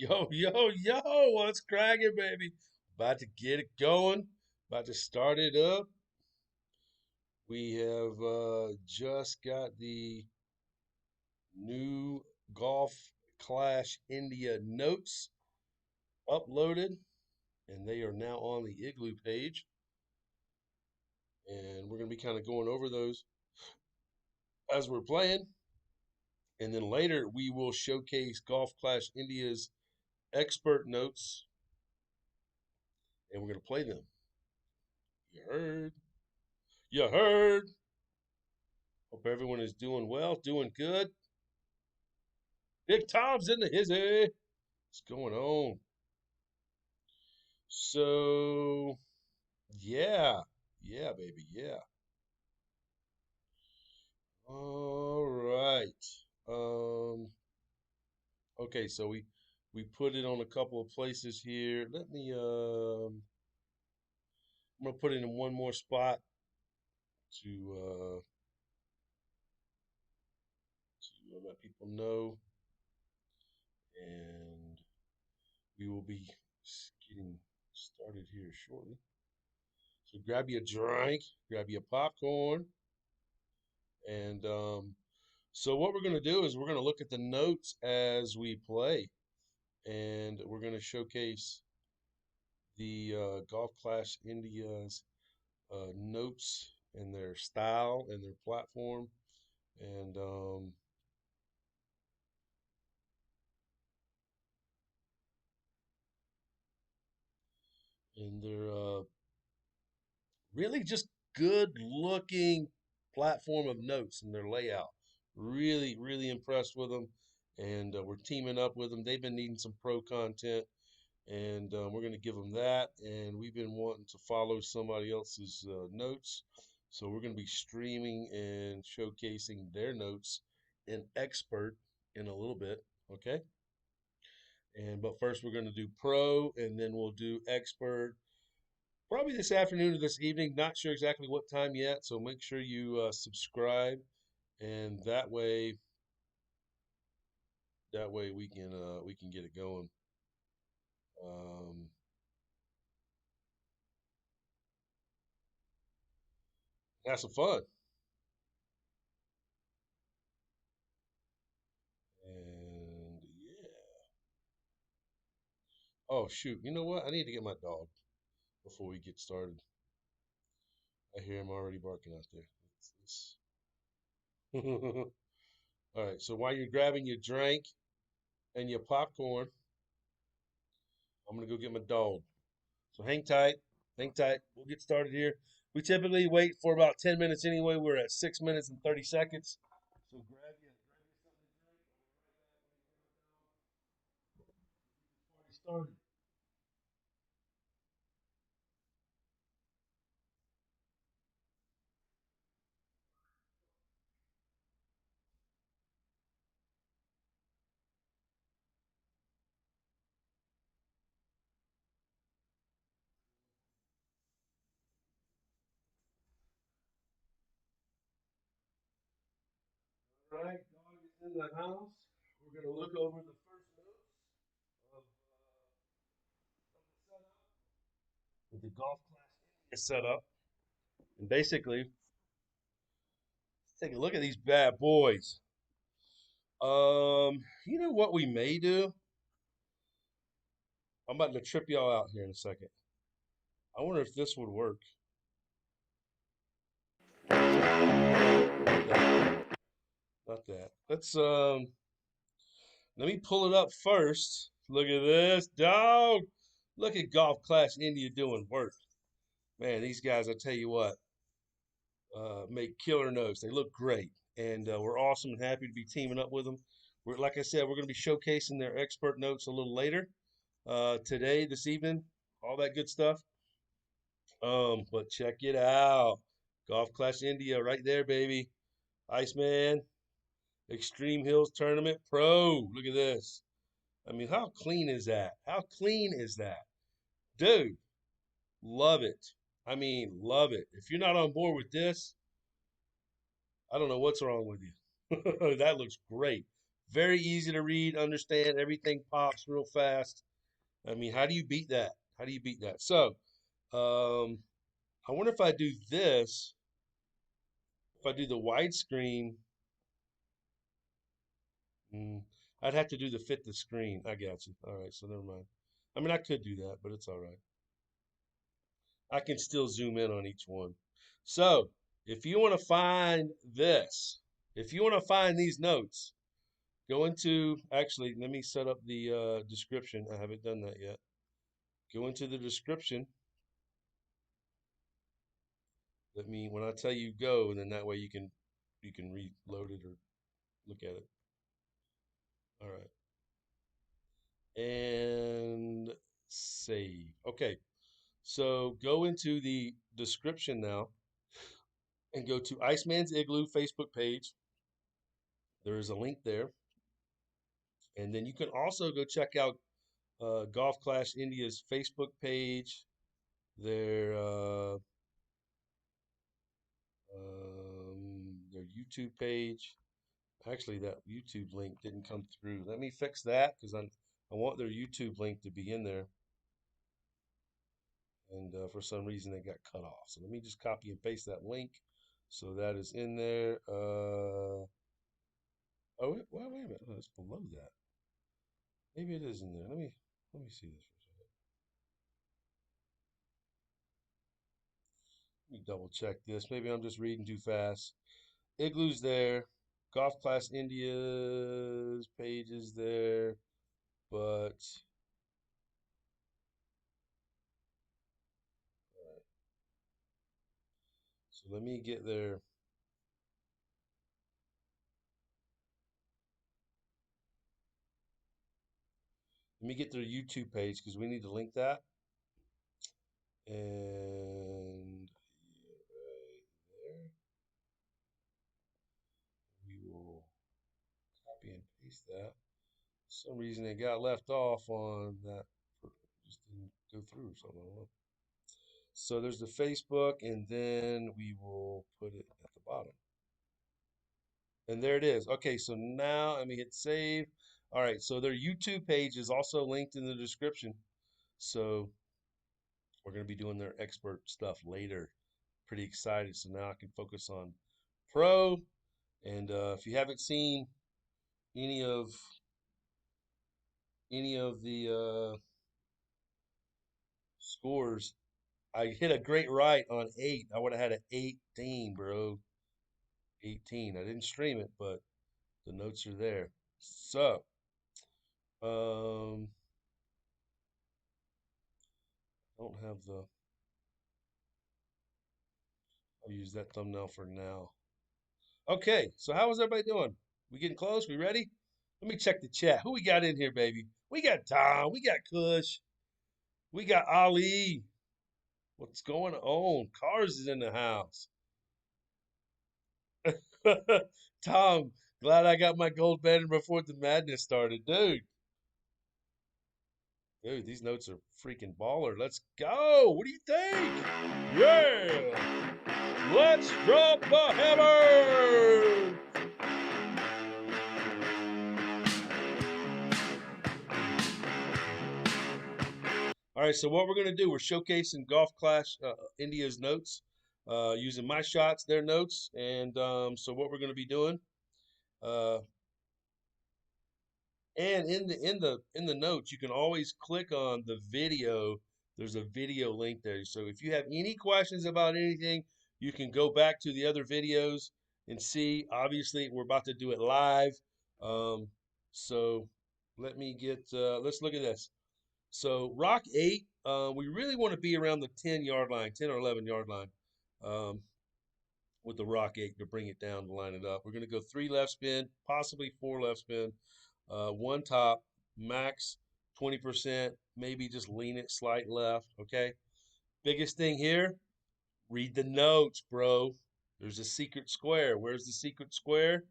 Yo, what's cracking, baby? About to get it going, about to start it up. We have just got the new Golf Clash India notes uploaded, and they are now on the Igloo page. And we're going to be kind of going over those as we're playing. And then later, we will showcase Golf Clash India's expert notes, and we're going to play them. You heard? You heard? Hope everyone is doing well, doing good. Big Tom's in the hizzy. What's going on? So, yeah, yeah, baby, yeah. All right. Um, okay, so we put it on a couple of places here. I'm gonna put it in one more spot to let people know, and we will be getting started here shortly. So grab you a drink, grab you a popcorn, and so what we're going to do is we're going to look at the notes as we play, and we're going to showcase the Golf Clash India's notes and their style and their platform, and their really just good looking platform of notes and their layout. Really, really impressed with them, and we're teaming up with them. They've been needing some pro content, and we're going to give them that. And we've been wanting to follow somebody else's notes, so we're going to be streaming and showcasing their notes in expert in a little bit. Okay, and but first we're going to do pro, and then we'll do expert. Probably this afternoon or this evening. Not sure exactly what time yet, so make sure you subscribe, and that way we can get it going. Um, have some fun. And yeah. Oh shoot! You know what? I need to get my dog before we get started. I hear him already barking out there. All right. So while you're grabbing your drink and your popcorn, I'm gonna go get my dog. So hang tight. Hang tight. We'll get started here. We typically wait for about 10 minutes anyway. We're at 6 minutes and 30 seconds. So grab you something to drink. I'll be right back when we get this party started. All right, dog is in the house. We're going to look over the first notes of the setup with the Golf Class India setup. And basically, let's take a look at these bad boys. You know what we may do? I'm about to trip y'all out here in a second. I wonder if this would work. Not that. Let me pull it up first. Look at this, dog. Look at Golf Clash India doing work. Man, these guys, I tell you what, make killer notes. They look great, and we're awesome and happy to be teaming up with them. Like I said, we're going to be showcasing their expert notes a little later today, this evening, all that good stuff. But check it out, Golf Clash India, right there, baby. Iceman, Extreme Hills Tournament Pro. Look at this. I mean, how clean is that? How clean is that? Dude, love it. I mean, love it. If you're not on board with this, I don't know what's wrong with you. That looks great. Very easy to read, understand. Everything pops real fast. I mean, how do you beat that? How do you beat that? So, um, I wonder if I do this, if I do the widescreen, mm, I'd have to do the fit the screen. I got you. All right, so never mind. I mean, I could do that, but it's all right. I can still zoom in on each one. So, if you want to find this, if you want to find these notes, go into, actually, let me set up the description. I haven't done that yet. Go into the description. Let me, when I tell you go, and then that way you can reload it or look at it. All right. And save. Okay. So go into the description now and go to Iceman's Igloo Facebook page. There is a link there. And then you can also go check out Golf Clash India's Facebook page, their YouTube page. Actually, that YouTube link didn't come through. Let me fix that because I want their YouTube link to be in there, and for some reason it got cut off. So let me just copy and paste that link, so that is in there. Oh wait a minute, oh, it's below that. Maybe it is in there. Let me see this for a second. Let me double check this. Maybe I'm just reading too fast. Igloo's there. Golf Class India's page is there, but so let me get their YouTube page because we need to link that. And right there, we will copy and paste that. For some reason it got left off on that, just didn't go through or something. I don't know. So there's the Facebook, and then we will put it at the bottom. And there it is. Okay, so now let me hit save. All right, so their YouTube page is also linked in the description. So we're going to be doing their expert stuff later. Pretty excited. So now I can focus on pro. And if you haven't seen any of the scores, I hit a great right on 8. I would have had an 18, bro. 18. I didn't stream it, but the notes are there. So, um, don't have the. I'll use that thumbnail for now. Okay, so how is everybody doing? We getting close? We ready? Let me check the chat. Who we got in here, baby? We got Tom. We got Kush. We got Ali. What's going on? Cars is in the house. Tom, glad I got my gold banner before the madness started, dude. Dude, these notes are freaking baller. Let's go. What do you think? Yeah. Let's drop the hammer. All right, so what we're going to do, we're showcasing Golf Clash India's notes, using my shots, their notes. And so what we're going to be doing, uh, and in the notes, you can always click on the video. There's a video link there. So if you have any questions about anything, you can go back to the other videos and see. Obviously, we're about to do it live. Um, so let's look at this. So Rock 8, we really want to be around the 10-yard line, 10 or 11-yard line, um, with the Rock 8 to bring it down to line it up. We're going to go 3 left spin, possibly 4 left spin, 1 top, max 20%, maybe just lean it slight left, okay? Biggest thing here, read the notes, bro. There's a secret square. Where's the secret square?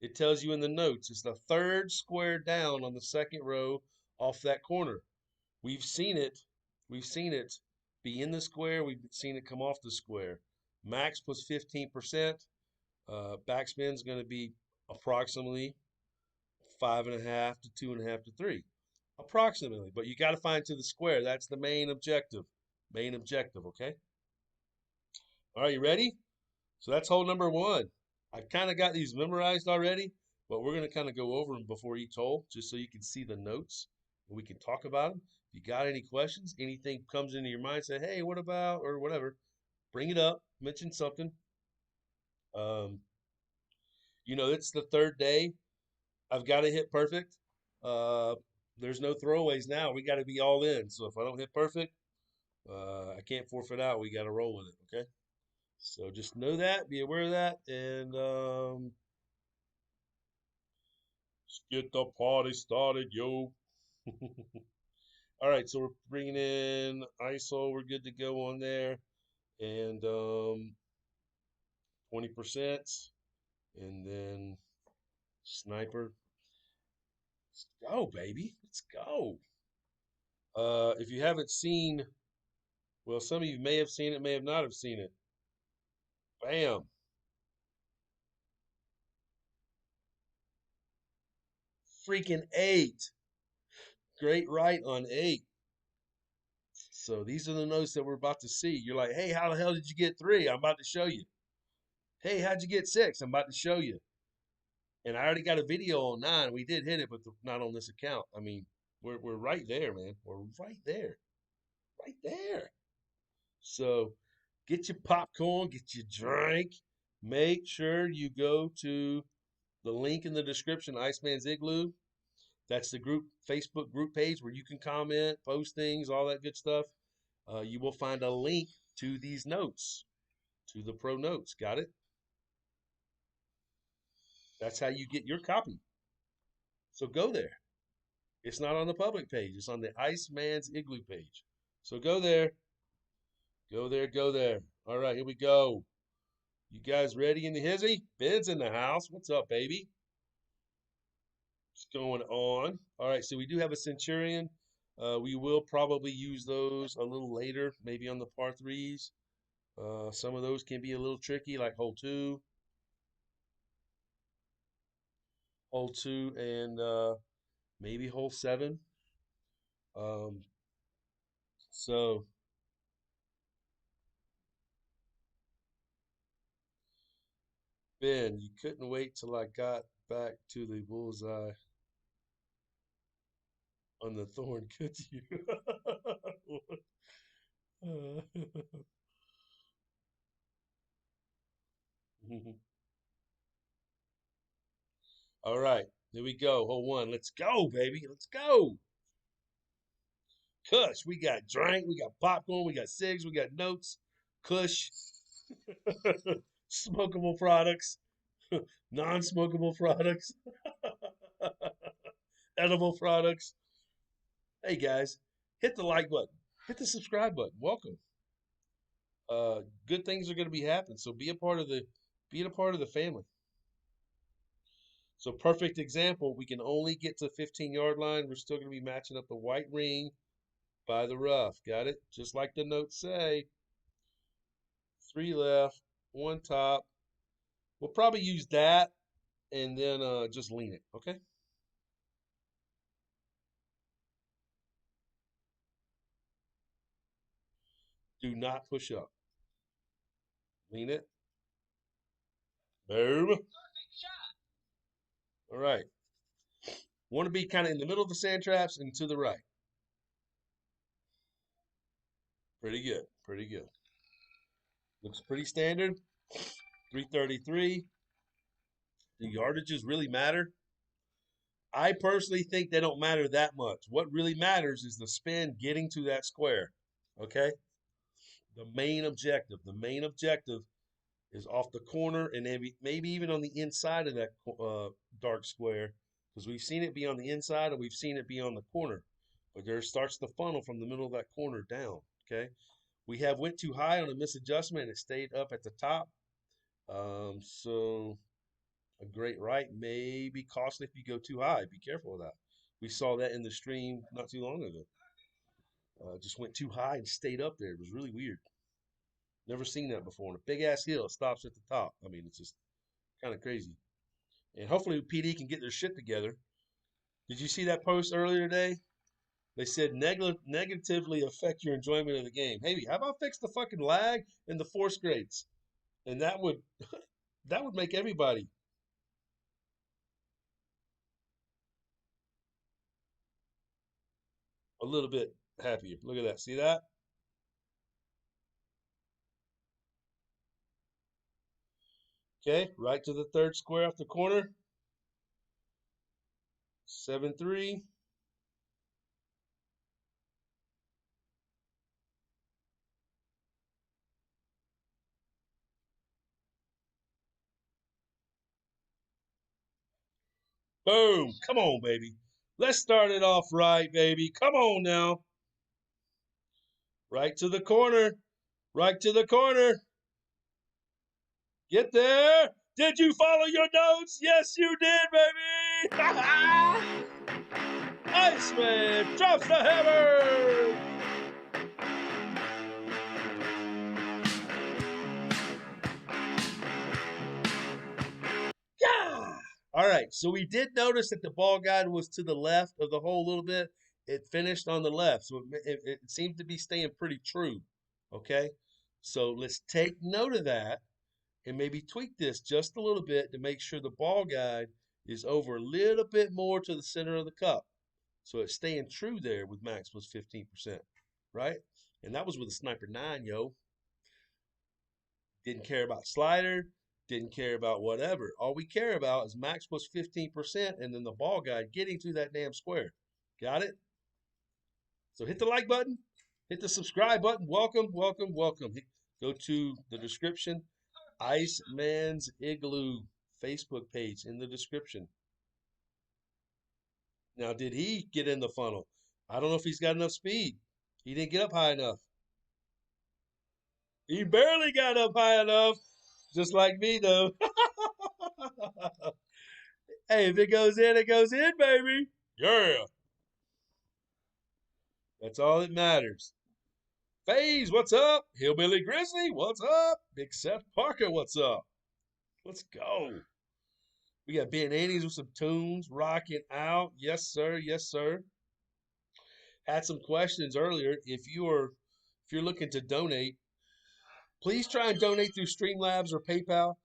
It tells you in the notes. It's the third square down on the second row off that corner. We've seen it. We've seen it be in the square. We've seen it come off the square. Max plus 15%. Backspin's going to be approximately 5.5 to 2.5 to 3, approximately. But you got to find to the square. That's the main objective. Main objective, okay? All right, you ready? So that's hole number one. I've kind of got these memorized already, but we're going to kind of go over them before each hole just so you can see the notes and we can talk about them. If you got any questions, anything comes into your mind, say, hey, what about, or whatever, bring it up, mention something. Um, it's the third day. I've got to hit perfect. Uh, there's no throwaways now. We got to be all in. So if I don't hit perfect, I can't forfeit out. We got to roll with it. Okay. So just know that, be aware of that, and let's get the party started, yo. All right, so we're bringing in ISO. We're good to go on there, and 20%, and then sniper. Let's go, baby. Let's go. If you haven't seen, well, some of you may have seen it, may have not have seen it. Bam. Freaking 8. Great right on 8. So these are the notes that we're about to see. You're like, hey, how the hell did you get 3? I'm about to show you. Hey, how'd you get 6? I'm about to show you. And I already got a video on 9. We did hit it, but not on this account. I mean, we're right there, man. We're right there. Right there. So get your popcorn, get your drink. Make sure you go to the link in the description, Iceman's Igloo. That's the group Facebook group page where you can comment, post things, all that good stuff. You will find a link to these notes, to the pro notes. Got it? That's how you get your copy. So go there. It's not on the public page. It's on the Iceman's Igloo page. So go there. Go there. Go there. All right, here we go. You guys ready in the hizzy? Ben's in the house. What's up, baby? What's going on? All right, so we do have a Centurion. We will probably use those a little later, maybe on the par threes. Some of those can be a little tricky, like hole two, and maybe hole 7. Um, so Ben, you couldn't wait till I got back to the bullseye on the thorn, could you? All right, here we go. Hole 1. Let's go, baby. Let's go. Kush. We got drink. We got popcorn. We got cigs. We got notes. Kush. Smokable products. Non-smokable products. Edible products. Hey guys, hit the like button. Hit the subscribe button. Welcome. Good things are going to be happening. So be a part of the family. So perfect example. We can only get to 15-yard line. We're still going to be matching up the white ring by the rough. Got it? Just like the notes say. 3 left, 1 top. We'll probably use that and then just lean it. Okay. Do not push up. Lean it. Boom. All right. Want to be kind of in the middle of the sand traps and to the right. Pretty good. Pretty good. Looks pretty standard. 333. Do yardages really matter? I personally think they don't matter that much. What really matters is the spin getting to that square. Okay? The main objective. The main objective is off the corner and maybe even on the inside of that dark square because we've seen it be on the inside and we've seen it be on the corner. But there starts the funnel from the middle of that corner down. Okay? We have went too high on a misadjustment and it stayed up at the top. So a great right may be costly if you go too high. Be careful of that. We saw that in the stream not too long ago. Just went too high and stayed up there. It was really weird. Never seen that before. On a big ass hill, it stops at the top. I mean, it's just kind of crazy. And hopefully PD can get their shit together. Did you see that post earlier today? They said negatively affect your enjoyment of the game. Hey, how about fix the fucking lag in the force grades? And that would make everybody a little bit happier. Look at that. See that? Okay, right to the third square off the corner. 7-3. Boom. Come on, baby. Let's start it off right, baby. Come on now. Right to the corner. Right to the corner. Get there. Did you follow your notes? Yes, you did, baby. Iceman drops the hammer. Yeah. All right. So we did notice that the ball guide was to the left of the hole a little bit. It finished on the left. So it seemed to be staying pretty true. Okay. So let's take note of that and maybe tweak this just a little bit to make sure the ball guide is over a little bit more to the center of the cup. So it's staying true there with max plus 15%, right? And that was with a Sniper 9, yo. Didn't care about slider, didn't care about whatever. All we care about is max plus 15% and then the ball guide getting to that damn square. Got it? So hit the like button, hit the subscribe button. Welcome, welcome, welcome. Go to the description. Iceman's Igloo Facebook page in the description. Now, did he get in the funnel? I don't know if he's got enough speed. He didn't get up high enough. He barely got up high enough, just like me, though. Hey, if it goes in, it goes in, baby. Yeah. That's all that matters. FaZe, what's up? Hillbilly Grizzly, what's up? Big Seth Parker, what's up? Let's go. We got Ben Andes with some tunes, rocking out. Yes, sir. Yes, sir. Had some questions earlier. If you're looking to donate, please try and donate through Streamlabs or PayPal.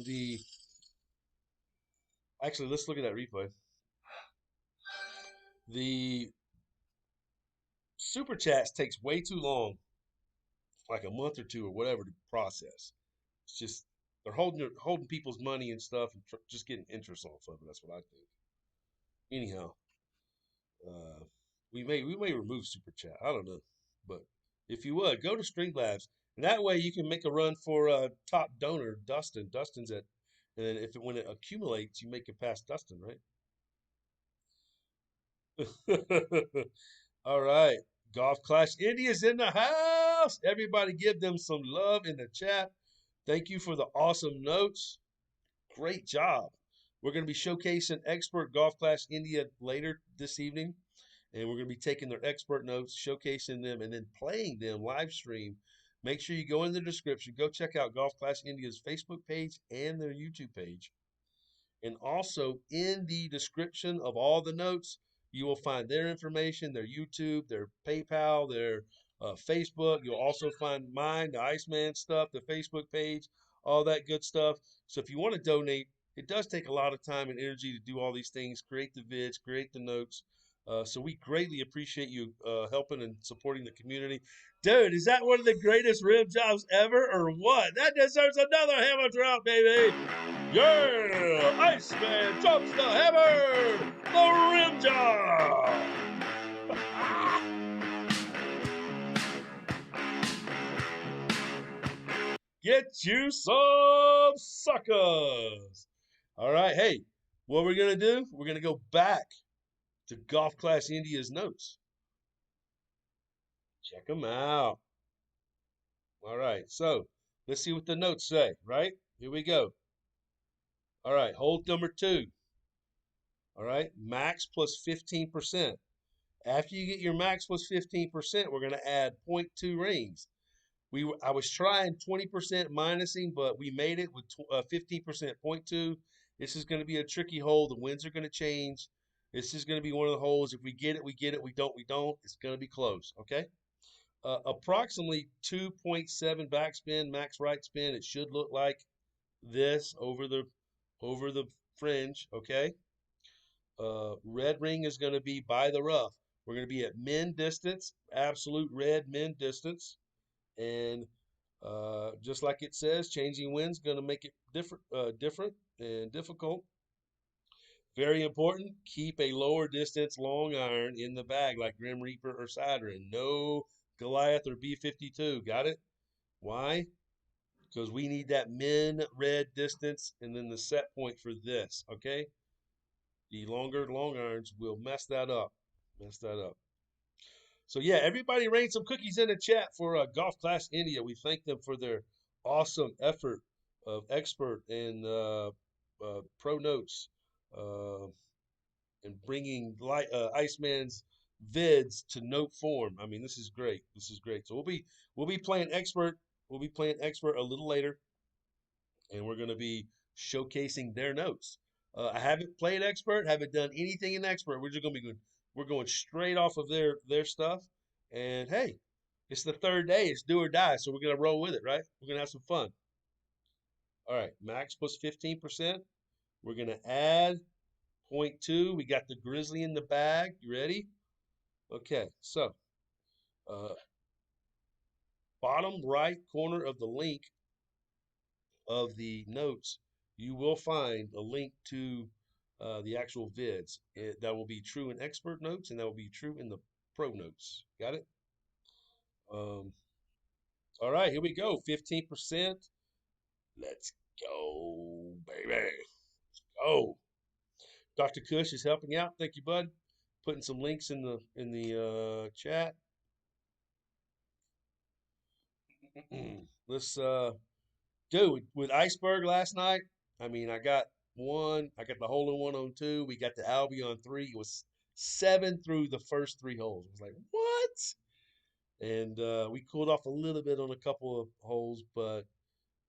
The Actually, let's look at that replay. The super chats takes way too long, like a month or two or whatever to process. It's just they're holding people's money and stuff and just getting interest off of it. That's what I think. Anyhow, uh, we may remove super chat. I don't know, but if you would go to Streamlabs, and that way you can make a run for top donor Dustin. Dustin's at, and then when it accumulates, you make it past Dustin, right? All right. Golf Clash India's in the house. Everybody give them some love in the chat. Thank you for the awesome notes. Great job. We're going to be showcasing Expert Golf Clash India later this evening. And we're going to be taking their expert notes, showcasing them, and then playing them live stream. Make sure you go in the description. Go check out Golf Clash India's Facebook page and their YouTube page. And also in the description of all the notes, you will find their information, their YouTube, their PayPal, their Facebook. You'll also find mine, the Iceman stuff, the Facebook page, all that good stuff. So if you want to donate, it does take a lot of time and energy to do all these things, create the vids, create the notes. So we greatly appreciate you helping and supporting the community. Dude, is that one of the greatest rim jobs ever or what? That deserves another hammer drop, baby. Yeah! Iceman drops the hammer! The rim job! Get you some suckers! All right, hey, what we're going to do, we're going to go back to Golf Clash India's notes. Check them out. All right, so let's see what the notes say, right? Here we go. All right, hold number 2. All right, max plus 15%. After you get your max plus 15%, we're going to add 0.2 rings. I was trying 20% minusing, but we made it with 15% 0.2 This is going to be a tricky hole. The winds are going to change. This is going to be one of the holes. If we get it, we get it. We don't, we don't. It's going to be close. Okay. Approximately 2.7 backspin, max right spin. It should look like this over the fringe. Okay. Red ring is going to be by the rough. We're going to be at min distance, absolute red min distance, and just like it says, changing wind's going to make it different and difficult. Very important, keep a lower distance long iron in the bag like Grim Reaper or Siderin. No Goliath or B52. Got it? Why? Because we need that min red distance and then the set point for this. Okay? The longer long irons will mess that up. Mess that up. So yeah, everybody rain some cookies in the chat for Golf Class India. We thank them for their awesome effort of expert and pro notes uh, and bringing Iceman's vids to note form. I mean, this is great. This is great. So we'll be playing expert. We'll be playing expert a little later, and we're going to be showcasing their notes. I haven't played expert, haven't done anything in expert. We're just going to be good. We're going straight off of their stuff. And hey, it's the third day. It's do or die. So we're going to roll with it, right? We're going to have some fun. All right, max plus 15%. We're going to add 0.2. We got the Grizzly in the bag. You ready? Okay, so uh, bottom right corner of the link of the notes, you will find a link to the actual vids. That will be true in expert notes, and that will be true in the pro notes. Got it? Um, all right, here we go. 15%. Let's go, baby. Let's go. Dr. Kush is helping out. Thank you, bud. Putting some links in the chat. Let's dude, with Iceberg last night, I mean, I got the hole in one on two. We got the Albie on three. It was 7 through the first 3 holes. I was like, what? And we cooled off a little bit on a couple of holes, but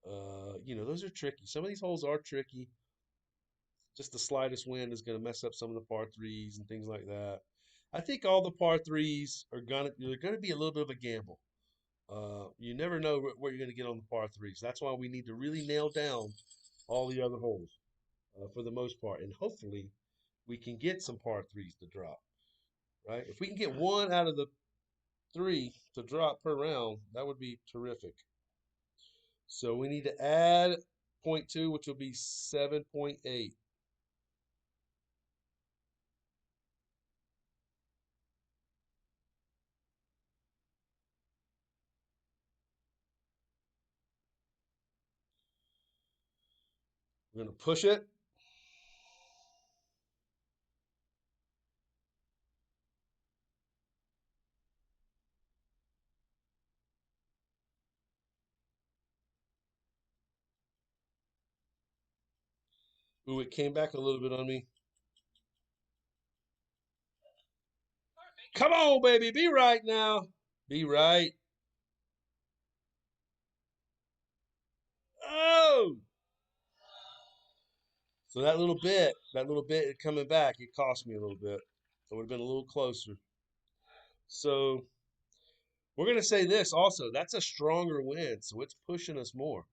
those are tricky. Some of these holes are tricky. Just the slightest wind is going to mess up some of the par threes and things like that. I think all the par threes they're gonna be a little bit of a gamble. You never know what you're going to get on the par threes. That's why we need to really nail down all the other holes for the most part, and hopefully we can get some par threes to drop. Right? If we can get one out of the 3 to drop per round, that would be terrific. So we need to add 0.2, which will be 7.8. We're going to push it. Ooh, it came back a little bit on me. Come on, baby. Be right now. Be right. Oh! So that little bit coming back, it cost me a little bit. It would have been a little closer. So we're going to say this also. That's a stronger wind, so it's pushing us more.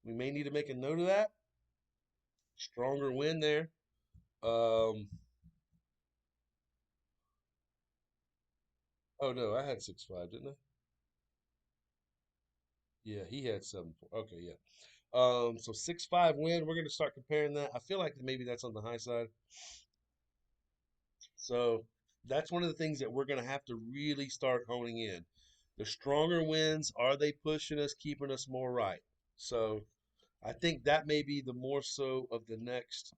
We may need to make a note of that. Stronger wind there. Oh no, I had 6.5, didn't I? Yeah, he had 7. Okay, yeah. So 6.5 wind. We're going to start comparing that. I feel like maybe that's on the high side. So that's one of the things that we're going to have to really start honing in. The stronger winds, are they pushing us, keeping us more right? So I think that may be the more so of the next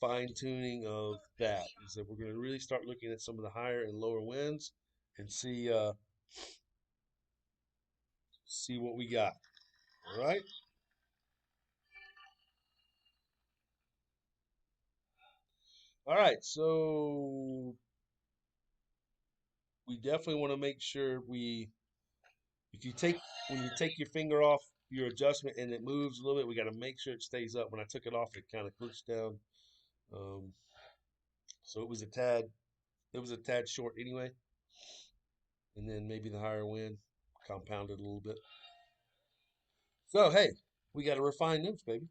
fine tuning of that is that we're going to really start looking at some of the higher and lower winds and see what we got. All right. All right. So we definitely want to make sure if you take when you take your finger off your adjustment and it moves a little bit, we got to make sure it stays up. When I took it off, it kind of glitched down. Um, so it was a tad short anyway. And then maybe the higher wind compounded a little bit. So hey, we got to refine notes, baby.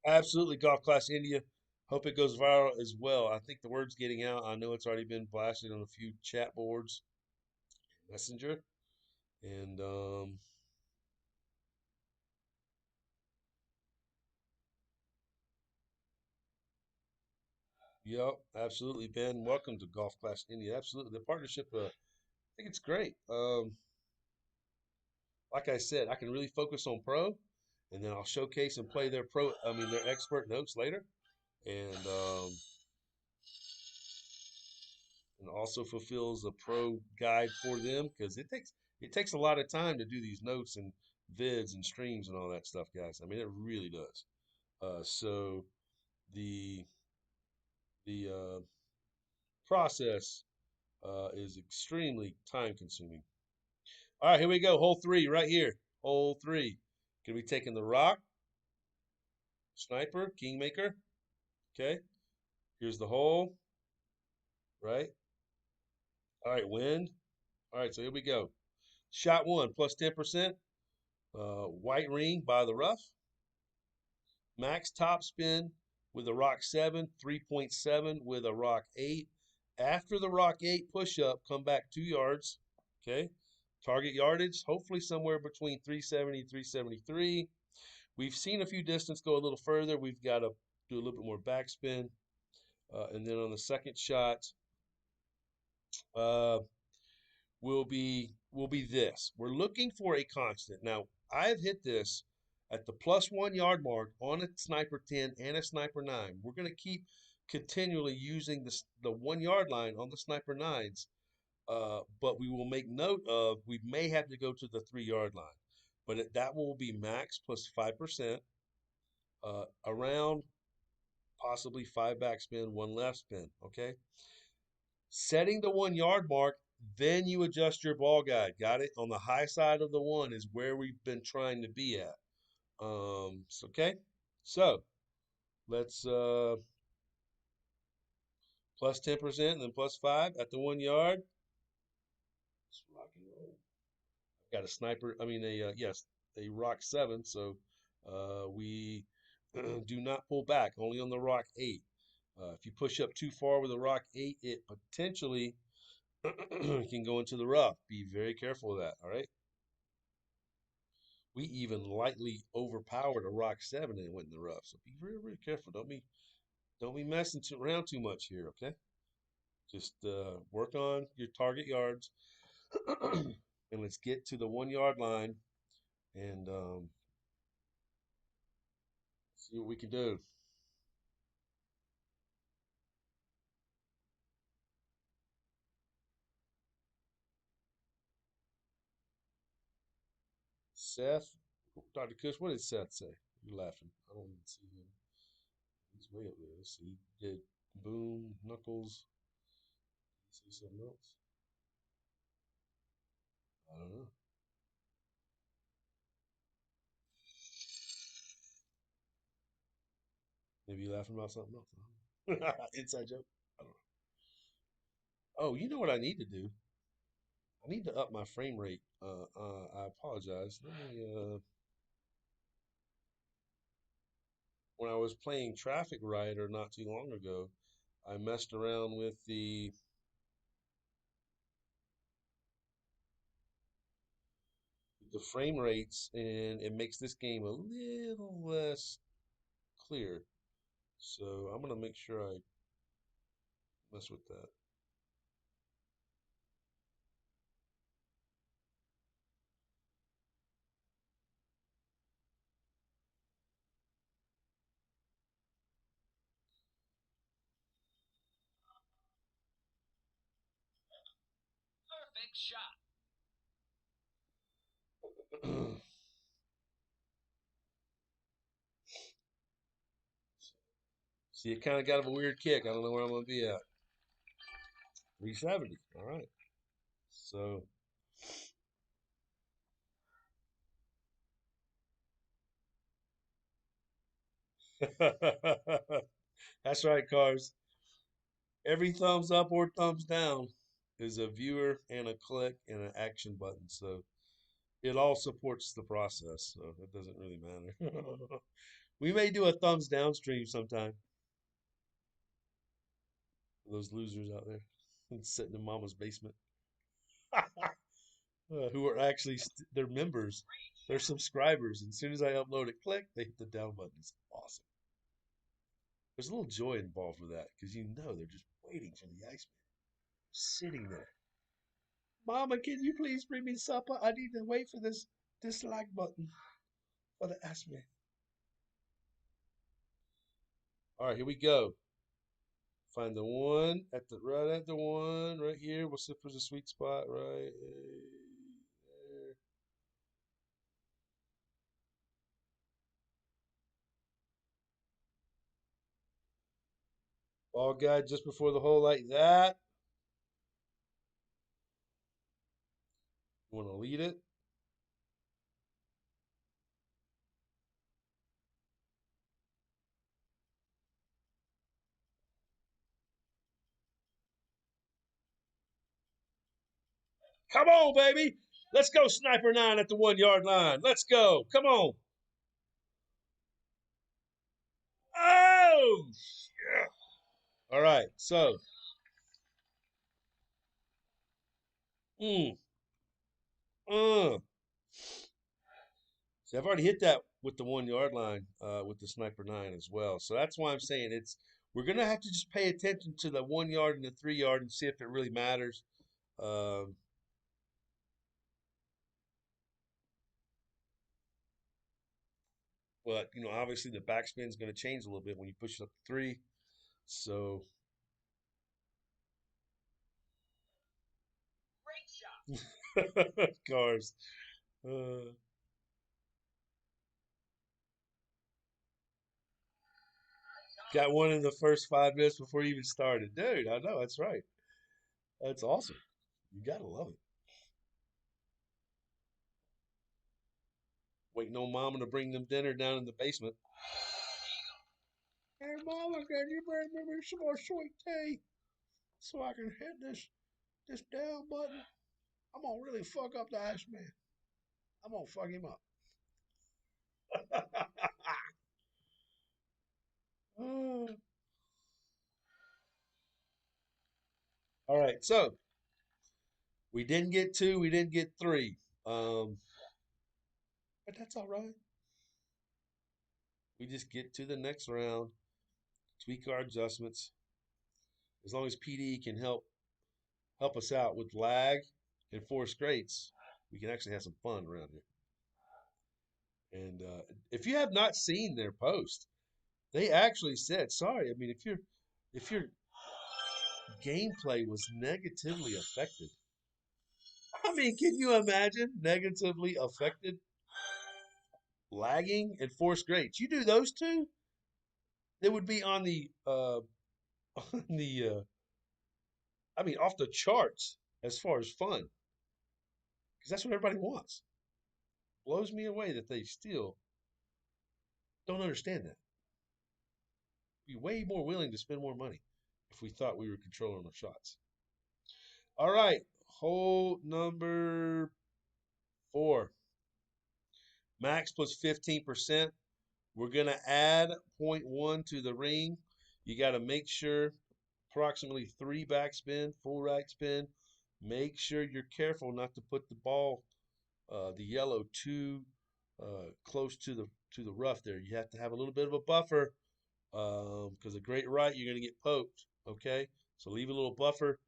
Absolutely, Golf Class India. Hope it goes viral as well. I think the word's getting out. I know it's already been blasted on a few chat boards, Messenger, and yep, absolutely, Ben. Welcome to Golf Class India. Absolutely, the partnership. I think it's great. Like I said, I can really focus on pro, and then I'll showcase and play their pro. I mean, their expert notes later, and also fulfills a pro guide for them because it takes a lot of time to do these notes and vids and streams and all that stuff, guys. I mean, it really does. So the the process is extremely time consuming. All right, here we go. Hole three, right here. Hole three. Gonna be taking the rock, sniper, kingmaker. Okay. Here's the hole, right? All right, wind. All right, so here we go. Shot one plus 10%. White ring by the rough. Max top spin with a rock 7, 3.7 with a rock 8. After the rock 8 push up, come back 2 yards. Okay. Target yardage, hopefully somewhere between 370 and 373. We've seen a few distance go a little further. We've got to do a little bit more backspin. And then on the second shot, uh, will be this. We're looking for a constant. Now, I've hit this at the +1 yard mark on a sniper 10 and a sniper 9. We're going to keep continually using the 1 yard line on the sniper 9s, but we will make note of we may have to go to the 3 yard line. But that will be max plus 5%, around possibly 5 backspin, 1 left spin. Okay. Setting the 1 yard mark, then you adjust your ball guide. Got it? On the high side of the one is where we've been trying to be at. Okay. So let's plus 10% and then plus 5 at the 1 yard. Let's rock and roll. Got a sniper. I mean, a rock 7. So we do not pull back, only on the rock 8. If you push up too far with a rock 8, it potentially can go into the rough. Be very careful of that. All right. We even lightly overpowered a rock 7 and it went in the rough. So be very, very careful. Don't be messing around too much here. Okay. Just work on your target yards, and let's get to the 1 yard line and see what we can do. Seth, Dr. Kush, what did Seth say? You're laughing. I don't even see him. He's way up there. Let's see. He did Boom, Knuckles. See something else? I don't know. Maybe you're laughing about something else. Inside joke. I don't know. Oh, you know what I need to do? I need to up my frame rate. I apologize. When I was playing Traffic Rider not too long ago, I messed around with the frame rates, and it makes this game a little less clear. So I'm gonna make sure I mess with that. See, it kind of got a weird kick. I don't know where I'm gonna be at. 370. All right. So that's right, cars. Every thumbs up or thumbs down is a viewer and a click and an action button. So it all supports the process. So it doesn't really matter. We may do a thumbs down stream sometime. For those losers out there sitting in mama's basement. Who are actually they're members, they're subscribers. And as soon as I upload it, click, they hit the down button. It's awesome. There's a little joy involved with that because you know they're just waiting for the Iceman, sitting there. Mama, can you please bring me supper? I need to wait for this dislike button for the Iceman. All right, here we go. Find the one at the right at the one right here. We'll see if there's a sweet spot right there. Ball guide just before the hole like that. You want to lead it. Come on, baby. Let's go, Sniper 9 at the 1 yard line. Let's go. Come on. Oh! Yeah. All right. So, mm, uh. See, I've already hit that with the 1 yard line with the Sniper 9 as well. So that's why I'm saying we're going to have to just pay attention to the 1 yard and the 3 yard and see if it really matters. Um, but, obviously the backspin is going to change a little bit when you push it up to 3. So, cars. Uh, got one in the first 5 minutes before you even started. Dude, I know. That's right. That's awesome. You got to love it. Waiting on mama to bring them dinner down in the basement. Hey, mama, can you bring me some more sweet tea so I can hit this down button? I'm gonna really fuck up the Iceman. I'm gonna fuck him up. Uh, all right, so we didn't get 2, we didn't get 3, but that's all right. We just get to the next round, tweak our adjustments. As long as PD can help us out with lag and force greats, we can actually have some fun around here. And if you have not seen their post, they actually said, sorry. I mean, if your gameplay was negatively affected, I mean, can you imagine negatively affected lagging and force greats? You do those two, they would be on the on the I mean, off the charts as far as fun, because that's what everybody wants. Blows me away that they still don't understand that. Be way more willing to spend more money if we thought we were controlling our shots. All right, hole number 4. Max plus 15%. We're going to add zero point 0.1 to the ring. You got to make sure approximately 3 backspin, full right spin. Make sure you're careful not to put the ball, the yellow, too close to the rough there. You have to have a little bit of a buffer because a great right, you're going to get poked. Okay, so leave a little buffer.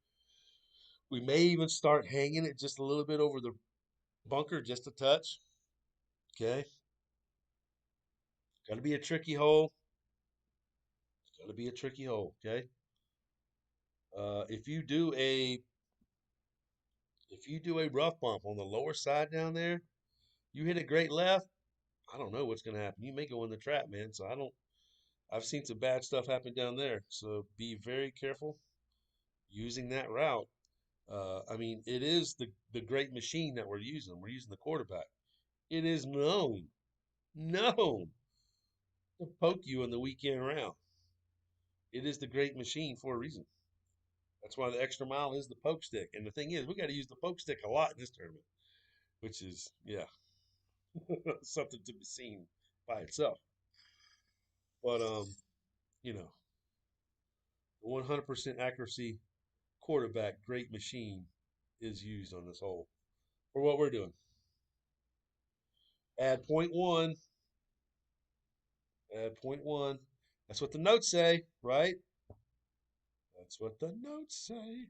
We may even start hanging it just a little bit over the bunker, just a touch. Okay, got to be a tricky hole. It's got to be a tricky hole. Okay, if you do a rough bump on the lower side down there, you hit a great left. I don't know what's going to happen. You may go in the trap, man. So I don't. I've seen some bad stuff happen down there. So be very careful using that route. I mean, it is the great machine that we're using. We're using the quarterback. It is known to poke you in the weekend round. It is the great machine for a reason. That's why the extra mile is the poke stick. And the thing is, we got to use the poke stick a lot in this tournament, which is, yeah, something to be seen by itself. But, you know, 100% accuracy quarterback, great machine is used on this hole for what we're doing. Add point one, add point one. That's what the notes say, right? That's what the notes say.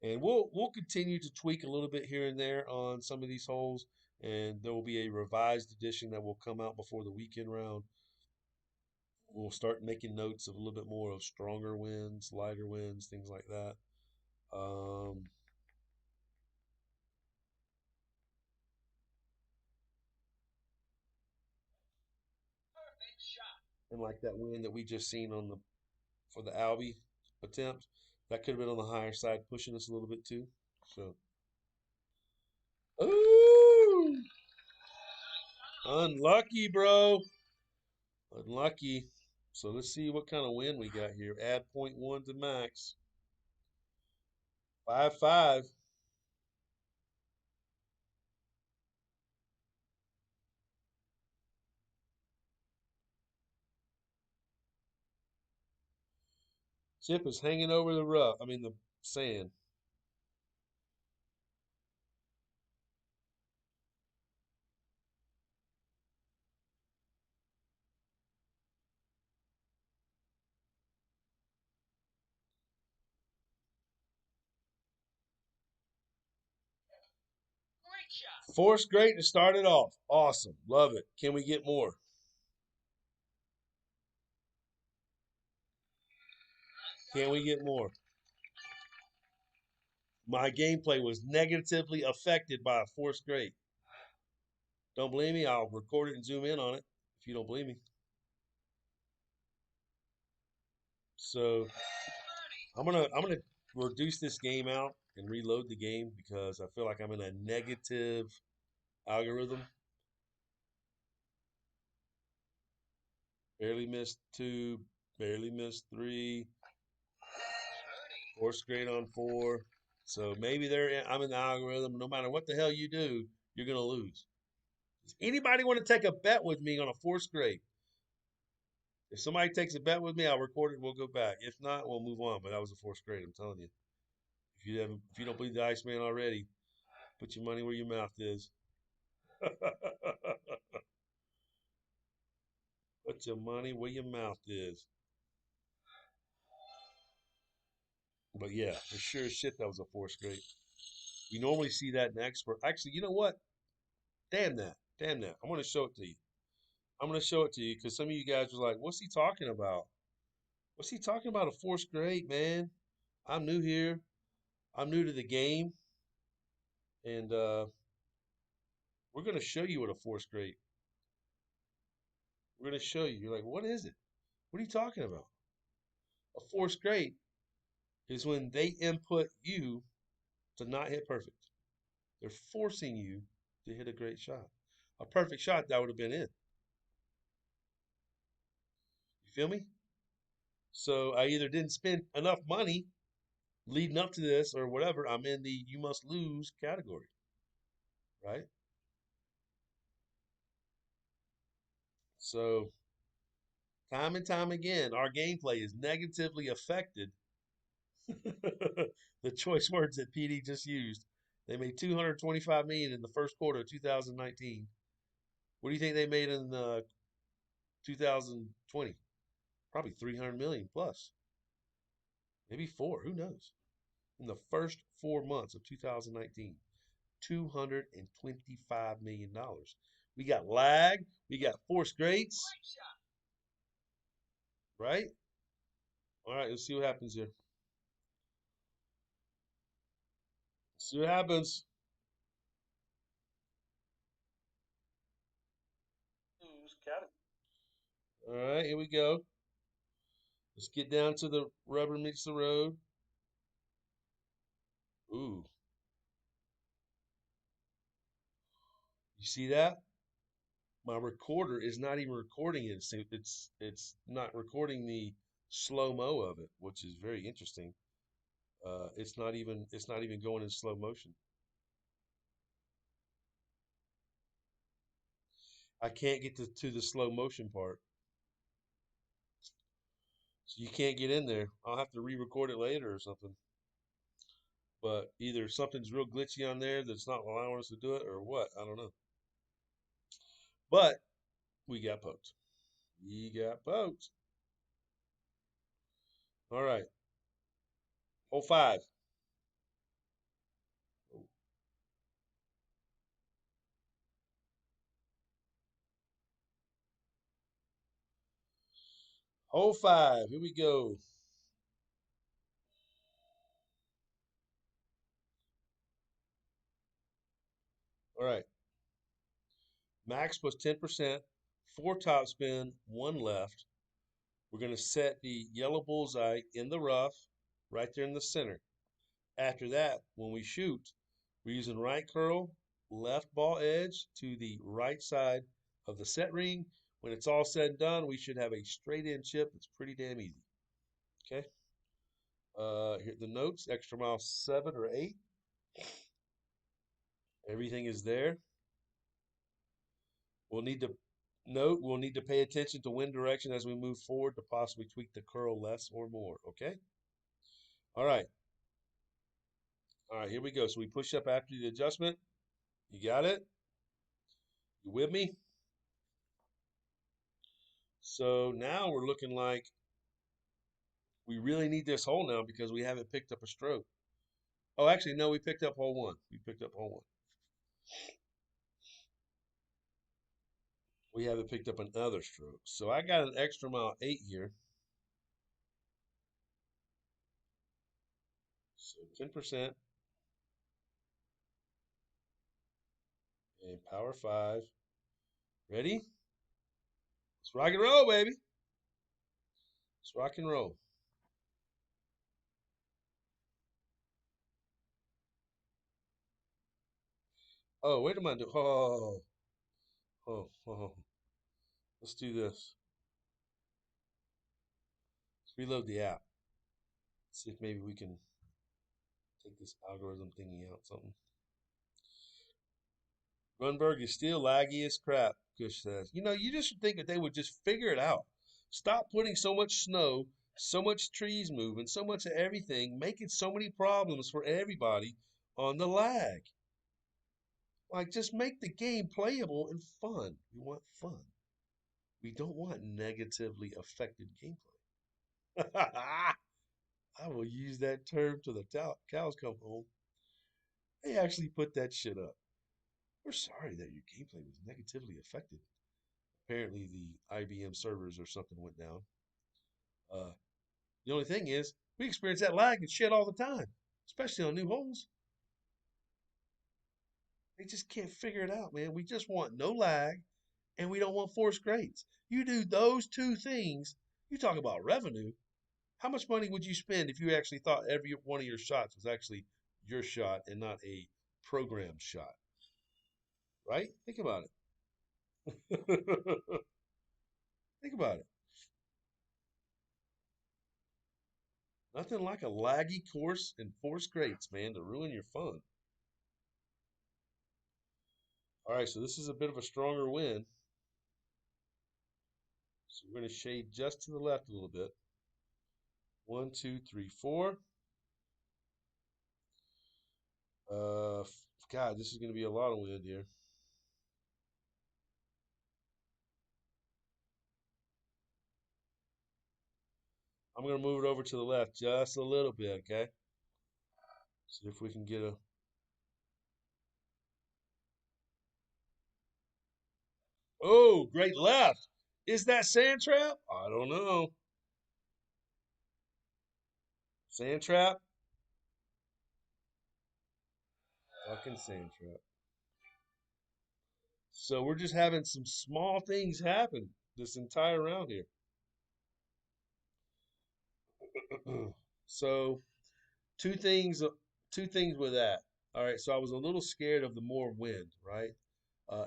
And we'll continue to tweak a little bit here and there on some of these holes, and there will be a revised edition that will come out before the weekend round. We'll start making notes of a little bit more of stronger winds, lighter winds, things like that. And like that wind that we just seen on the for the Albie attempt, that could have been on the higher side, pushing us a little bit too. So, ooh, unlucky, bro. Unlucky. So let's see what kind of win we got here. Add point one to max. 5-5. Chip is hanging over the rough. I mean the sand. Fourth great to start it off. Awesome. Love it. Can we get more? Can we get more? My gameplay was negatively affected by a fourth grade. Don't believe me? I'll record it and zoom in on it if you don't believe me. So I'm gonna reduce this game out and reload the game because I feel like I'm in a negative algorithm. Barely missed two, barely missed three, fourth grade on four. So maybe I'm in the algorithm. No matter what the hell you do, you're gonna lose. Does anybody want to take a bet with me on a fourth grade? If somebody takes a bet with me, I'll record it and we'll go back. If not, we'll move on. But that was a fourth grade, I'm telling you. If you don't believe the Iceman already, put your money where your mouth is. Put your money where your mouth is. But yeah, for sure as shit, that was a fourth grade. You normally see that in expert. Actually, you know what? Damn that. Damn that. I'm going to show it to you. I'm going to show it to you because some of you guys are like, what's he talking about? What's he talking about? A fourth grade, man. I'm new here. I'm new to the game. And we're going to show you what a fourth grade. We're going to show you. You're like, what is it? What are you talking about? A fourth grade is when they input you to not hit perfect. They're forcing you to hit a great shot. A perfect shot that would have been in. You feel me? So I either didn't spend enough money leading up to this or whatever. I'm in the you must lose category, right? So time and time again, our gameplay is negatively affected. The choice words that PD just used. They made 225 million in the first quarter of 2019. What do you think they made in 2020? Probably 300 million plus, maybe four. Who knows? In the first 4 months of 2019, $225 million. We got lag. We got forced grades, right? All right, let's see what happens here. See what happens. All right, here we go. Let's get down to the rubber meets the road. Ooh, you see that? My recorder is not even recording it. It's not recording the slow mo of it, which is very interesting. It's not even going in slow motion. I can't get to the slow motion part, so you can't get in there. I'll have to re-record it later or something. But either something's real glitchy on there that's not allowing us to do it, or what? I don't know. But we got poked. We got poked. All right, hole five. Hole five. Here we go. All right. Max plus 10%, four top spin, one left. We're going to set the yellow bullseye in the rough, right there in the center. After that, when we shoot, we're using right curl, left ball edge to the right side of the set ring. When it's all said and done, we should have a straight in chip that's pretty damn easy. Okay. Here the notes: extra mile 7 or 8. Everything is there. We'll need to pay attention to wind direction as we move forward to possibly tweak the curl less or more. Okay. All right. All right. Here we go. So we push up after the adjustment. You got it. You with me? So now we're looking like we really need this hole now because we haven't picked up a stroke. Oh, actually, no, we picked up hole one. We picked up hole one. We haven't picked up another stroke. So I got an extra mile 8 here. So 10% and power 5. Ready? Let's rock and roll, baby. Let's rock and roll. Oh, wait a minute. Oh. Let's do this. Let's reload the app. See if maybe we can take this algorithm thingy out something. Grunberg is still laggy as crap, Kush says. You know, you just think that they would just figure it out. Stop putting so much snow, so much trees moving, so much of everything, making so many problems for everybody on the lag. Like, just make the game playable and fun. We want fun. We don't want negatively affected gameplay. I will use that term till the cows come home. They actually put that shit up. We're sorry that your gameplay was negatively affected. Apparently, the IBM servers or something went down. Uh, the only thing is, we experience that lag and shit all the time, especially on new holes. They just can't figure it out, man. We just want no lag and we don't want forced grades. You do those two things, you talk about revenue. How much money would you spend if you actually thought every one of your shots was actually your shot and not a programmed shot? Right? Think about it. Think about it. Nothing like a laggy course and forced grades, man, to ruin your fun. All right, so this is a bit of a stronger wind. So we're going to shade just to the left a little bit. 1, 2, 3, 4. Uh, God, this is going to be a lot of wind here. I'm going to move it over to the left just a little bit, okay? See if we can get a. Oh, great left. Is that sand trap? I don't know. Sand trap? Fucking sand trap. So we're just having some small things happen this entire round here. So two things two things with that. All right, so I was a little scared of the more wind, right?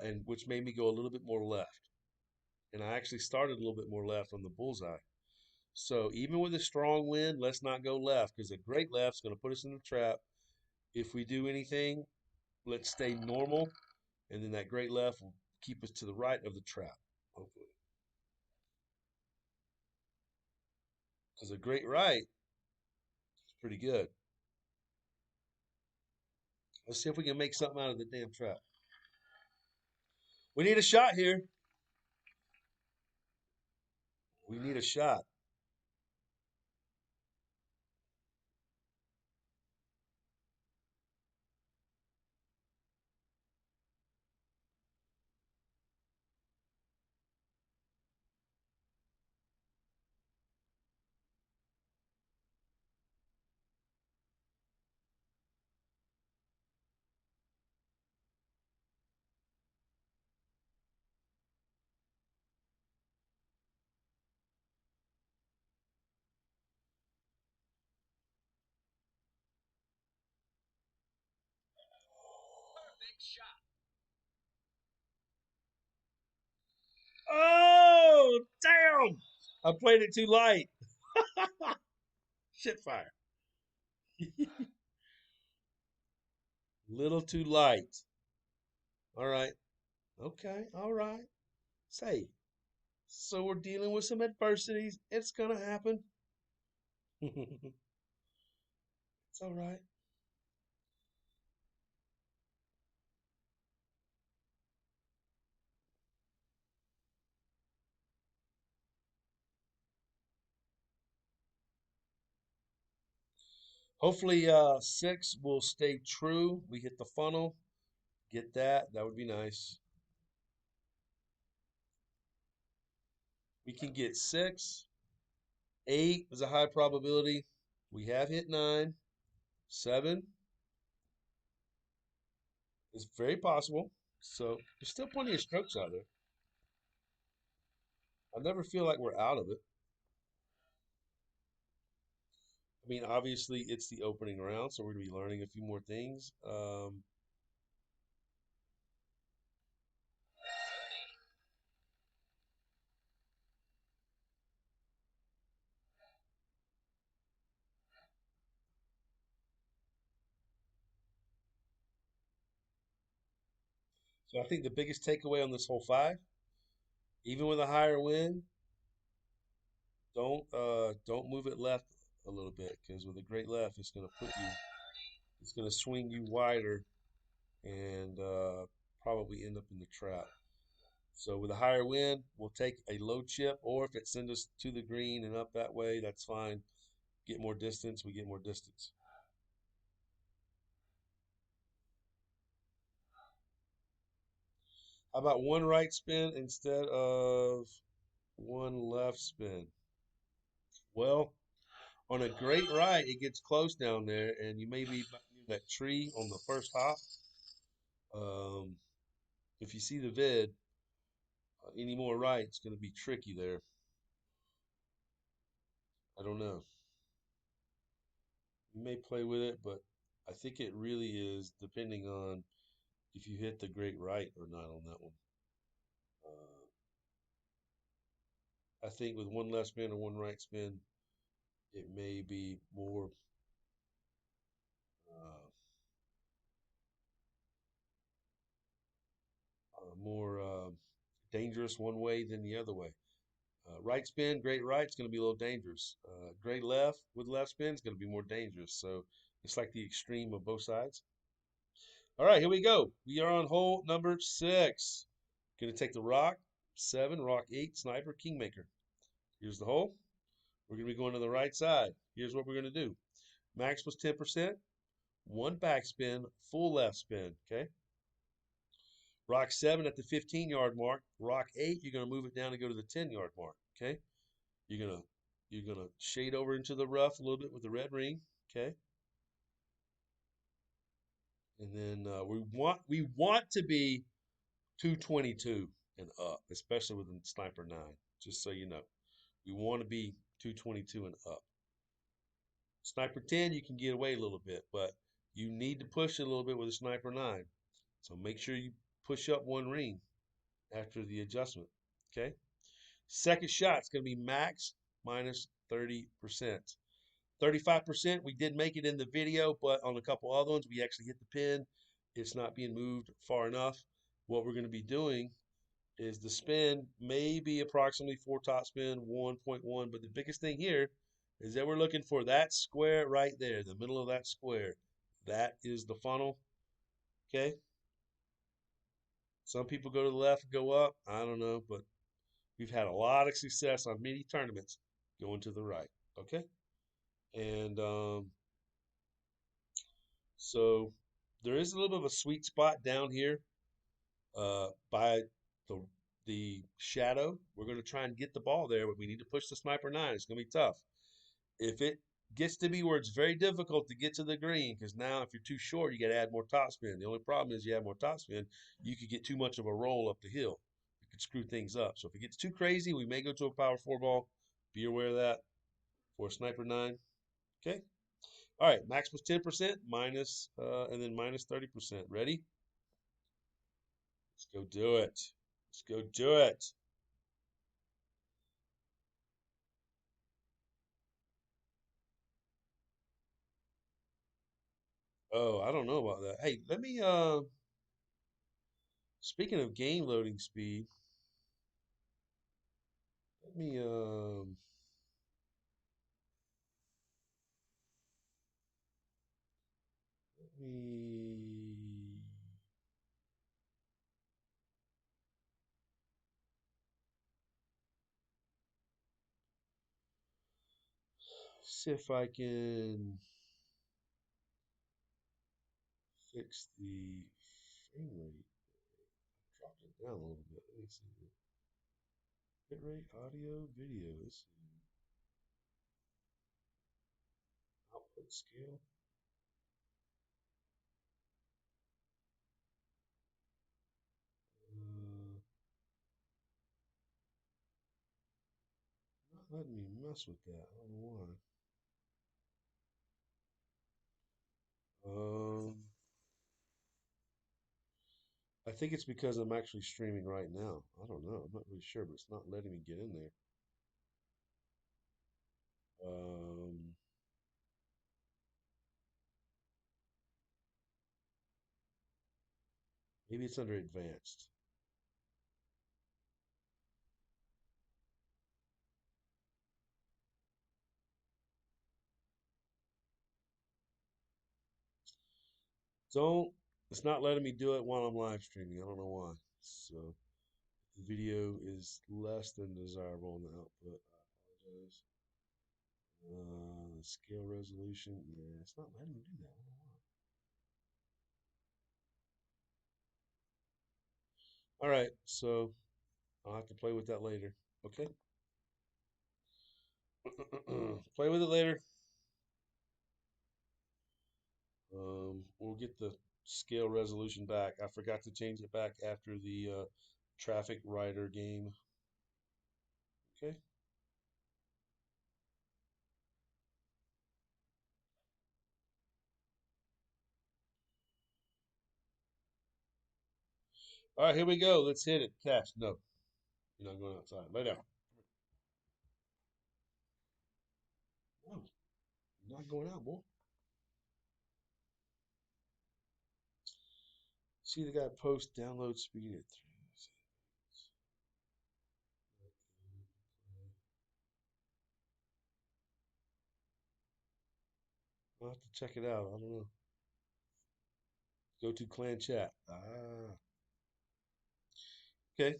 And which made me go a little bit more left. And I actually started a little bit more left on the bullseye. So even with a strong wind, let's not go left because a great left's going to put us in the trap. If we do anything, let's stay normal, and then that great left will keep us to the right of the trap, hopefully. Because a great right is pretty good. Let's see if we can make something out of the damn trap. We need a shot here. We need a shot. Oh, damn! I played it too light. Shit fire. Little too light. All right. Okay. All right. Say, so we're dealing with some adversities. It's gonna happen. It's all right. Hopefully, six will stay true. We hit the funnel. Get that. That would be nice. We can get six. Eight is a high probability. We have hit nine. Seven is very possible. So there's still plenty of strokes out there. I never feel like we're out of it. I mean, obviously, it's the opening round, so we're going to be learning a few more things. So I think the biggest takeaway on this whole five, even with a higher wind, don't move it left a little bit because with a great left, it's going to swing you wider and probably end up in the trap. So with a higher wind, we'll take a low chip, or if it sends us to the green and up that way, that's fine. Get more distance, we get more distance. How about one right spin instead of one left spin? Well, on a great right, it gets close down there, and you may be near that tree on the first hop. Um, if you see the vid, any more right, it's going to be tricky there. I don't know. You may play with it, but I think it really is depending on if you hit the great right or not on that one. Uh, I think with one left spin or one right spin, it may be uh, more dangerous one way than the other way. Right spin, great right, it's going to be a little dangerous. Great left with left spin is going to be more dangerous. So it's like the extreme of both sides. All right, here we go. We are on hole number six. Going to take the rock, seven, rock eight, sniper, kingmaker. Here's the hole. We're going to be going to the right side. Here's what we're going to do. Max was 10%, one backspin, full left spin. Okay. Rock seven at the 15-yard mark. Rock eight, you're going to move it down and go to the 10-yard mark. Okay. You're gonna you're gonna shade over into the rough a little bit with the red ring. Okay. And then we want to be 222 and up, especially with the sniper nine. Just so you know, we want to be 222 and up. Sniper 10, you can get away a little bit, but you need to push it a little bit with a Sniper 9. So make sure you push up one ring after the adjustment. Okay. Second shot's going to be max minus 30%. 35%, we did make it in the video, but on a couple other ones, we actually hit the pin. It's not being moved far enough. What we're going to be doing is the spin may be approximately 4 top spin, 1.1, but the biggest thing here is that we're looking for that square right there, the middle of that square. That is the funnel. Okay. Some people go to the left, go up. I don't know, but we've had a lot of success on many tournaments going to the right. Okay. And so there is a little bit of a sweet spot down here by the the shadow. We're going to try and get the ball there, but we need to push the Sniper 9. It's going to be tough. If it gets to be where it's very difficult to get to the green, because now if you're too short, you got to add more topspin. The only problem is you add more topspin, you could get too much of a roll up the hill. You could screw things up. So if it gets too crazy, we may go to a power 4 ball. Be aware of that for a Sniper 9. Okay. All right, max was 10%, and then minus 30%. Ready? Let's go do it. Let's go do it. Oh, I don't know about that. Hey, let me speaking of game loading speed, let me let me see if I can fix the frame rate. Dropped it down a little bit. Let me see. Bit rate, audio, video. Let's see. Output scale. Uh, Not letting me mess with that. I don't know why. I think it's because I'm actually streaming right now. I don't know. I'm not really sure, but it's not letting me get in there. Um, Maybe it's under advanced. Don't. It's not letting me do it while I'm live streaming. I don't know why. So the video is less than desirable in the output. I apologize. Scale resolution. Yeah, it's not letting me do that. I don't know why. All right, so I'll have to play with that later. Okay. Play with it later. We'll get the scale resolution back. I forgot to change it back after the traffic rider game. Okay. All right, here we go. Let's hit it. Catch. No, you're not going outside. Lay down. No, you're not going out, boy. See the guy post download speed at 3. I'll have to check it out. I don't know. Go to clan chat. Ah. Okay.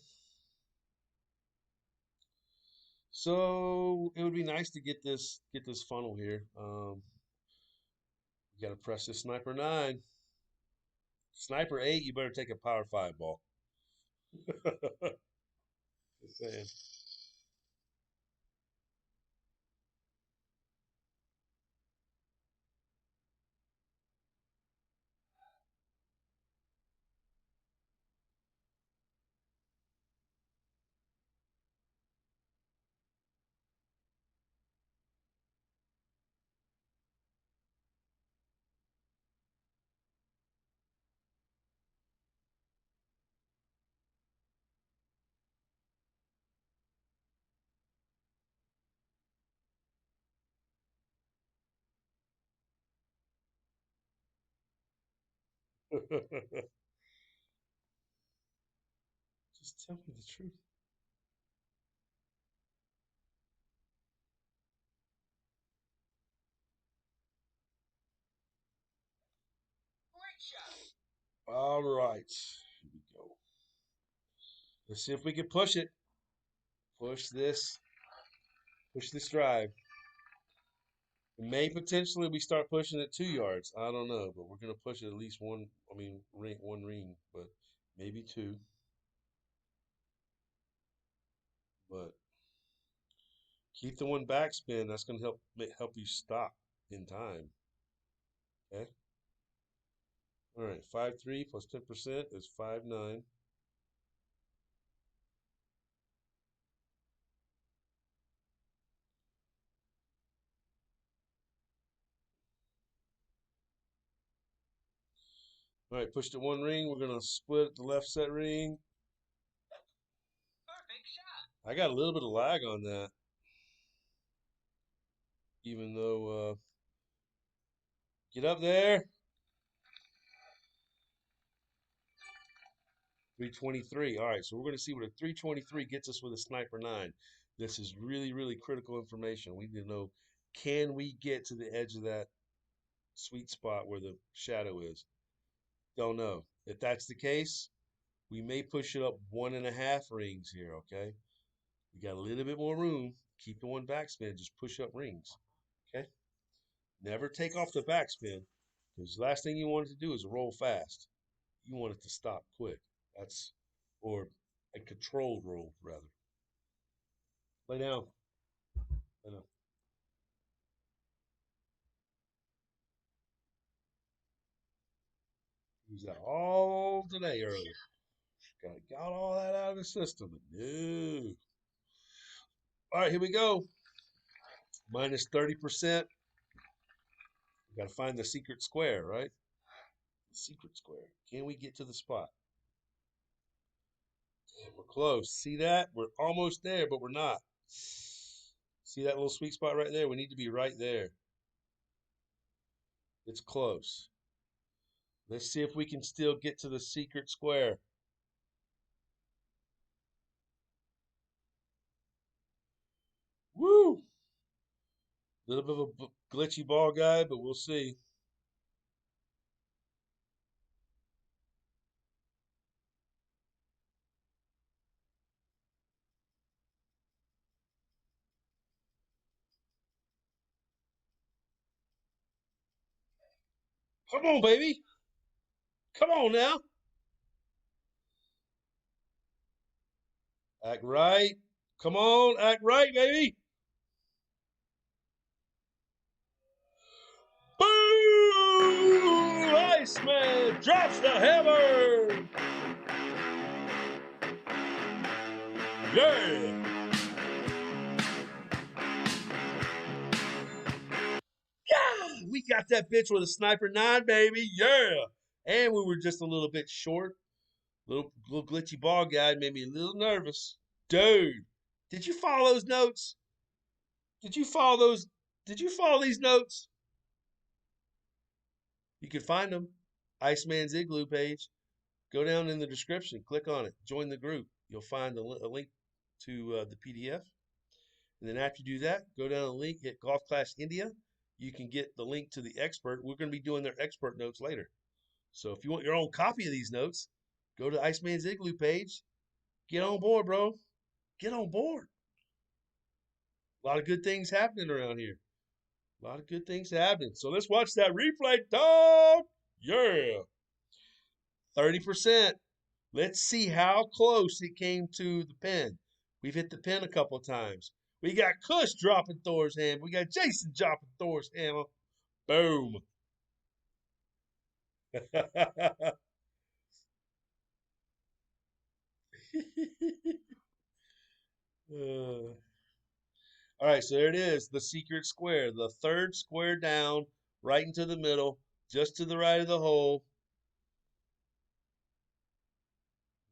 So it would be nice to get this funnel here. You got to press this Sniper 9. Sniper 8, you better take a power 5 ball. Just saying. Just tell me the truth. All right. Here we go. Let's see if we can push it. Push this. Push this drive. It may potentially we start pushing it 2 yards. I don't know, but we're gonna push it at least one. I mean, one ring, but maybe two. But keep the one backspin. That's gonna help you stop in time. Okay. All right. 5.3 plus 10% is 5.9. All right. Push the one ring. We're gonna split the left set ring. I got a little bit of lag on that, even though get up there. 323. All right, so we're going to see what a 323 gets us with a Sniper 9. This is really, really critical information. We need to know, can we get to the edge of that sweet spot where the shadow is? Don't know. If that's the case, we may push it up 1.5 rings here, okay? We got a little bit more room. Keep the one backspin. Just push up rings, okay? Never take off the backspin because the last thing you want it to do is roll fast. You want it to stop quick. That's, or a controlled roll, rather. Lay down. Lay down. Use that all today earlier. Got all that out of the system. No. All right, here we go. Minus 30%. We got to find the secret square, right? The secret square. Can we get to the spot? Damn, we're close. See that? We're almost there, but we're not. See that little sweet spot right there? We need to be right there. It's close. Let's see if we can still get to the secret square. Woo! Little bit of a glitchy ball guy, but we'll see. Come on, baby. Come on now. Act right. Come on, act right, baby. Boom! Iceman drops the hammer. Yeah. Yeah. We got that bitch with a Sniper 9, baby. Yeah. And we were just a little bit short. Little glitchy ball guy made me a little nervous. Dude, did you follow those notes? Did you follow those? Did you follow these notes? You can find them. Iceman's Igloo page. Go down in the description, click on it, join the group. You'll find a link to the PDF. And then after you do that, go down the link, hit Golf Clash India. You can get the link to the expert. We're going to be doing their expert notes later. So if you want your own copy of these notes, go to Iceman's Igloo page. Get on board, bro. Get on board. A lot of good things happening around here. A lot of good things happening. So let's watch that replay, dog. Yeah. 30%. Let's see how close it came to the pin. We've hit the pin a couple of times. We got Kush dropping Thor's hammer. We got Jason dropping Thor's hammer. Boom. All right, so there it is, the secret square, the third square down, right into the middle, just to the right of the hole.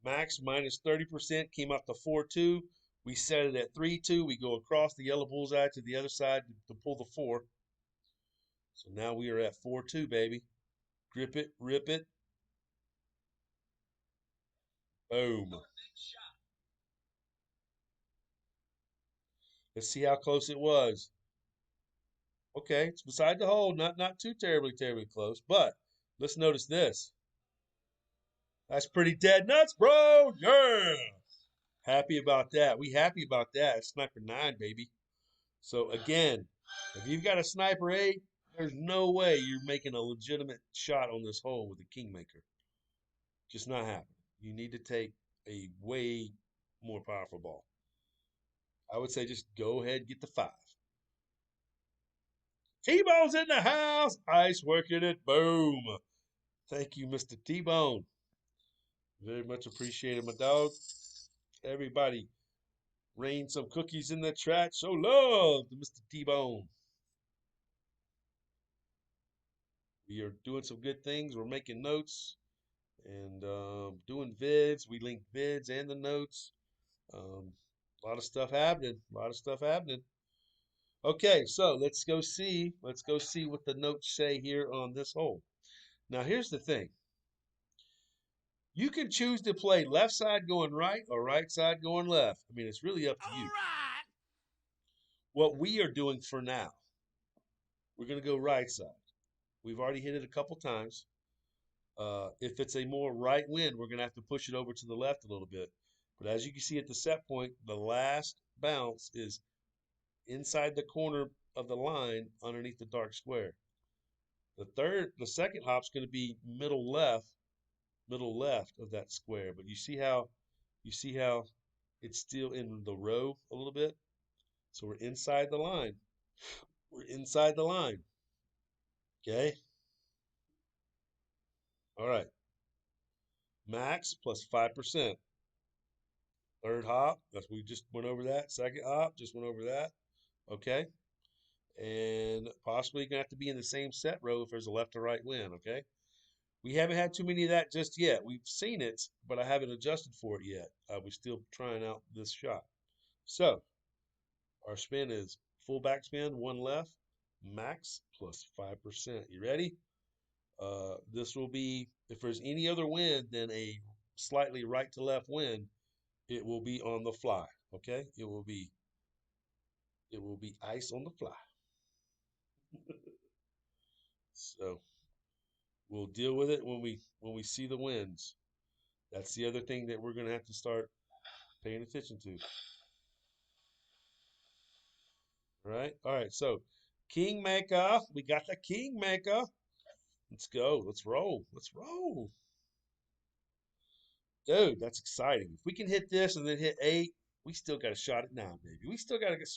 Max minus 30% came out to 4-2. We set it at 3-2. We go across the yellow bullseye to the other side to pull the 4. So now we are at 4-2, baby. Grip it, rip it. Boom. Let's see how close it was. Okay, it's beside the hole, not too terribly close, but let's notice this. That's pretty dead nuts, bro. Yeah. Happy about that. We happy about that. It's sniper 9, baby. So again, if you've got a sniper 8, there's no way you're making a legitimate shot on this hole with a Kingmaker. Just not happening. You need to take a way more powerful ball. I would say just go ahead and get the 5. T-Bone's in the house. Ice working it. Boom. Thank you, Mr. T-Bone. Very much appreciated, my dog. Everybody, rain some cookies in the chat. Show love to Mr. T-Bone. We are doing some good things. We're making notes and doing vids. We link vids and the notes. A lot of stuff happening. A lot of stuff happening. Okay, so let's go see. Let's go see what the notes say here on this hole. Now, here's the thing. You can choose to play left side going right or right side going left. I mean, it's really up to you. All right. What we are doing for now, we're going to go right side. We've already hit it a couple times. If it's a more right wind, we're going to have to push it over to the left a little bit. But as you can see at the set point, the last bounce is inside the corner of the line underneath the dark square. The second hop's going to be middle left of that square. But you see how it's still in the row a little bit. So we're inside the line. We're inside the line. Okay. All right. Max plus 5%. Third hop, we just went over that. Second hop, just went over that. Okay. And possibly gonna have to be in the same set row if there's a left or right wind. Okay. We haven't had too many of that just yet. We've seen it, but I haven't adjusted for it yet. We're still trying out this shot. So our spin is full back spin, 1 left, max plus 5%. You ready? This will be, if there's any other wind than a slightly right to left wind, it will be on the fly. Okay? It will be ice on the fly. So we'll deal with it when we see the winds. That's the other thing that we're gonna have to start paying attention to. All right. So Kingmaker, we got the Kingmaker. Let's go. Let's roll. Let's roll. Dude, that's exciting. If we can hit this and then hit 8, we still got a shot at 9, baby. We still got to get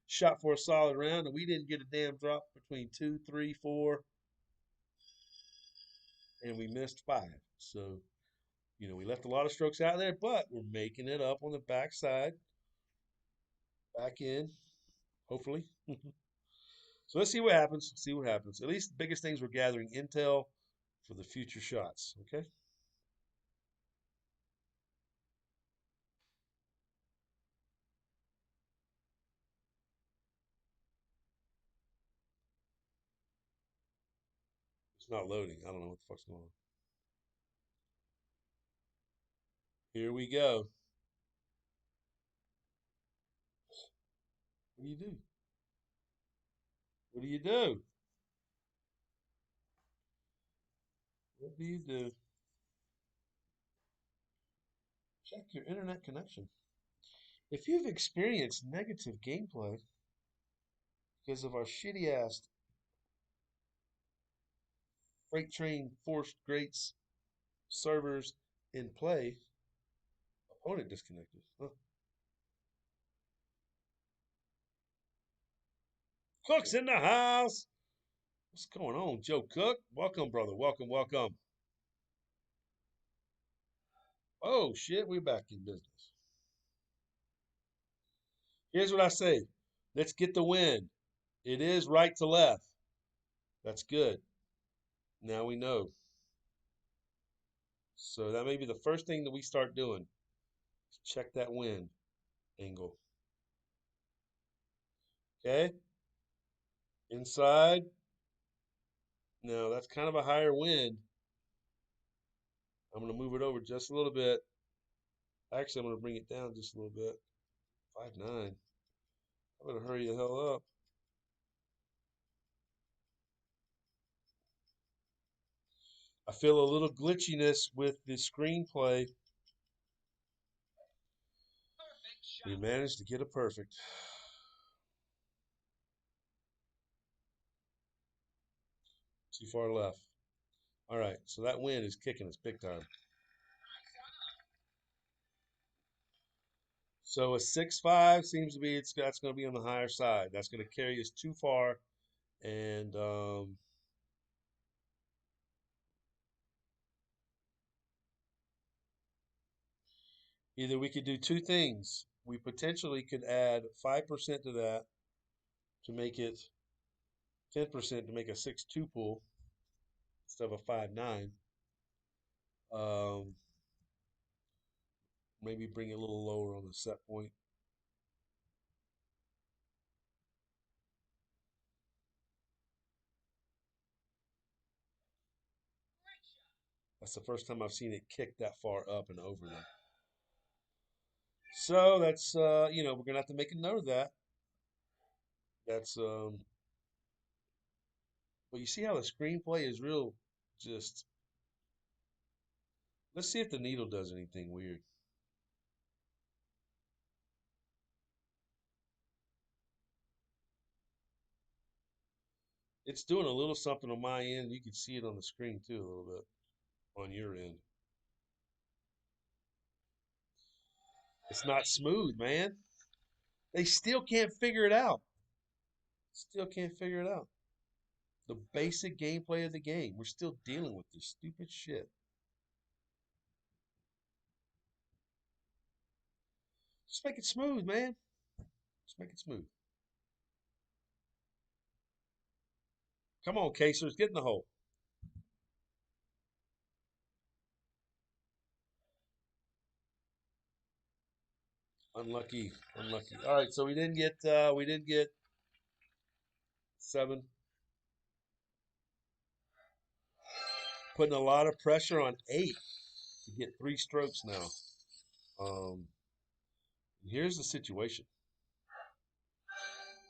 shot for a solid round, and we didn't get a damn drop between 2, 3, 4, and we missed 5. So, we left a lot of strokes out there, but we're making it up on the back side, back in, hopefully. So let's see what happens. See what happens. At least the biggest things we're gathering intel for the future shots. Okay. It's not loading. I don't know what the fuck's going on. Here we go. What do you do? What do you do? What do you do? Check your internet connection. If you've experienced negative gameplay because of our shitty ass freight train forced greats servers in play, opponent disconnected. Huh. Cook's in the house. What's going on, Joe Cook? Welcome, brother. Welcome, welcome. Oh shit, we're back in business. Here's what I say. Let's get the win. It is right to left. That's good. Now we know. So that may be the first thing that we start doing. Check that wind angle. Okay. Inside. Now that's kind of a higher wind. I'm going to move it over just a little bit. Actually, I'm going to bring it down just a little bit. 5.9. I better hurry the hell up. I feel a little glitchiness with the screenplay. We managed to get a perfect. Too far left. All right, so that wind is kicking us big time. So a 6.5 seems to be that's going to be on the higher side. That's going to carry us too far, and either we could do two things. We potentially could add 5% to that to make it 10% to make a 6.2 pool instead of a 5.9. Um, maybe bring it a little lower on the set point. That's the first time I've seen it kick that far up and over there. So that's we're gonna have to make a note of that. That's but you see how the screenplay is real just let's see if the needle does anything weird. It's doing a little something on my end. You can see it on the screen too, a little bit on your end. It's not smooth, man. They still can't figure it out. Still can't figure it out. The basic gameplay of the game. We're still dealing with this stupid shit. Just make it smooth, man. Just make it smooth. Come on, Casers, get in the hole. Unlucky, unlucky. All right, so we didn't get 7. Putting a lot of pressure on 8 to get 3 strokes now. Um, here's the situation.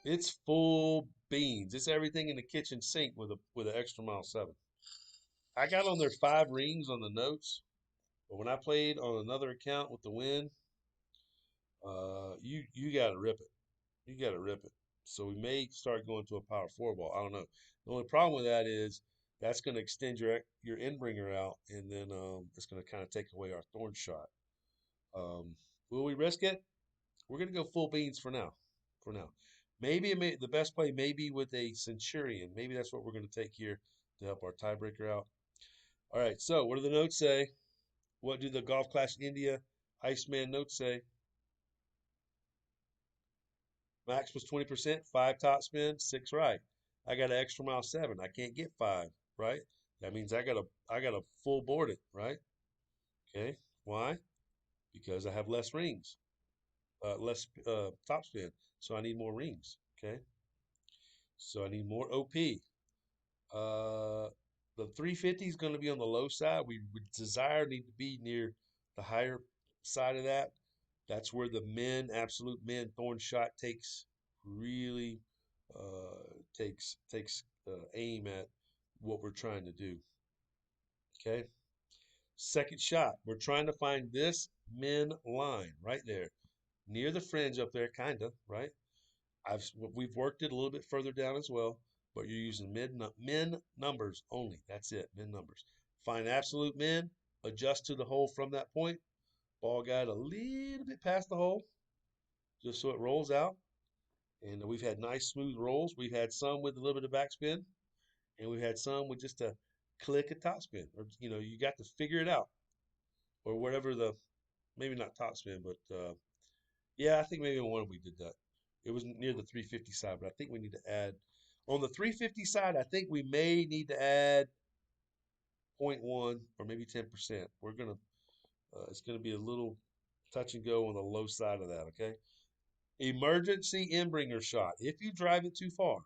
It's full beans. It's everything in the kitchen sink with an extra mile 7. I got on there 5 rings on the notes, but when I played on another account with the win, you got to rip it. You got to rip it. So we may start going to a power 4 ball. I don't know. The only problem with that is that's going to extend your end bringer out, and then it's going to kind of take away our thorn shot. Um, will we risk it? We're going to go full beans for now. For now, maybe the best play may be with a Centurion. Maybe that's what we're going to take here to help our tiebreaker out. All right. So what do the notes say? What do the Golf Clash India Iceman notes say? Max was 20%, 5 top spin, 6 right. I got an extra mile 7. I can't get 5, right? That means I got to full board it, right? Okay. Why? Because I have less rings, less top spin. So I need more rings. Okay. So I need more OP. Uh, the 350 is going to be on the low side. We would desire need to be near the higher side of that. That's where the absolute men thorn shot really takes aim at what we're trying to do. Okay. Second shot, we're trying to find this min line right there, near the fringe up there, kinda right. We've worked it a little bit further down as well, but you're using min numbers only. That's it, min numbers. Find absolute min, adjust to the hole from that point. Ball guide a little bit past the hole, just so it rolls out. And we've had nice smooth rolls. We've had some with a little bit of backspin, and we've had some with just a click of topspin. Or you got to figure it out, or whatever maybe not topspin, but yeah, I think maybe one we did that. It was near the 350 side, but I think we need to add on the 350 side. I think we may need to add zero point 0.1 or maybe 10%. It's gonna be a little touch and go on the low side of that. Okay. Emergency inbringer shot. If you drive it too far,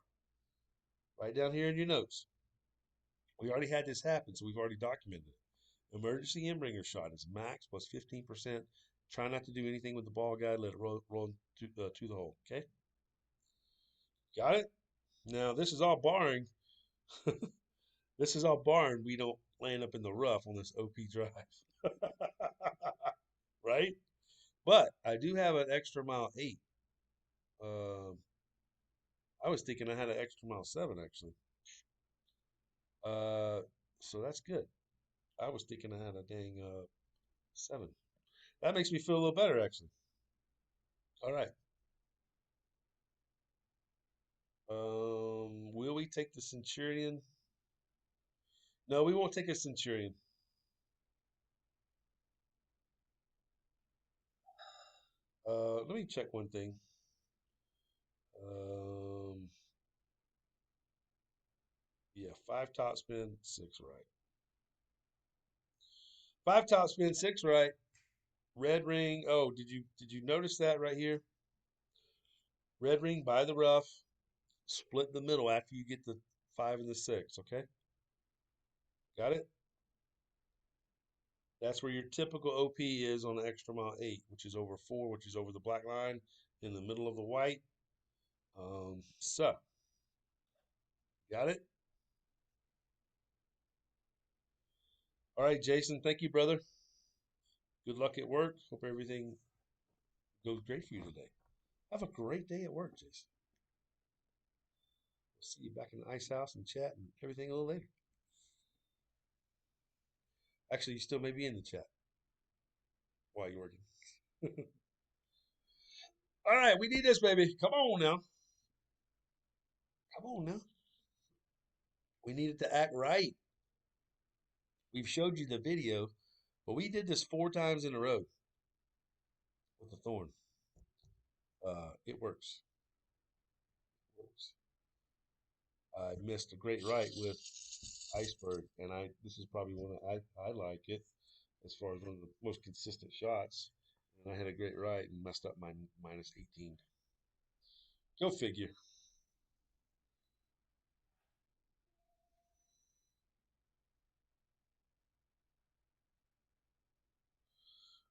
right down here in your notes. We already had this happen, so we've already documented it. Emergency inbringer shot is max plus 15%, Try not to do anything with the ball guide. Let it roll to the hole. Okay, got it. Now this is all barring. This is all barring we don't land up in the rough on this OP drive, right? But I do have an extra mile 8. Uh, I was thinking I had an extra mile 7 actually. Uh, so that's good. I was thinking I had a dang 7. That makes me feel a little better actually. All right. Will we take the Centurion? No, we won't take a Centurion. Let me check one thing. Um, yeah, 5 top spin, 6 right. 5 top spin, 6 right. Red ring. Oh, did you notice that right here? Red ring by the rough, split the middle after you get the 5 and the 6. Okay, got it. That's where your typical OP is on the extra mile 8, which is over 4, which is over the black line in the middle of the white. So got it. All right, Jason. Thank you, brother. Good luck at work. Hope everything goes great for you today. Have a great day at work, Jason. We'll see you back in the ice house and chat and everything a little later. Actually, you still may be in the chat while you're working. All right, we need this, baby. Come on now. Come on now. We needed to act right. We've showed you the video, but we did this 4 times in a row with the thorn. It works. It works. I missed a great right with Iceberg, and this is probably one I like it as far as one of the most consistent shots. And I had a great right and messed up my minus 18. Go figure.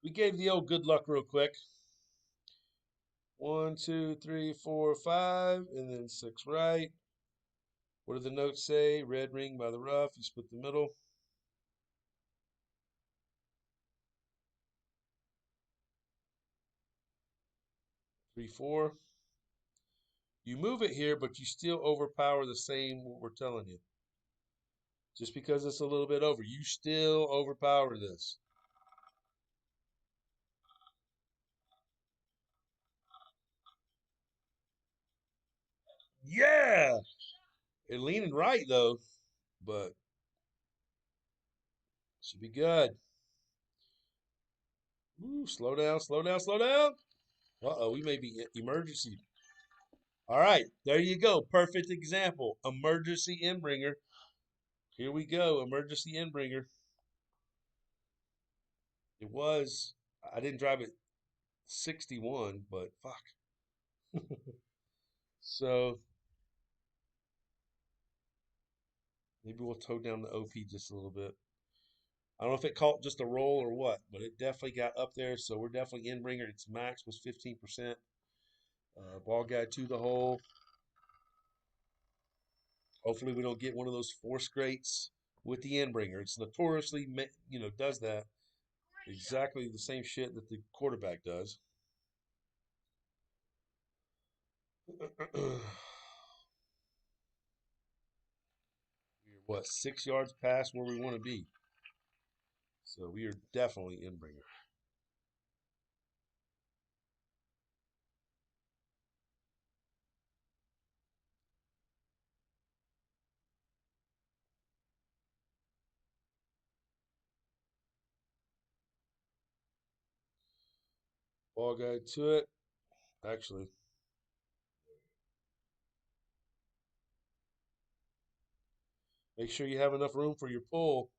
We gave the old good luck real quick. 1, 2, 3, 4, 5, and then 6 right. What do the notes say? Red ring by the rough. You split the middle. 3, 4. You move it here, but you still overpower the same what we're telling you. Just because it's a little bit over, you still overpower this. Yeah! It's leaning right though, but should be good. Ooh, slow down, slow down, slow down. Uh-oh, we may be emergency. All right, there you go. Perfect example. Emergency inbringer. Here we go. Emergency inbringer. It was. I didn't drive it 61, but fuck. So maybe we'll toe down the OP just a little bit. I don't know if it caught just a roll or what, but it definitely got up there. So we're definitely inbringer. Its max was 15%. Ball guide to the hole. Hopefully we don't get one of those force grates with the inbringer. It's notoriously, does that. Exactly the same shit that the quarterback does. We're what, 6 yards past where we want to be. So we are definitely inbringer. Ball guide to it. Actually, make sure you have enough room for your pull.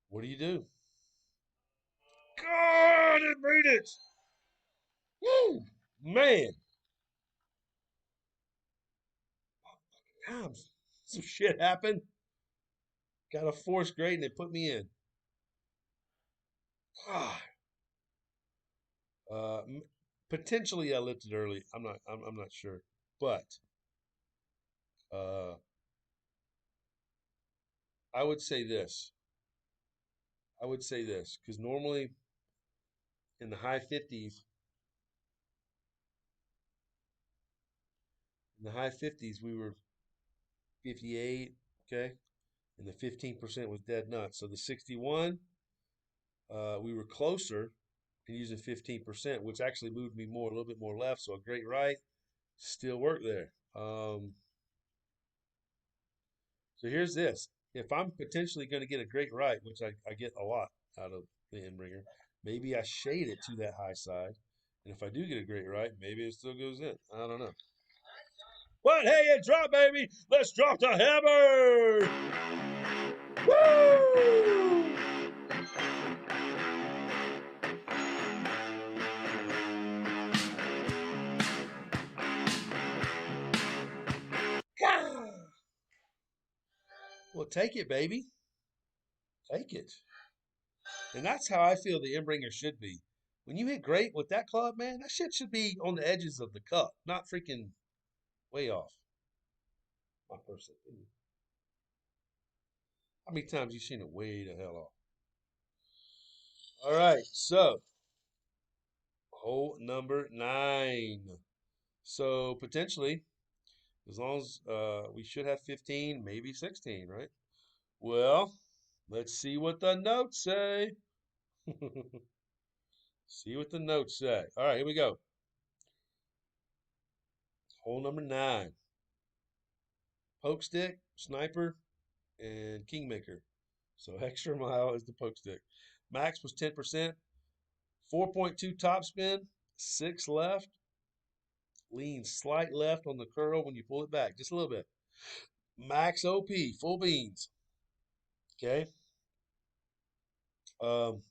What do you do? God, it made it. Woo, man. God, some shit happened. Got a force grade and they put me in. God. Uh, Potentially I lifted early. I'm not sure, but uh, I would say this. I would say this because normally in the high 50s, we were 58. Okay, and the 15% was dead nuts. So the 61, we were closer and using 15%, which actually moved me more, a little bit more left. So a great right still worked there. So here's this. If I'm potentially going to get a great right, which I get a lot out of the Inbringer, maybe I shade it to that high side. And if I do get a great right, maybe it still goes in. I don't know. But hey, it dropped, baby. Let's drop the hammer. Woo! Gah! Well, take it, baby. Take it. And that's how I feel the Inbringer should be. When you hit great with that club, man, that shit should be on the edges of the cup, not freaking way off. My personal opinion. How many times you seen it way the hell off? All right, so hole number 9. So potentially, as long as we should have 15, maybe 16, right? Well, let's see what the notes say. See what the notes say. All right, here we go. Hole number 9. Poke stick, sniper, and kingmaker. So extra mile is the poke stick. Max was 10%. 4.2 topspin, 6 left. Lean slight left on the curl when you pull it back, just a little bit. Max OP, full beans. Okay. Um,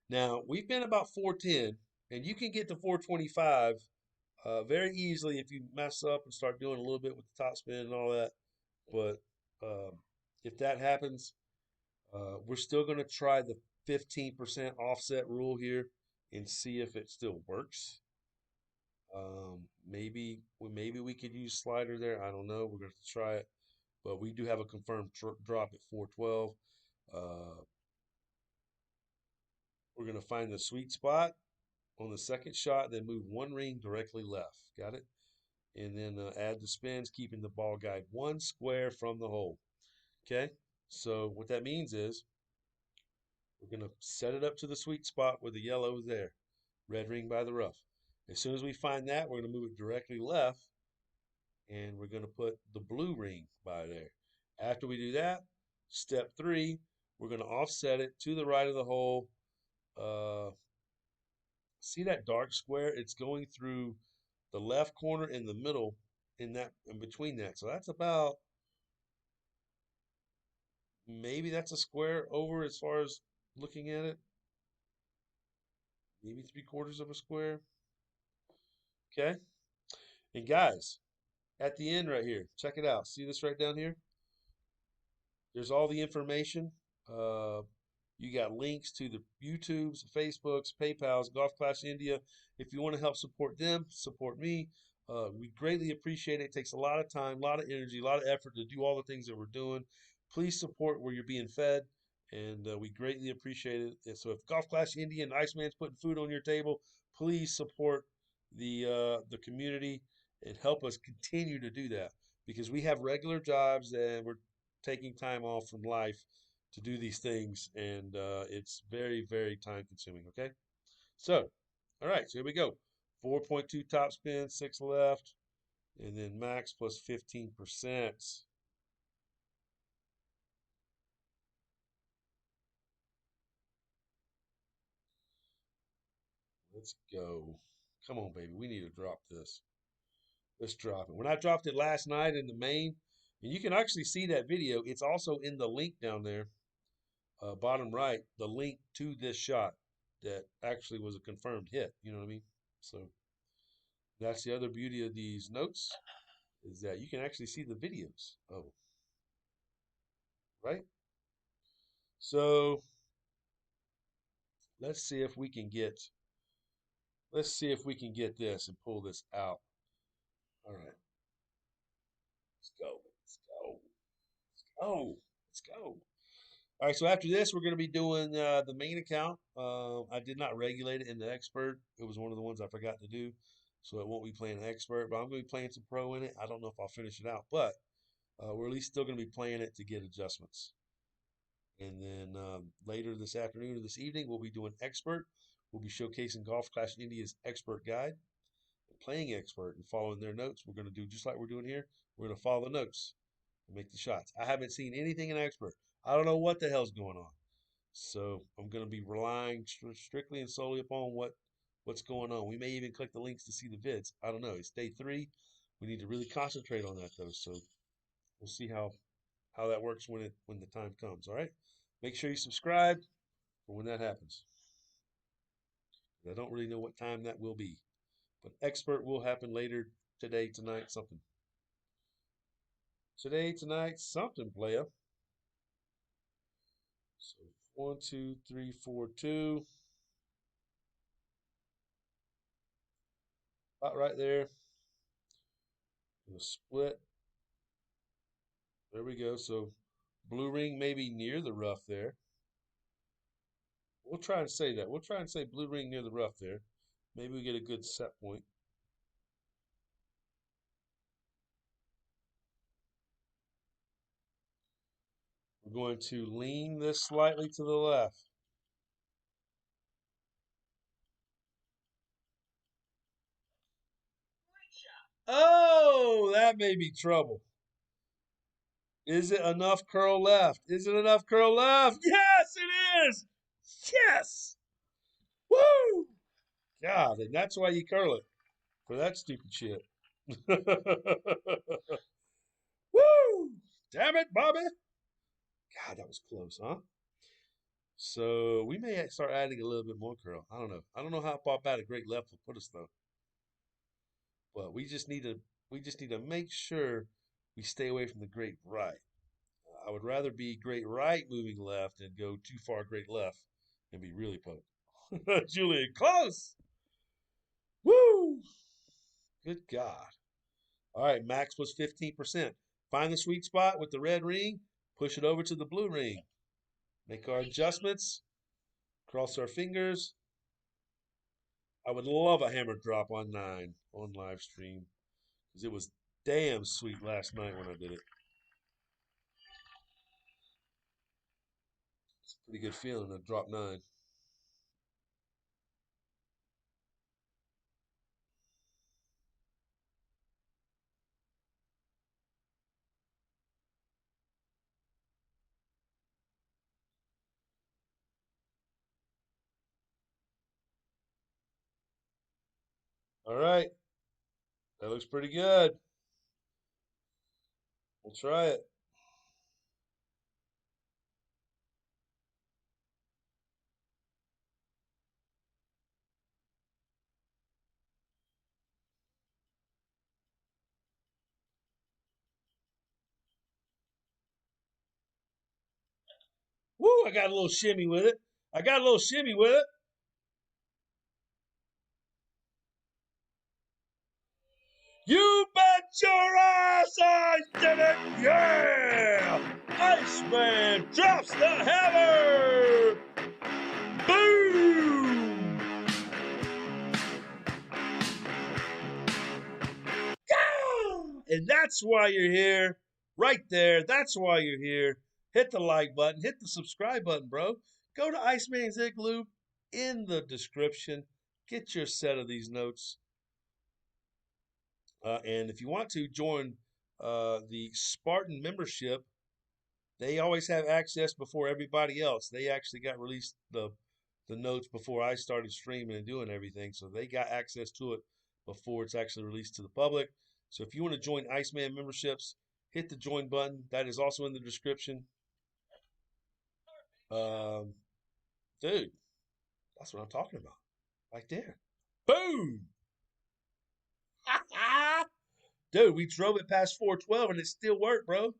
Now we've been about 410, and you can get to 425 very easily if you mess up and start doing a little bit with the top spin and all that. But if that happens, we're still going to try the 15% offset rule here and see if it still works. Maybe we could use slider there. I don't know. We're going to try it, but we do have a confirmed drop at 412. Uh, we're going to find the sweet spot on the second shot, then move one ring directly left. Got it? And then add the spins, keeping the ball guide 1 square from the hole. Okay? So what that means is we're going to set it up to the sweet spot where the yellow is there. Red ring by the rough. As soon as we find that, we're going to move it directly left, and we're going to put the blue ring by there. After we do that, step 3, we're going to offset it to the right of the hole. See that dark square? It's going through the left corner in the middle, in between that. So that's about, maybe that's a square over as far as looking at it. Maybe 3/4 of a square. Okay. And guys, at the end right here, check it out. See this right down here? There's all the information. Uh, you got links to the YouTubes, Facebooks, PayPals, Golf Clash India. If you want to help support them, support me. We greatly appreciate it. It takes a lot of time, a lot of energy, a lot of effort to do all the things that we're doing. Please support where you're being fed, and we greatly appreciate it. And so, if Golf Clash India and Iceman's putting food on your table, please support the community and help us continue to do that because we have regular jobs and we're taking time off from life to do these things, and it's very, very time consuming. Okay, so all right, so here we go. 4.2 top spin, 6 left, and then max plus 15%. Let's go. Come on, baby. We need to drop this. Let's drop it. When I dropped it last night in the main, and you can actually see that video, it's also in the link down there, bottom right, the link to this shot that actually was a confirmed hit. You know what I mean? So that's the other beauty of these notes is that you can actually see the videos. Oh, right. So let's see if we can get this and pull this out. All right, let's go. Let's go. Let's go. Let's go. All right, so after this, we're going to be doing the main account. I did not regulate it in the expert. It was one of the ones I forgot to do, so it won't be playing expert. But I'm going to be playing some pro in it. I don't know if I'll finish it out, but we're at least still going to be playing it to get adjustments. And then later this afternoon or this evening, we'll be doing expert. We'll be showcasing Golf Clash India's expert guide, playing expert, and following their notes. We're going to do just like we're doing here. We're going to follow the notes and make the shots. I haven't seen anything in expert. I don't know what the hell's going on. So I'm going to be relying strictly and solely upon what's going on. We may even click the links to see the vids. I don't know. It's day 3. We need to really concentrate on that though. So we'll see how that works when the time comes. All right. Make sure you subscribe for when that happens. I don't really know what time that will be, but expert will happen later today, tonight, something. Today, tonight, something, playa. So 1, 2, 3, 4, 2. About right there. We'll split. There we go. So blue ring maybe near the rough there. We'll try and say that. We'll try and say blue ring near the rough there. Maybe we get a good set point. We're going to lean this slightly to the left. Oh, that may be trouble. Is it enough curl left? Is it enough curl left? Yes, it is. Yes. Woo! God, and that's why you curl it for that stupid shit. Woo! Damn it, Bobby. God, that was close, huh? So we may start adding a little bit more curl. I don't know. I don't know how far bad a great left will put us though. But we just need to make sure we stay away from the great right. I would rather be great right moving left than go too far great left and be really poked. Julian, close. Woo! Good God. All right, max was 15%. Find the sweet spot with the red ring, push it over to the blue ring. Make our adjustments, cross our fingers. I would love a hammer drop on 9 on live stream because it was damn sweet last night when I did it. It's a pretty good feeling to drop 9. All right, that looks pretty good. We'll try it. Woo, I got a little shimmy with it. I got a little shimmy with it. You bet your ass I did it! Yeah! Iceman drops the hammer! Boom! Yeah! And that's why you're here. Right there. That's why you're here. Hit the like button. Hit the subscribe button, bro. Go to Iceman's Igloo in the description. Get your set of these notes. And if you want to join the Spartan membership, they always have access before everybody else. They actually got released the notes before I started streaming and doing everything, so they got access to it before it's actually released to the public. So if you want to join Iceman memberships, hit the join button. That is also in the description. Um, Dude, That's what I'm talking about. Right there. Boom! Dude, we drove it past 412 and it still worked, bro.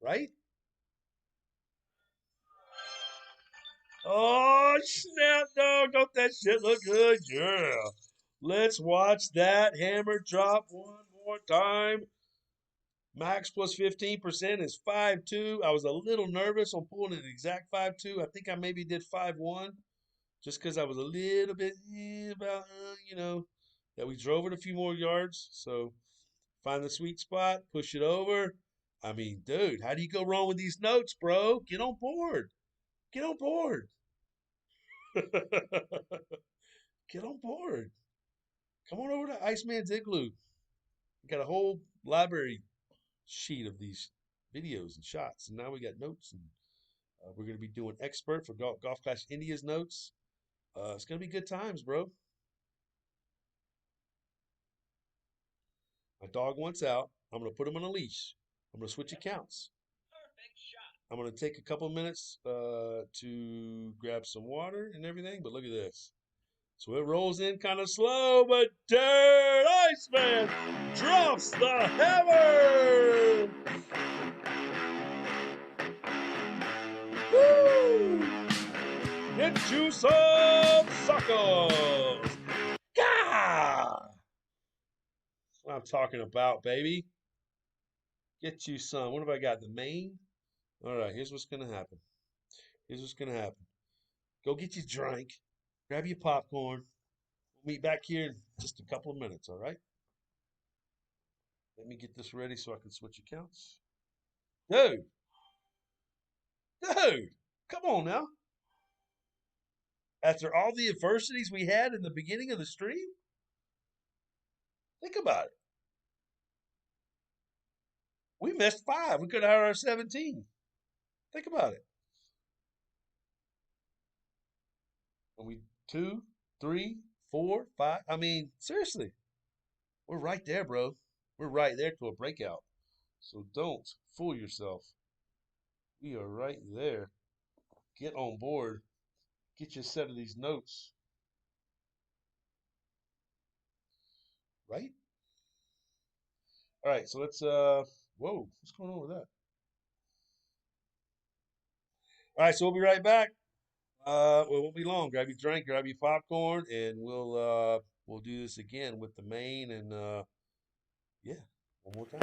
Right? Oh, snap, dog. Don't that shit look good? Yeah. Let's watch that hammer drop one more time. Max plus 15% is 5.2. I was a little nervous on pulling an exact 5.2. I think I maybe did 5.1 just because I was a little bit about, that we drove it a few more yards. So find the sweet spot, push it over. I mean, dude, how do you go wrong with these notes, bro? Get on board. Get on board. Get on board. Come on over to Iceman's Igloo. We got a whole library sheet of these videos and shots, and now we got notes, and we're going to be doing expert for Golf Clash India's notes. It's going to be good times, bro. My dog wants out. I'm going to put him on a leash. I'm going to switch accounts. I'm going to take a couple minutes to grab some water and everything, but look at this. So it rolls in kind of slow, but Dirt Iceman drops the hammer! Woo! Get you some suckers! Gah! That's what I'm talking about, baby. Get you some. What have I got? The Maine? All right, here's what's going to happen. Here's what's going to happen. Go get your drink. Grab your popcorn. We'll meet back here in just a couple of minutes, all right? Let me get this ready so I can switch accounts. Dude, come on now. After all the adversities we had in the beginning of the stream, think about it. We missed 5. We could have had our 17. Think about it. And we 2, 3, 4, 5. I mean, seriously, we're right there, bro. We're right there to a breakout. So don't fool yourself. We are right there. Get on board. Get you a set of these notes. Right? All right, so let's, whoa, what's going on with that? All right, so we'll be right back. It won't be long. Grab your drink, grab your popcorn, and we'll do this again with the Maine and yeah, one more time.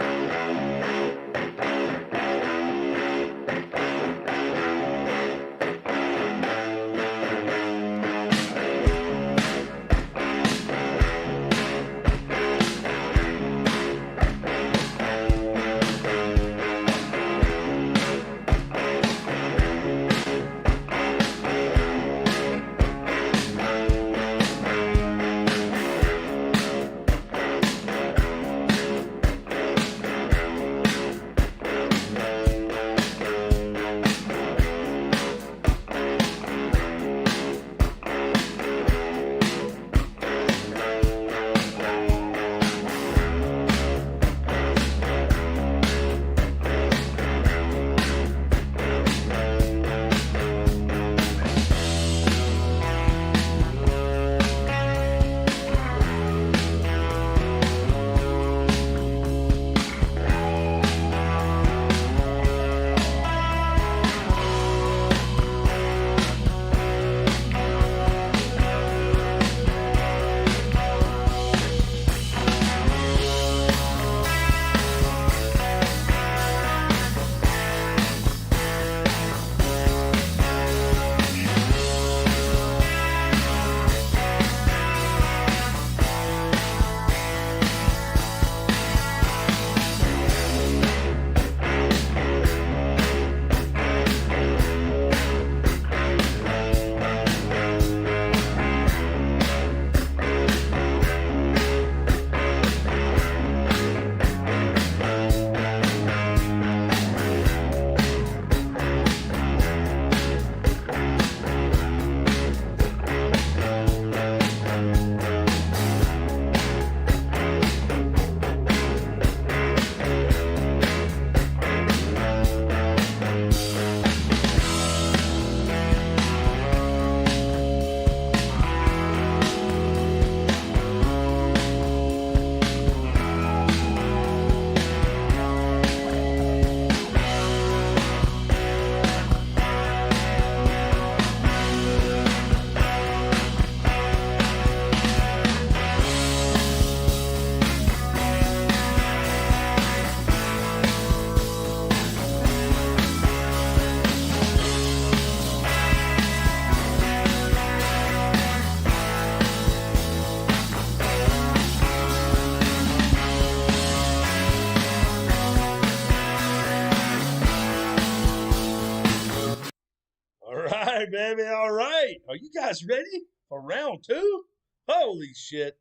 baby. All right. Are you guys ready for round two? Holy shit.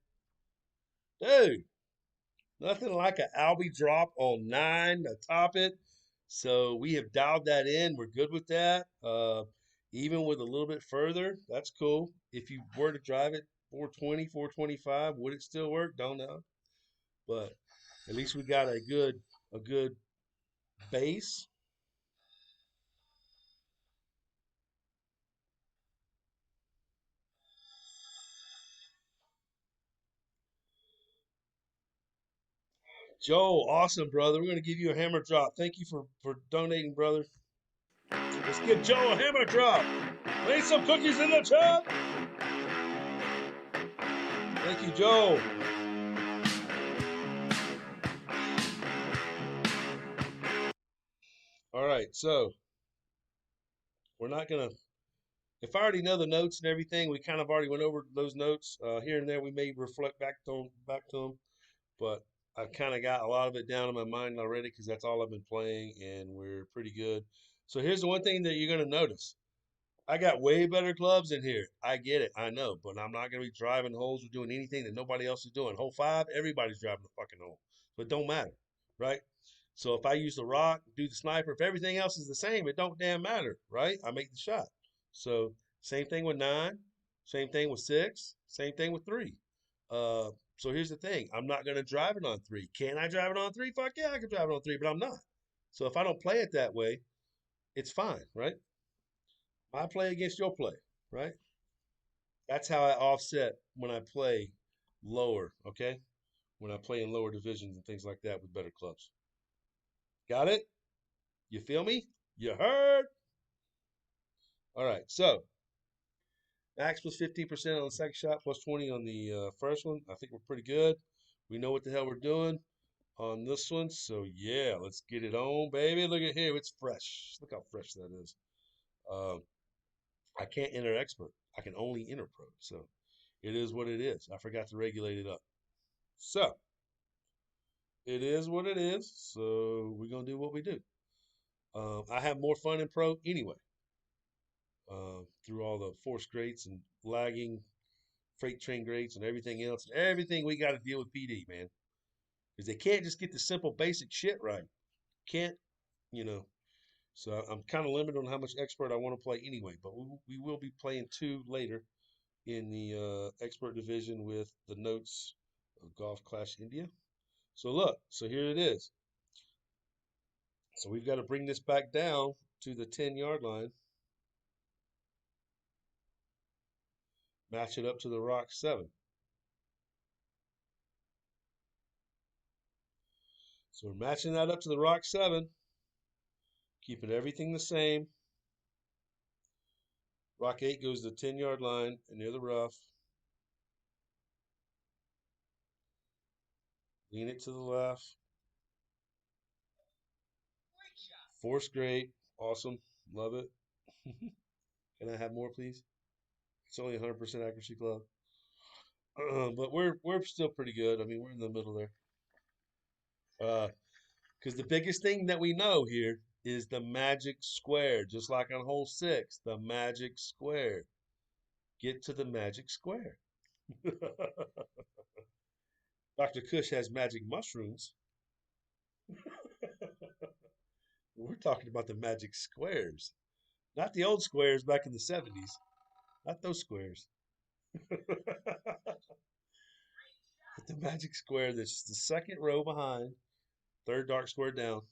Dude, nothing like an Albie drop on 9 to top it. So we have dialed that in. We're good with that. Even with a little bit further, that's cool. If you were to drive it 420, 425, would it still work? Don't know. But at least we got a good base. Joe, awesome, brother. We're gonna give you a hammer drop. Thank you for donating, brother. Let's give Joe a hammer drop. Lay some cookies in the chat. Thank you, Joe. All right, so we're not gonna. If I already know the notes and everything, we kind of already went over those notes. Here and there, we may reflect back to them, but I kind of got a lot of it down in my mind already because that's all I've been playing, and we're pretty good. So here's the one thing that you're gonna notice. I got way better clubs in here. I get it. I know. But I'm not going to be driving holes or doing anything that nobody else is doing. Hole 5, everybody's driving the fucking hole. So it don't matter, right? So if I use the rock, do the sniper, if everything else is the same, it don't damn matter, right? I make the shot. So same thing with 9, same thing with 6, same thing with 3. So here's the thing. I'm not going to drive it on 3. Can I drive it on 3? Fuck yeah, I can drive it on 3, but I'm not. So if I don't play it that way, it's fine, right? I play against your play, right? That's how I offset when I play lower, okay? When I play in lower divisions and things like that with better clubs. Got it? You feel me? You heard? All right, so max plus 15% on the second shot, plus 20 on the first one. I think we're pretty good. We know what the hell we're doing on this one. So, yeah, let's get it on, baby. Look at here. It's fresh. Look how fresh that is. Um, I can't enter expert. I can only enter pro. So, it is what it is. I forgot to regulate it up. So it is what it is. So we're gonna do what we do. I have more fun in pro anyway. Through all the force grates and lagging freight train grates and everything else, everything we got to deal with PD, man, because they can't just get the simple basic shit right. Can't, you know. So I'm kind of limited on how much expert I want to play anyway. But we will be playing 2 later in the expert division with the notes of Golf Clash India. So look, so here it is. So we've got to bring this back down to the 10-yard line, match it up to the rock 7. So we're matching that up to the rock 7, keeping everything the same. Rock 8 goes to the 10-yard line and near the rough. Lean it to the left. Force great. Awesome. Love it. Can I have more, please? It's only 100% accuracy club. But we're still pretty good. I mean, we're in the middle there. Because the biggest thing that we know here is the magic square, just like on hole 6, the magic square. Get to the magic square. Dr. Kush has magic mushrooms. We're talking about the magic squares, not the old squares back in the 70s, not those squares. But the magic square that's the second row behind, third dark square down.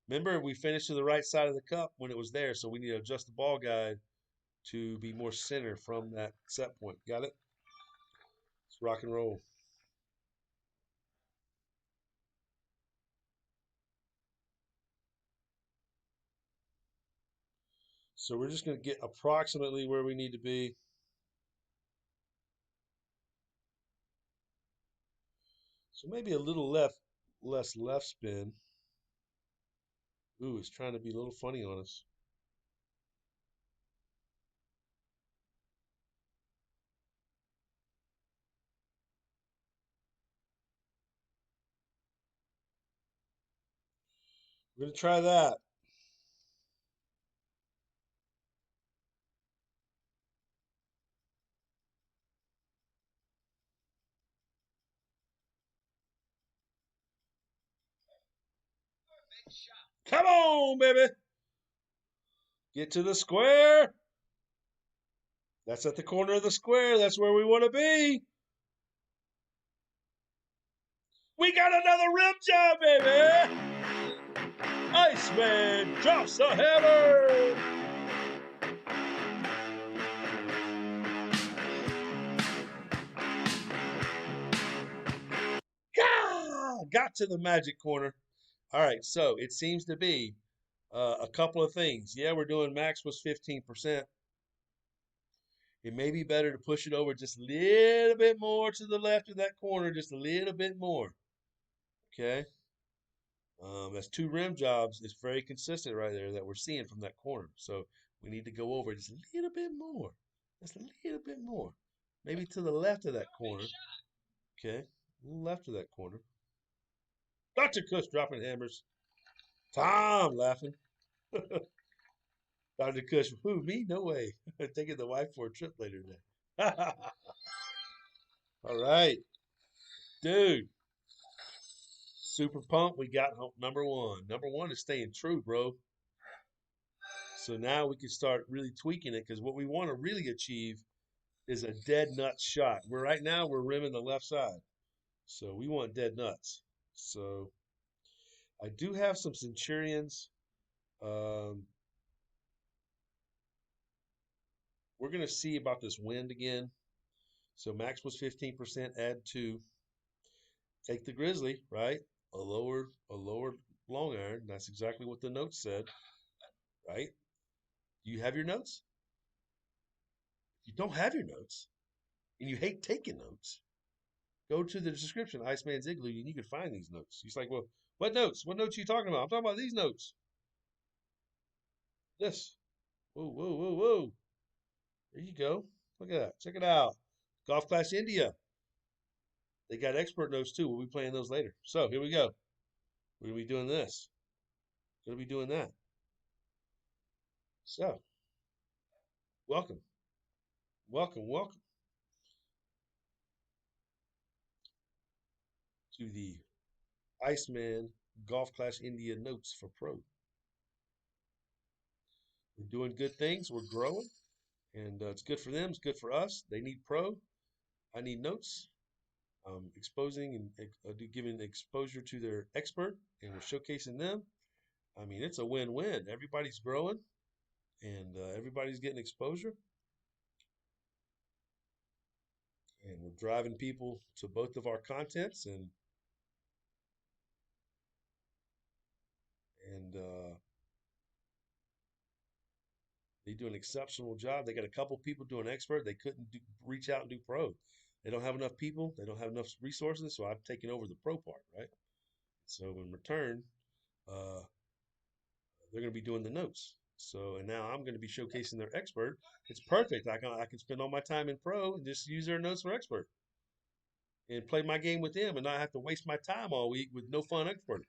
Remember, we finished to the right side of the cup when it was there, so we need to adjust the ball guide to be more center from that set point. Got it? Let's rock and roll. So we're just going to get approximately where we need to be. So maybe a little less left spin. Ooh, it's trying to be a little funny on us. We're going to try that. Come on, baby. Get to the square. That's at the corner of the square. That's where we want to be. We got another rim job, baby. Iceman drops the hammer. Got to the magic corner. All right, so it seems to be a couple of things. Yeah, we're doing max was 15%. It may be better to push it over just a little bit more to the left of that corner, just a little bit more. Okay. That's two rim jobs. It's very consistent right there that we're seeing from that corner. So we need to go over just a little bit more. Just a little bit more. Maybe to the left of that corner. Okay. A little left of that corner. Dr. Kush dropping hammers. Tom laughing. Dr. Kush, who, me? No way. Taking the wife for a trip later today. All right. Dude. Super pumped. We got number one. Number one is staying true, bro. So now we can start really tweaking it because what we want to really achieve is a dead nuts shot. We're right now we're rimming the left side. So we want dead nuts. So I do have some Centurions. Um, we're gonna see about this wind again. So max was 15%, add two. Take the Grizzly, right? A lower long iron. That's exactly what the notes said, right? Do you have your notes? If you don't have your notes and you hate taking notes, go to the description, Iceman's Igloo, and you can find these notes. He's like, well, what notes? What notes are you talking about? I'm talking about these notes. This. Whoa, whoa, whoa, whoa. There you go. Look at that. Check it out. Golf Class India. They got expert notes too. We'll be playing those later. So here we go. We're gonna be doing this. Gonna be doing that. So welcome, welcome, welcome to the Iceman Golf Class India notes for pro. We're doing good things. We're growing, and it's good for them. It's good for us. They need pro. I need notes. Exposing and giving exposure to their expert, and we're showcasing them. I mean, it's a win-win. Everybody's growing, and everybody's getting exposure, and we're driving people to both of our contents, and they do an exceptional job. They got a couple people doing expert. They couldn't reach out and do pro. They don't have enough people. They don't have enough resources. So I've taken over the pro part, right? So in return, uh, they're going to be doing the notes. So and now I'm going to be showcasing their expert. It's perfect. I can spend all my time in pro and just use their notes for expert and play my game with them and not have to waste my time all week with no fun expert.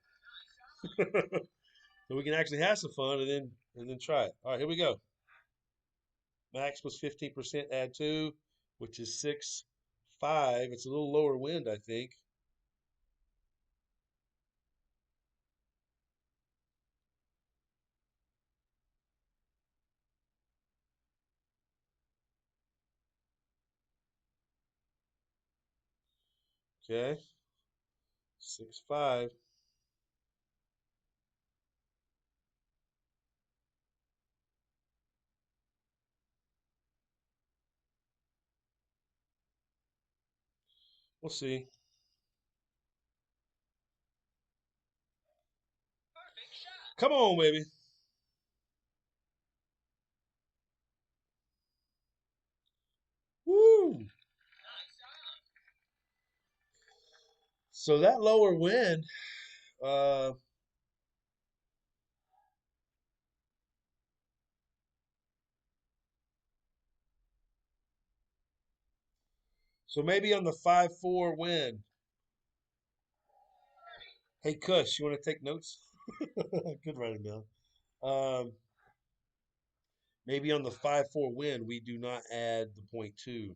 So we can actually have some fun and then try it. All right, here we go. Max was 15%, add two, which is 6.5. It's a little lower wind, I think. Okay, 6.5. We'll see. Come on, baby. Woo! So that lower wind, uh, so maybe on the 5-4 wind. Hey, Kush, you want to take notes? Good writing down. Um, maybe on the 5-4 wind, we do not add the 0.2.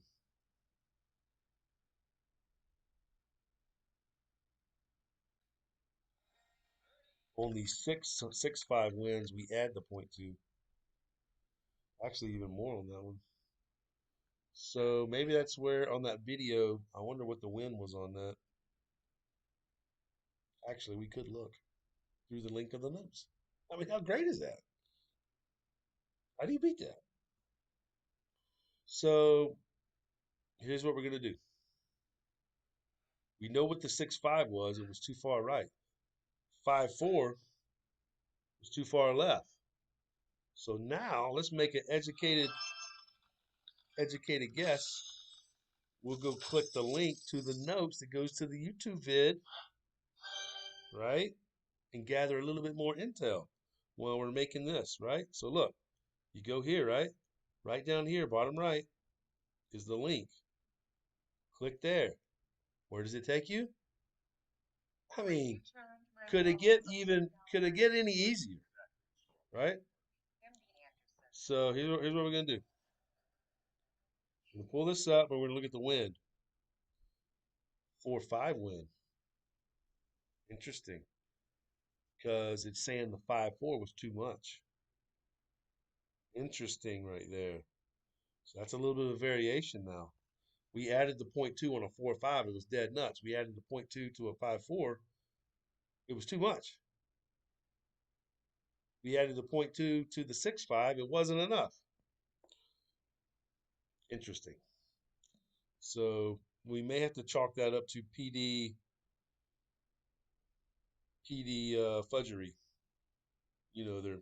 only 6.65 wins. We add the point two. Actually, even more on that one. So maybe that's where on that video, I wonder what the win was on that. Actually, we could look through the link of the notes. I mean, how great is that? How do you beat that? So here's what we're going to do. We know what the 6.5 was. It was too far right. 5.4 was too far left. So now let's make an educated guess. We'll go click the link to the notes that goes to the YouTube vid, right? And gather a little bit more intel while we're making this, right? So look, you go here, right? Right down here, bottom right, is the link. Click there. Where does it take you? I mean, could it get any easier, right? So here's what we're gonna do. We're gonna pull this up and we're gonna look at the win. 4.5 win. Interesting. Because it's saying the 5.4 was too much. Interesting right there. So that's a little bit of variation now. We added the point two on a 4.5. It was dead nuts. We added the point two to a 5.4. It was too much. We added the point two to the 6.5. It wasn't enough. Interesting. So we may have to chalk that up to PD fudgery. You know, they're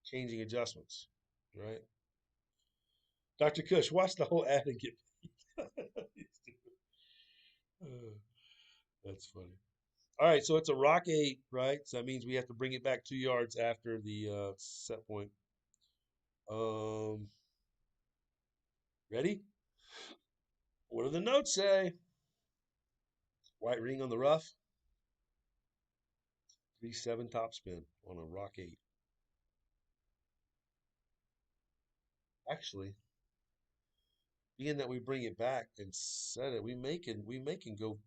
changing adjustments, right? Dr. Kush, watch the whole ad and get. That's funny. All right, so it's a rock 8, right? So that means we have to bring it back 2 yards after the set point. Ready? What do the notes say? White ring on the rough. 3.7 topspin on a rock 8. Actually, being that we bring it back and set it, we make it go.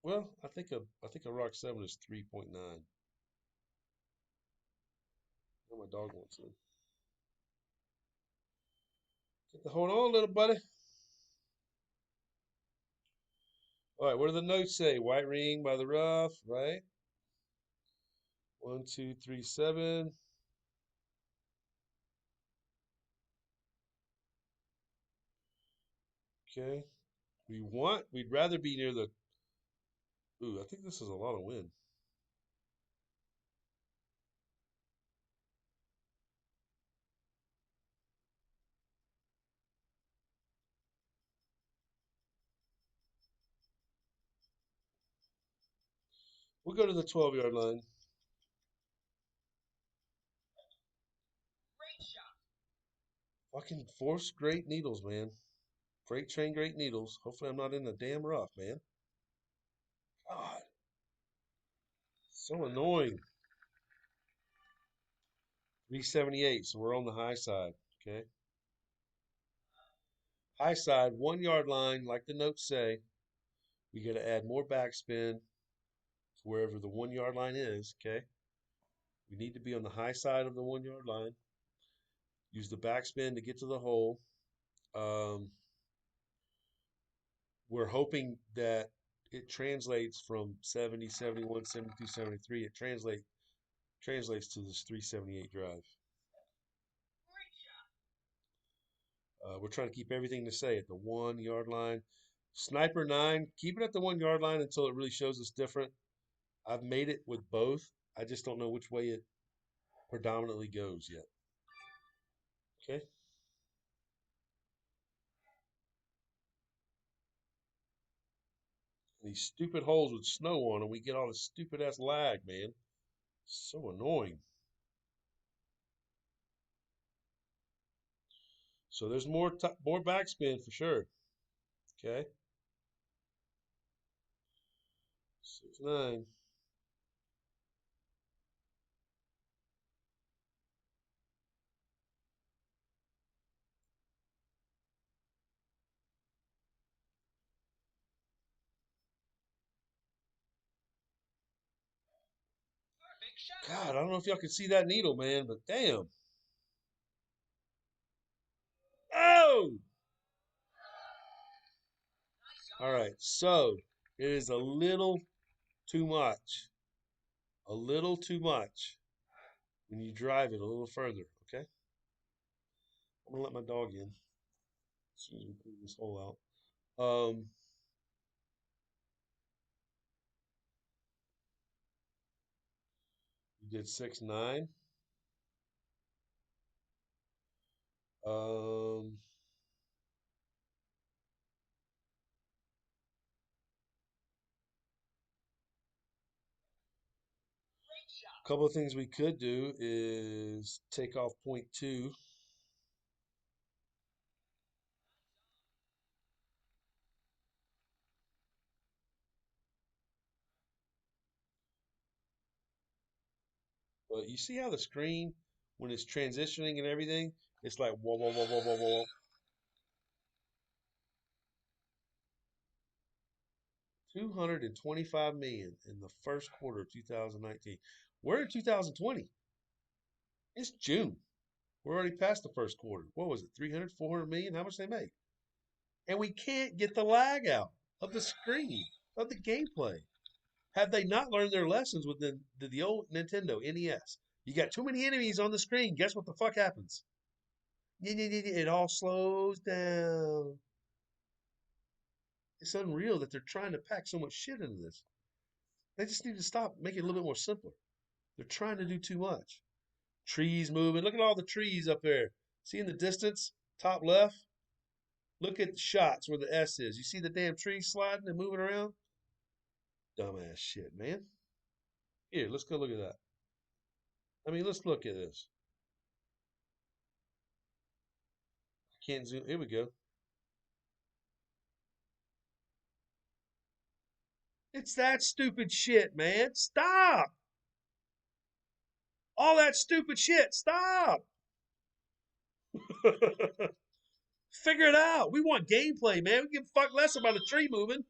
Well, I think a rock 7 is 3.9. Now my dog wants in. Hold on, little buddy. All right, what do the notes say? White ring by the rough, right? 1, 2, 3, 7. Okay. We'd rather be near the. Ooh, I think this is a lot of wind. We'll go to the 12-yard line. Fucking force great needles, man. Freight train great needles. Hopefully I'm not in the damn rough, man. God. So annoying. 378, so we're on the high side. Okay. High side, 1 yard line, like the notes say. We got to add more backspin to wherever the 1 yard line is. Okay. We need to be on the high side of the 1 yard line. Use the backspin to get to the hole. Um, we're hoping that it translates from 70, 71, 72, 73. It translates to this 378 drive. We're trying to keep everything to say at the 1 yard line. Sniper 9, keep it at the 1 yard line until it really shows us different. I've made it with both. I just don't know which way it predominantly goes yet. Okay. These stupid holes with snow on them, we get all this stupid ass lag, man. So annoying. So there's more backspin for sure. Okay. 6.9. God, I don't know if y'all can see that needle, man, but damn. Oh! All right, so it is a little too much. A little too much when you drive it a little further, okay? I'm gonna let my dog in as soon as we clean this hole out. You did 6-9. Um, a couple of things we could do is take off 0.2. But you see how the screen, when it's transitioning and everything, it's like whoa, whoa, whoa, whoa, whoa, whoa. 225 million in the first quarter of 2019. We're in 2020. It's June. We're already past the first quarter. What was it? 300, 400 million? How much they make? And we can't get the lag out of the screen, of the gameplay. Have they not learned their lessons with the old Nintendo NES? You got too many enemies on the screen. Guess what the fuck happens? It all slows down. It's unreal that they're trying to pack so much shit into this. They just need to stop, make it a little bit more simpler. They're trying to do too much. Trees moving. Look at all the trees up there. See in the distance, top left? Look at the shots where the S is. You see the damn trees sliding and moving around? Dumbass shit, man. Here, let's go look at that. I mean, let's look at this. Can't zoom. Here we go. It's that stupid shit, man. Stop. All that stupid shit. Stop. Figure it out. We want gameplay, man. We give a fuck less about a tree moving.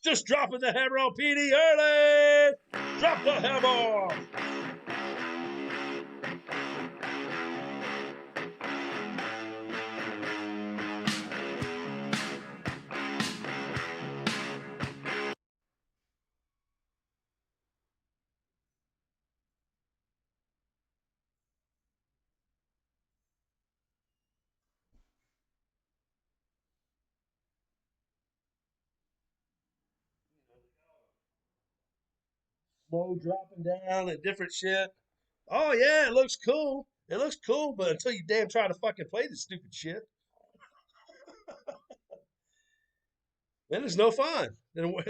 Just dropping the hammer on PD early. Drop the hammer. Slow dropping down and different shit. Oh yeah, it looks cool. It looks cool, but until you damn try to fucking play this stupid shit, then it's no fun. Then why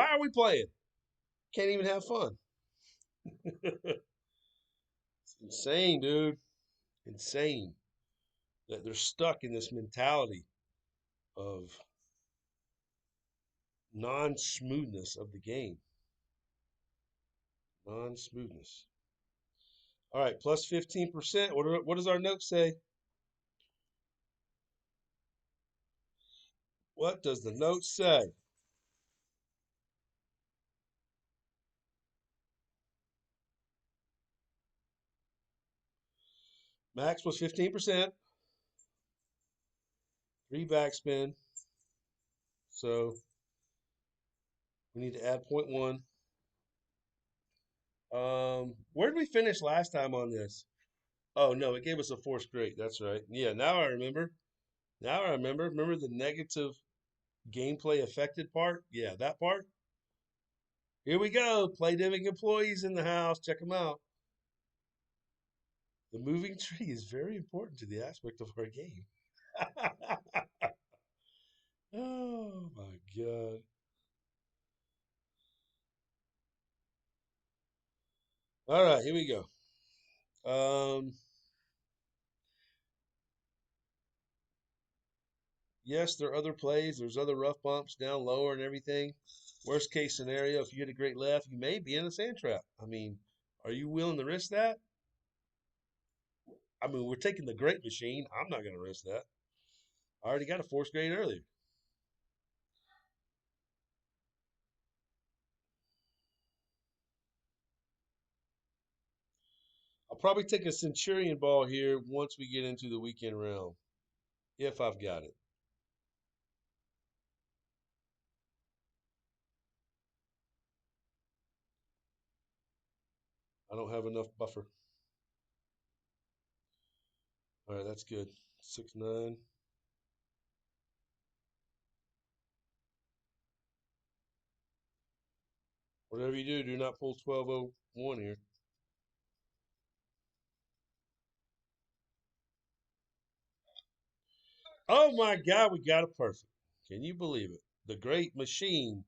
are we playing? Can't even have fun. It's insane, dude. Insane that they're stuck in this mentality of non-smoothness of the game. Non-smoothness. All right, plus 15%. What does our note say? What does the note say? Max was 15%. 3 backspin. So we need to add 0.1. Where did we finish last time on this? Oh no, it gave us a 4 straight. That's right. Yeah, now I remember. Now I remember. Remember the negative gameplay affected part? Yeah, that part. Here we go. Playdemic employees in the house. Check them out. The moving tree is very important to the aspect of our game. Oh my god. All right, here we go. Yes, there are other plays. There's other rough bumps down lower and everything. Worst case scenario, if you hit a great left, you may be in a sand trap. I mean, are you willing to risk that? I mean, we're taking the great machine. I'm not going to risk that. I already got a 4th grade earlier. I'll probably take a Centurion ball here once we get into the weekend realm, if I've got it. I don't have enough buffer. All right, that's good. 6-9. Whatever you do, do not pull 1201 here. Oh my God, we got it perfect. Can you believe it? The great machine.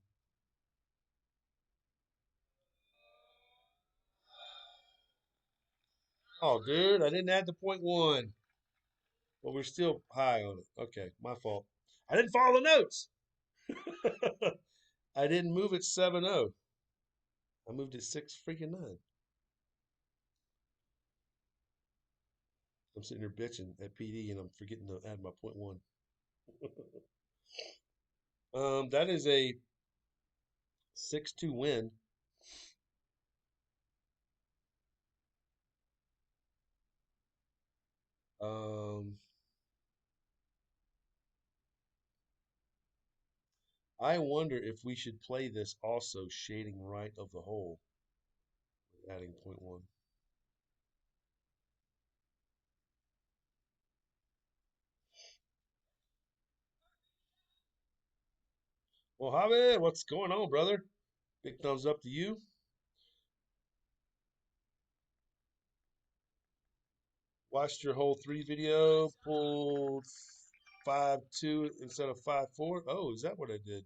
Oh, dude, I didn't add the point one. Well, we're still high on it. Okay, my fault. I didn't follow the notes. I didn't move it 7-0. I moved it 6 freaking 9. I'm sitting here bitching at PD and I'm forgetting to add my point one. That is a 6-2 win. Um, I wonder if we should play this also shading right of the hole, adding point one. Well, Javi, what's going on, brother? Big thumbs up to you. Watched your whole 3 video, pulled 5-2 instead of 5-4. Oh, is that what I did?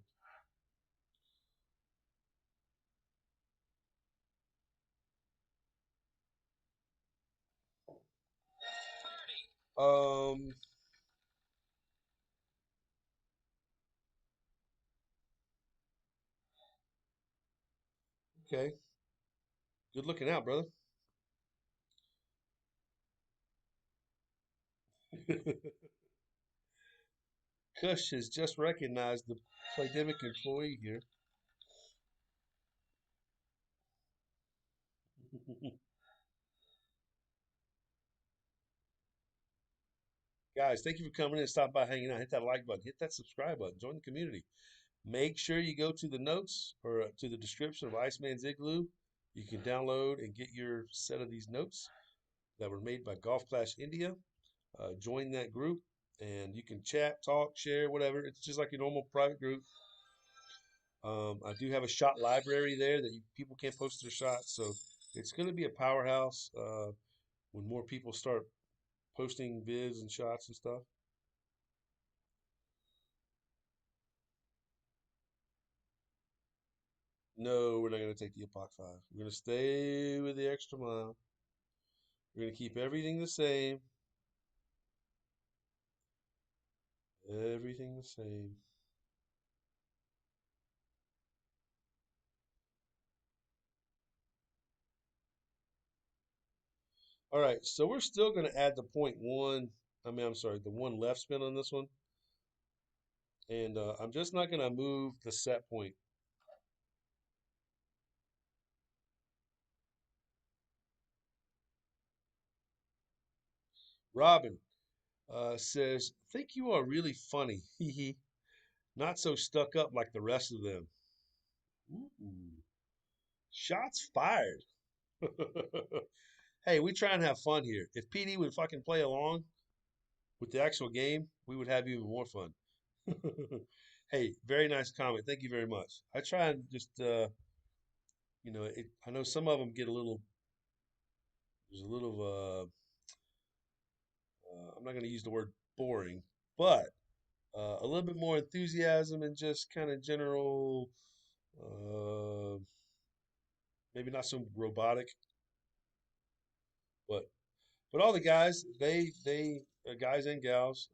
Um, okay. Good looking out, brother. Kush has just recognized the Playdemic employee here. Guys, thank you for coming in and stop by hanging out. Hit that like button, hit that subscribe button, join the community. Make sure you go to the notes or to the description of Iceman's Igloo. You can download and get your set of these notes that were made by Golf Clash India. Join that group and you can chat, talk, share, whatever. It's just like a normal private group. I do have a shot library there that people can post their shots, so it's going to be a powerhouse when more people start posting vids and shots and stuff. No, we're not going to take the Epoch 5. We're going to stay with the extra mile. We're going to keep everything the same. Everything the same. All right, so we're still going to add the point one. I'm sorry, the one left spin on this one. And I'm just not going to move the set point. Robin says, think you are really funny. Hee hee. Not so stuck up like the rest of them. Ooh, shots fired. Hey, we try and have fun here. If PD would fucking play along with the actual game, we would have even more fun. Hey, very nice comment. Thank you very much. I try and just, I know some of them get a little, there's a little, I'm not going to use the word boring, but a little bit more enthusiasm and just kind of general, uh, maybe not so robotic, but all the guys, they guys and gals,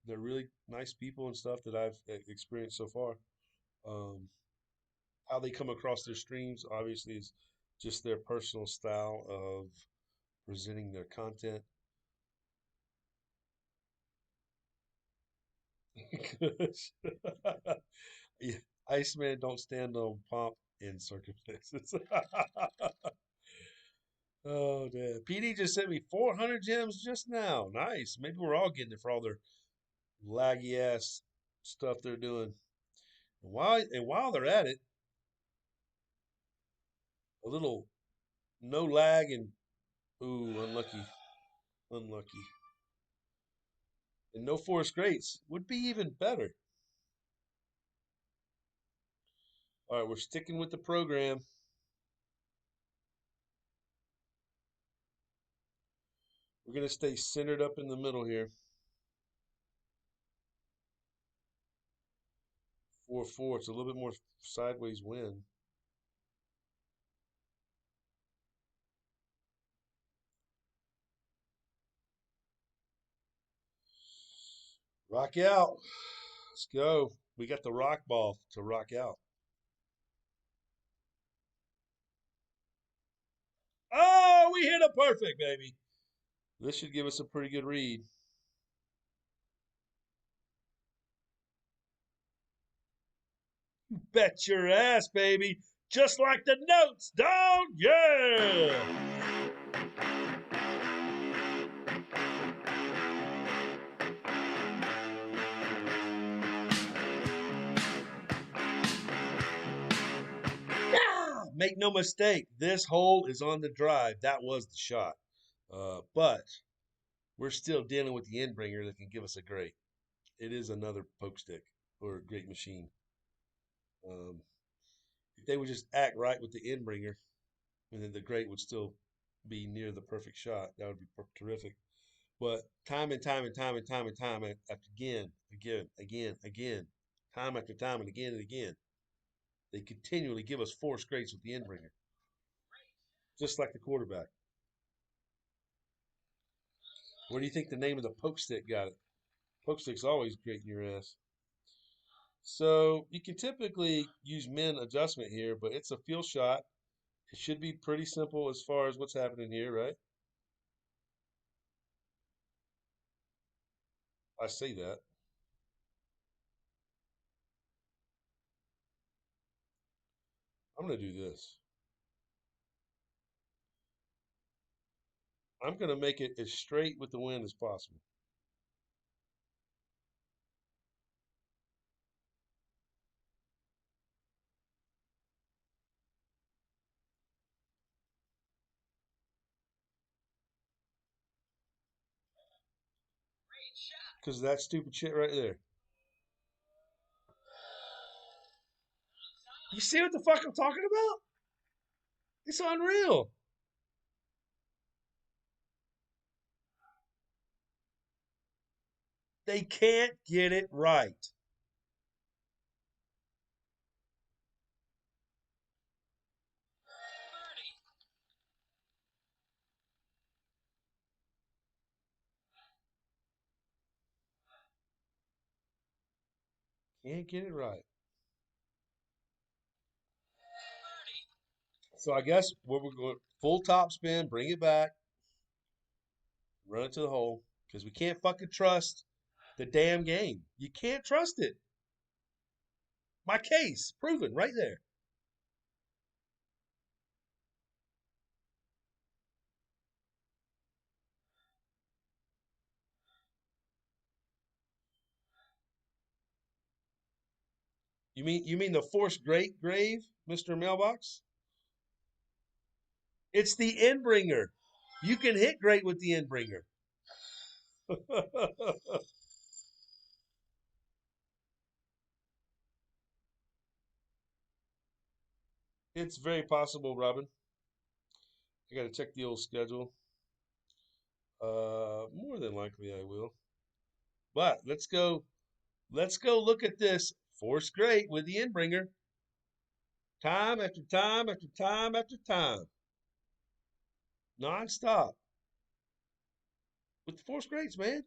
they're really nice people and stuff that I've experienced so far. Um, how they come across their streams obviously is just their personal style of presenting their content. Yeah, Iceman don't stand on pomp in circumstances. Oh, damn. PD just sent me 400 gems just now. Nice. Maybe we're all getting it for all their laggy ass stuff they're doing. And while they're at it, a little no lag and ooh, unlucky, unlucky, and no forest greats would be even better. All right, we're sticking with the program. We're gonna stay centered up in the middle here. 4-4. It's a little bit more sideways wind. Rock out. Let's go. We got the rock ball to rock out. Oh, we hit a perfect, baby. This should give us a pretty good read. Bet your ass, baby. Just like the notes, dog. Yeah. Make no mistake, this hole is on the drive. That was the shot. But we're still dealing with the end bringer that can give us a great. It is another poke stick or a great machine. Um, if they would just act right with the end bringer, and then the great would still be near the perfect shot, that would be terrific. But time and time and time and time and time after again, time after time and again, they continually give us four straights with the end bringer, just like the quarterback. Where do you think the name of the poke stick got it? Poke stick's always great in your ass. So you can typically use min adjustment here, but it's a feel shot. It should be pretty simple as far as what's happening here, right? I say that. I'm going to do this. I'm going to make it as straight with the wind as possible. Because of that stupid shit right there. You see what the fuck I'm talking about? It's unreal. They can't get it right. Can't get it right. So I guess we're going full top spin, bring it back, run it to the hole, because we can't fucking trust the damn game. You can't trust it. My case proven right there. You mean the forced great grave, Mr. Mailbox? It's the Endbringer. You can hit great with the Endbringer. It's very possible, Robin. I got to check the old schedule. More than likely I will. But let's go. Let's go look at this force great with the Endbringer. Time after time after time after time, nonstop with the force greats, man.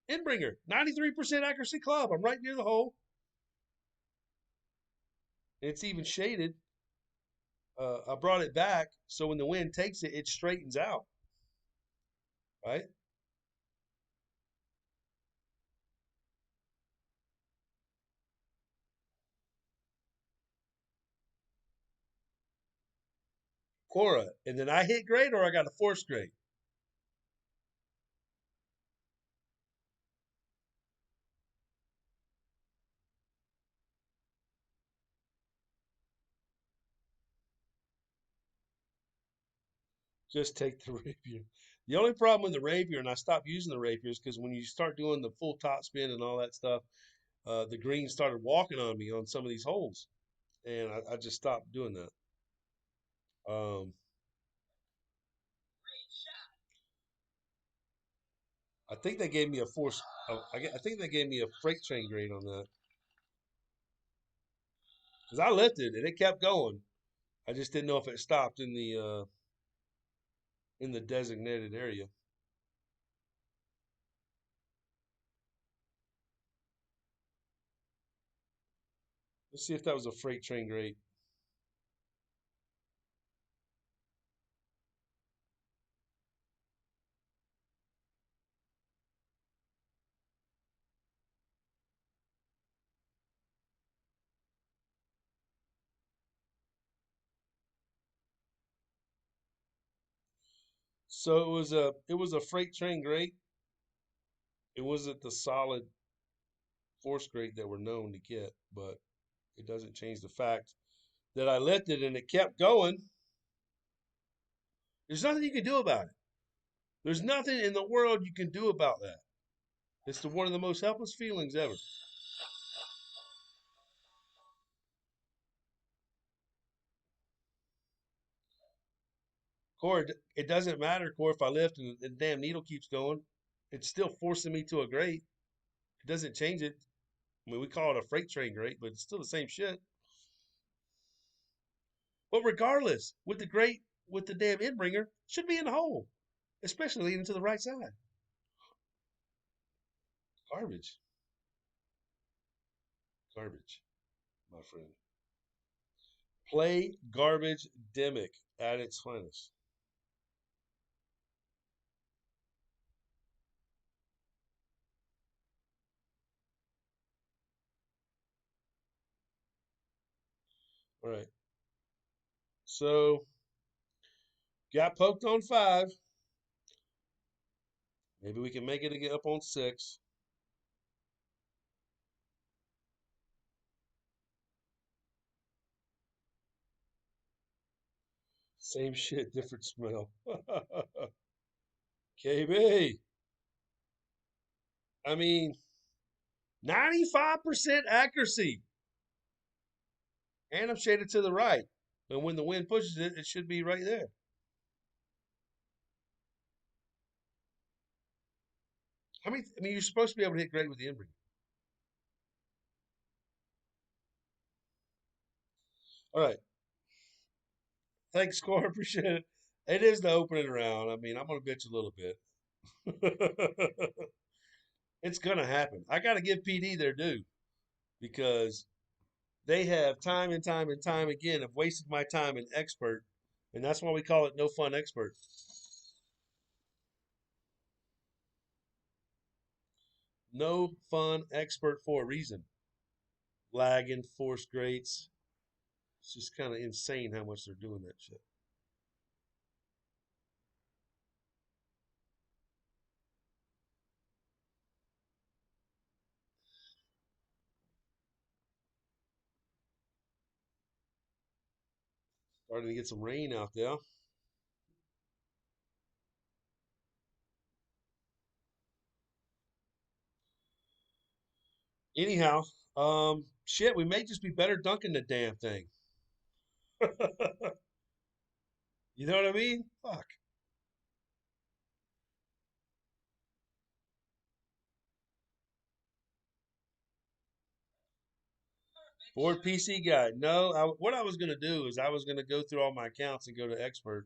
Endbringer, 93% accuracy club. I'm right near the hole. It's even shaded. I brought it back so when the wind takes it, it straightens out. Right? Cora, and then I hit grade or I got a force grade. Just take the rapier. The only problem with the rapier, and I stopped using the rapier, is because when you start doing the full top spin and all that stuff, the green started walking on me on some of these holes, and I just stopped doing that. Um, I think they gave me a force. I think they gave me a freight train grade on that because I lifted and it kept going. I just didn't know if it stopped in the designated area. Let's see if that was a freight train grade. So it was a freight train grade. It wasn't the solid force grade that we're known to get, but it doesn't change the fact that I lifted and it kept going. There's nothing you can do about it. There's nothing in the world you can do about that. It's one of the most helpless feelings ever. Core, it doesn't matter, Core, if I lift and the damn needle keeps going. It's still forcing me to a grade. It doesn't change it. I mean, we call it a freight train grade, but it's still the same shit. But regardless, with the damn inbringer, should be in the hole, especially leading to the right side. Garbage. Garbage, my friend. Play garbage demic at its finest. All right. So got poked on 5. Maybe we can make it to get up on 6. Same shit, different smell. KB. I mean, 95% accuracy. And I'm shaded to the right. And when the wind pushes it, it should be right there. I mean, you're supposed to be able to hit great with the inbreak. All right. Thanks, Score. Appreciate it. It is the opening round. I mean, I'm going to bitch a little bit. It's going to happen. I got to give PD their due because they have time and time and time again have wasted my time in expert. And that's why we call it no fun expert. No fun expert for a reason. Lagging, force grates. It's just kind of insane how much they're doing that shit. Starting to get some rain out there. Anyhow, shit, we may just be better dunking the damn thing. You know what I mean? Fuck. Board PC guy. No, what I was gonna do is I was gonna go through all my accounts and go to expert,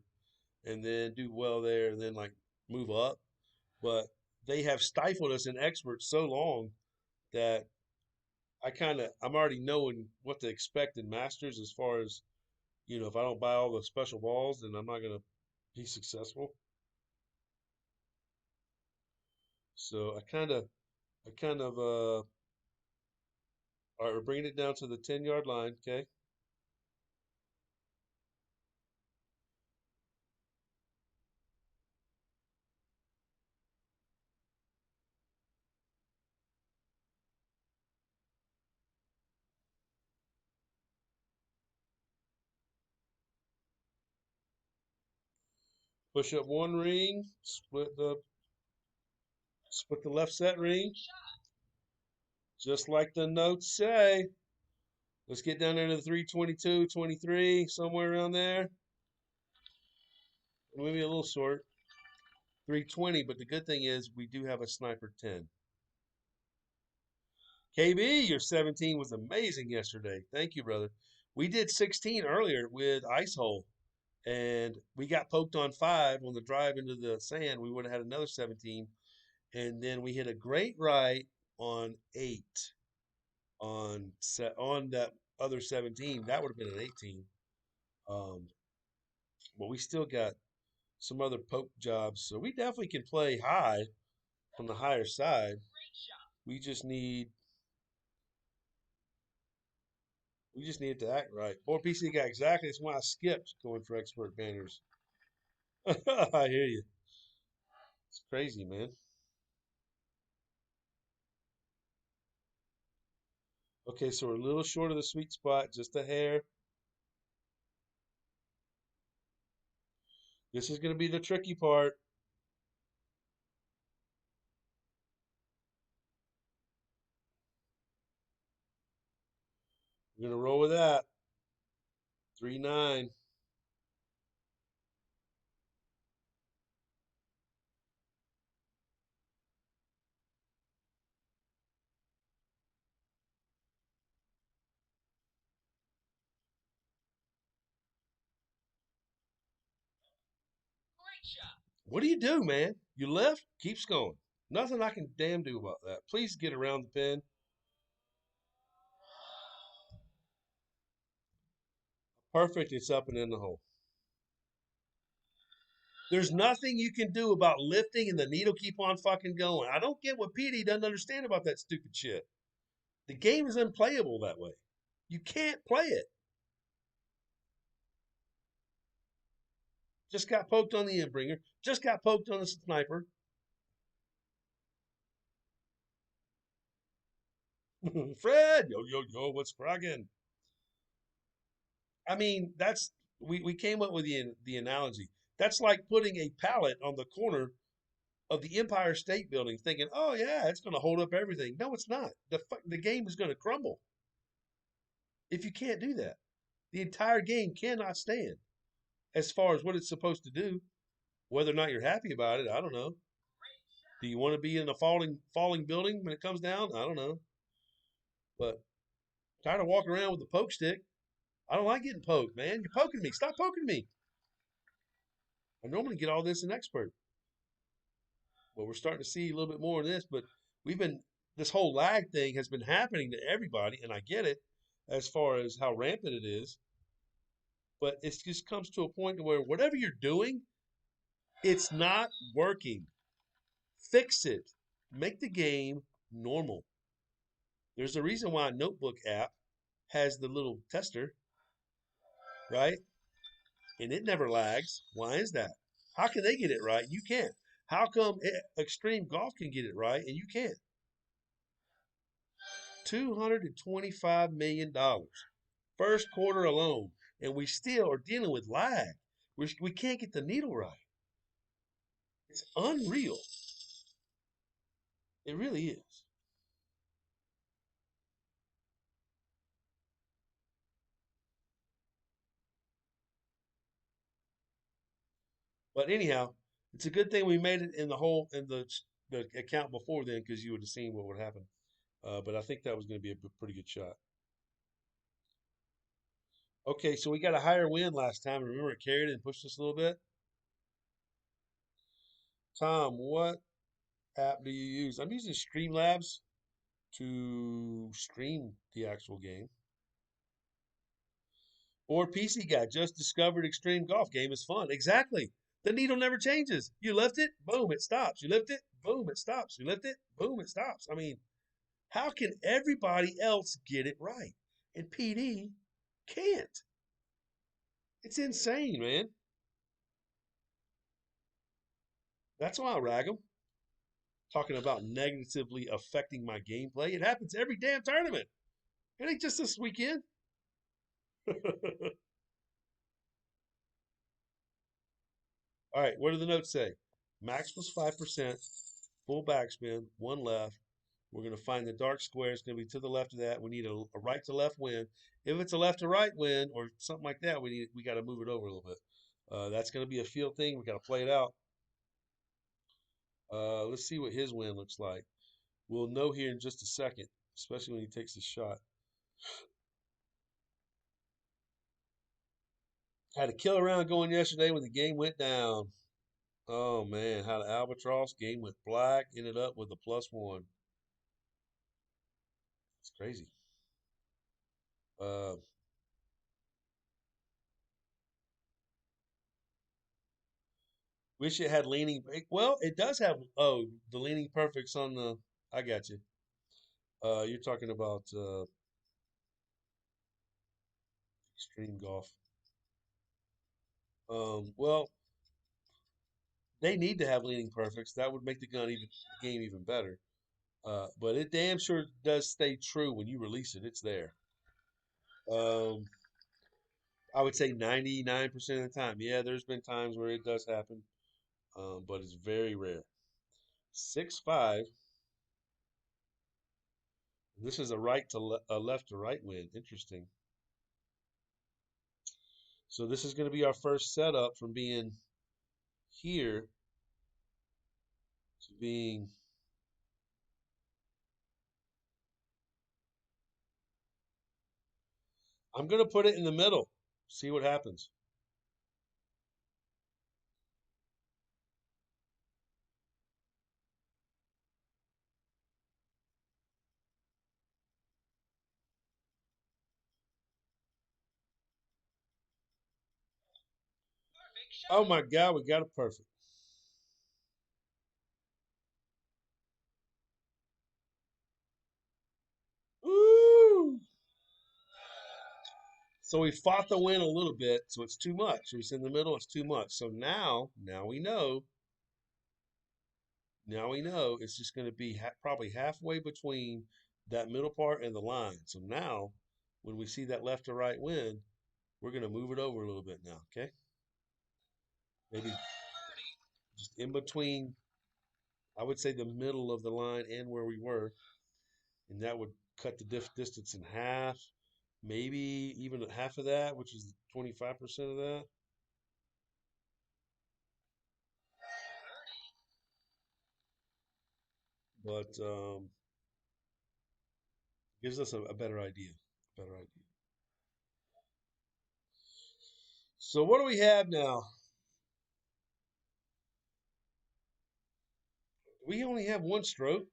and then do well there, and then like move up. But they have stifled us in expert so long that I'm already knowing what to expect in masters as far as if I don't buy all the special balls, then I'm not gonna be successful. So I kind of all right, we're bringing it down to the 10-yard line. Okay. Push up one ring, split the left set ring, just like the notes say. Let's get down there to the 322, 23, somewhere around there. Maybe a little short. 320, but the good thing is we do have a sniper 10. KB, your 17 was amazing yesterday. Thank you, brother. We did 16 earlier with Ice Hole, and we got poked on 5 on the drive into the sand. We would have had another 17, and then we hit a great right on 8 on that other 17. That would have been an 18. Um, but we still got some other poke jobs, so we definitely can play high from the higher side. We just need We just need it to act right. Boy, PC got exactly. That's why I skipped going for expert banners. I hear you. It's crazy, man. Okay, so we're a little short of the sweet spot, just a hair. This is going to be the tricky part. We're going to roll with that. 3-9. What do you do, man? You left, keeps going. Nothing I can damn do about that. Please get around the pin. Perfect. It's up and in the hole. There's nothing you can do about lifting and the needle keep on fucking going. I don't get what PD doesn't understand about that stupid shit. The game is unplayable that way. You can't play it. Just got poked on the Endbringer. Just got poked on the sniper. Fred, yo, what's cracking? I mean, we came up with the analogy. That's like putting a pallet on the corner of the Empire State Building, thinking, "Oh yeah, it's going to hold up everything." No, it's not. The game is going to crumble if you can't do that. The entire game cannot stand as far as what it's supposed to do. Whether or not you're happy about it, I don't know. Do you want to be in a falling building when it comes down? I don't know. But tired of walking around with the poke stick. I don't like getting poked, man. You're poking me. Stop poking me. I normally get all this in expert, but we're starting to see a little bit more of this. But we've been this whole lag thing has been happening to everybody, and I get it as far as how rampant it is. But it just comes to a point where whatever you're doing, it's not working. Fix it. Make the game normal. There's a reason why a notebook app has the little tester, right? And it never lags. Why is that? How can they get it right? You can't. How come Extreme Golf can get it right and you can't? $225 million first quarter alone, and we still are dealing with lag. We can't get the needle right. It's unreal. It really is. But anyhow, it's a good thing we made it in the account before then because you would have seen what would happen. But I think that was going to be a pretty good shot. Okay, so we got a higher wind last time. Remember, it carried and pushed us a little bit. Tom, what app do you use? I'm using Streamlabs to stream the actual game. Or PC Guy just discovered Extreme Golf game is fun. Exactly. The needle never changes. You lift it, boom, it stops. You lift it, boom, it stops. You lift it, boom, it stops. I mean, how can everybody else get it right? And PD can't. It's insane, man. That's why I rag them. Talking about negatively affecting my gameplay. It happens every damn tournament. It ain't just this weekend. All right, what do the notes say? Max was 5%, full backspin, one left. We're going to find the dark square. It's going to be to the left of that. We need a right to left wind. If it's a left to right wind or something like that, we got to move it over a little bit. That's going to be a field thing. We got to play it out. Let's see what his wind looks like. We'll know here in just a second, especially when he takes his shot. Had a killer round going yesterday when the game went down. Oh man, had an albatross. Game went black. Ended up with a +1. It's crazy. Uh, Wish it had leaning. Well, it does have. Oh, the leaning perfects on the. I got you. You're talking about extreme golf. Well, they need to have leaning perfects. That would make the game even better. But it damn sure does stay true when you release it. It's there. Um, I would say 99% of the time. Yeah, there's been times where it does happen, but it's very rare. 6-5. This is a left to right wind. Interesting. So this is going to be our first setup from being here to being. I'm going to put it in the middle. See what happens. Oh my God, we got it perfect. Woo! So we fought the wind a little bit, so it's too much. So it's in the middle, it's too much. So now we know. Now we know it's just going to be probably halfway between that middle part and the line. So now, when we see that left to right wind, we're going to move it over a little bit now. Okay, maybe just in between. I would say the middle of the line and where we were, and that would cut the distance in half, maybe even half of that, which is 25% of that. But gives us a better idea. Better idea. So what do we have now? We only have one stroke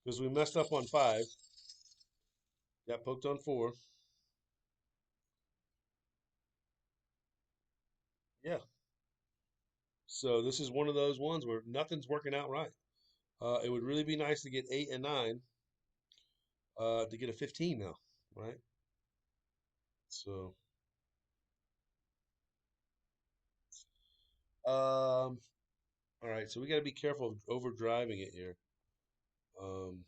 because we messed up on 5, got poked on 4. Yeah. So this is one of those ones where nothing's working out right. It would really be nice to get 8 and 9 to get a 15 now, right? So, all right. So we got to be careful of over driving it here. Um,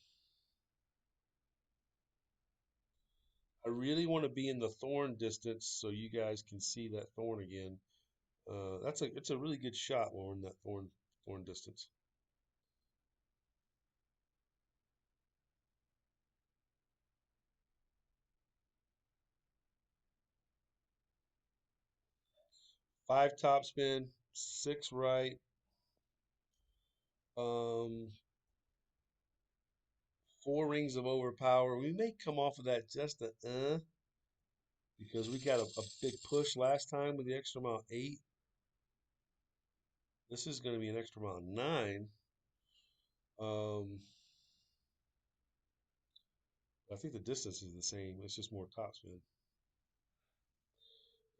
I really want to be in the thorn distance so you guys can see that thorn again. It's a really good shot when we're in that thorn distance. 5 topspin, 6 right, um, 4 rings of overpower. We may come off of that just because we got a big push last time with the extra mile 8. This is going to be an extra mile 9. Um, I think the distance is the same. It's just more topspin.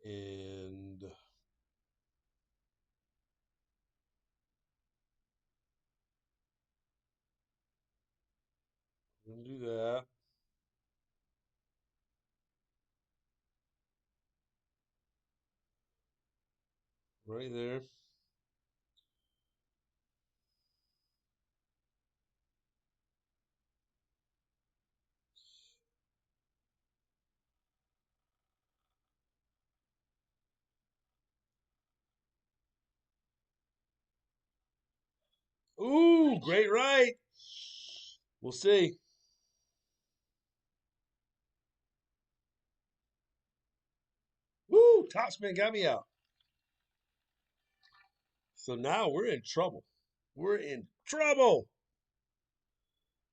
And I'm going to do that right there. Ooh, great right. We'll see. Woo, topspin got me out. So now we're in trouble. We're in trouble.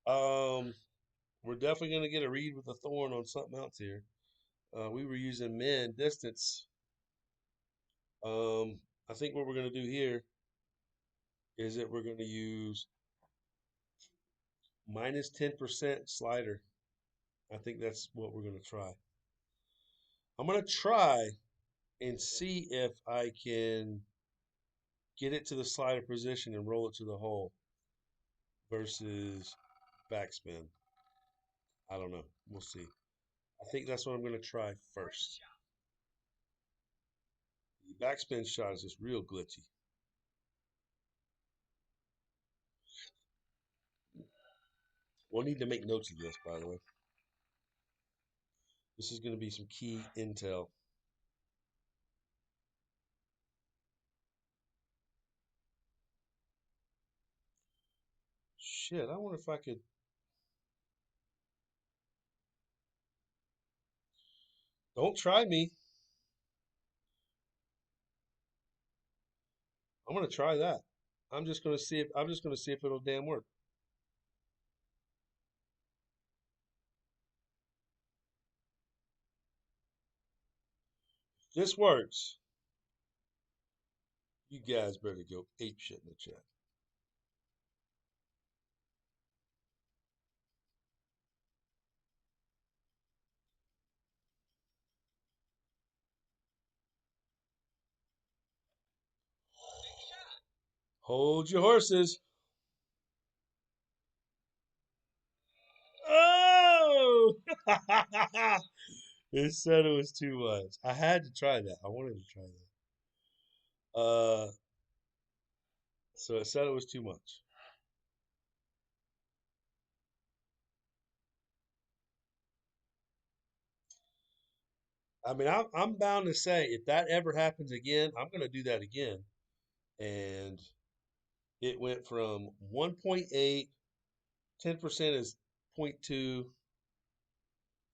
Um, we're definitely gonna get a read with the thorn on something else here. We were using min distance. Um, I think what we're gonna do here is that we're gonna use minus 10% slider. I think that's what we're gonna try. I'm gonna try and see if I can get it to the slider position and roll it to the hole versus backspin. I don't know. We'll see. I think that's what I'm going to try first. The backspin shot is just real glitchy. We'll need to make notes of this, by the way. This is going to be some key intel. Shit, I wonder if I could. Don't try me. I'm going to try that. I'm just going to see if it'll damn work. If this works, you guys better go ape shit in the chat. Hold your horses. Oh! It said it was too much. I had to try that. I wanted to try that. So it said it was too much. I mean, I'm bound to say if that ever happens again, I'm going to do that again. And it went from 1.8, 10% is 0.2,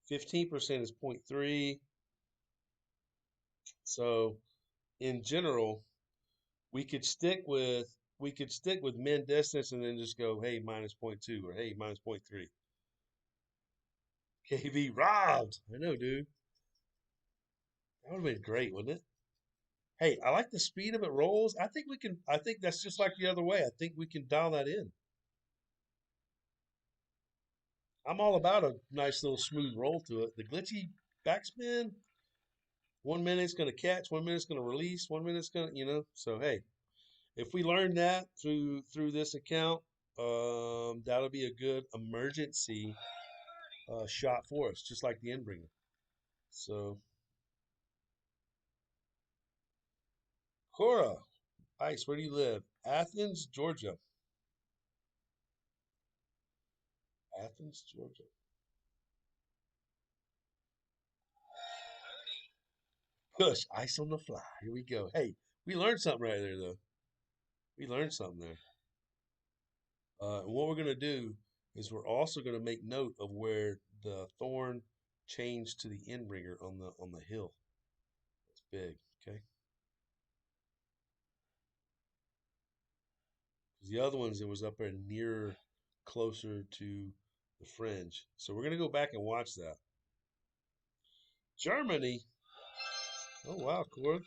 15% is 0.3. So in general, we could stick with min distance and then just go, hey, minus 0.2 or hey, minus 0.3. KB robbed. I know, dude. That would have been great, wouldn't it? Hey, I like the speed of it rolls. I think that's just like the other way. I think we can dial that in. I'm all about a nice little smooth roll to it. The glitchy backspin, 1 minute it's going to catch, 1 minute it's going to release, 1 minute it's going to, So hey, if we learn that through this account, that'll be a good emergency shot for us, just like the Endbringer. So, Cora, Ice, where do you live? Athens, Georgia. Athens, Georgia. Push, ice on the fly. Here we go. Hey, we learned something right there, though. We learned something there. And what we're going to do is we're also going to make note of where the thorn changed to the Endbringer on the hill. That's big, okay? Because the other ones, it was up there nearer, closer to the fringe. So we're going to go back and watch that. Germany. Oh, wow, Cord.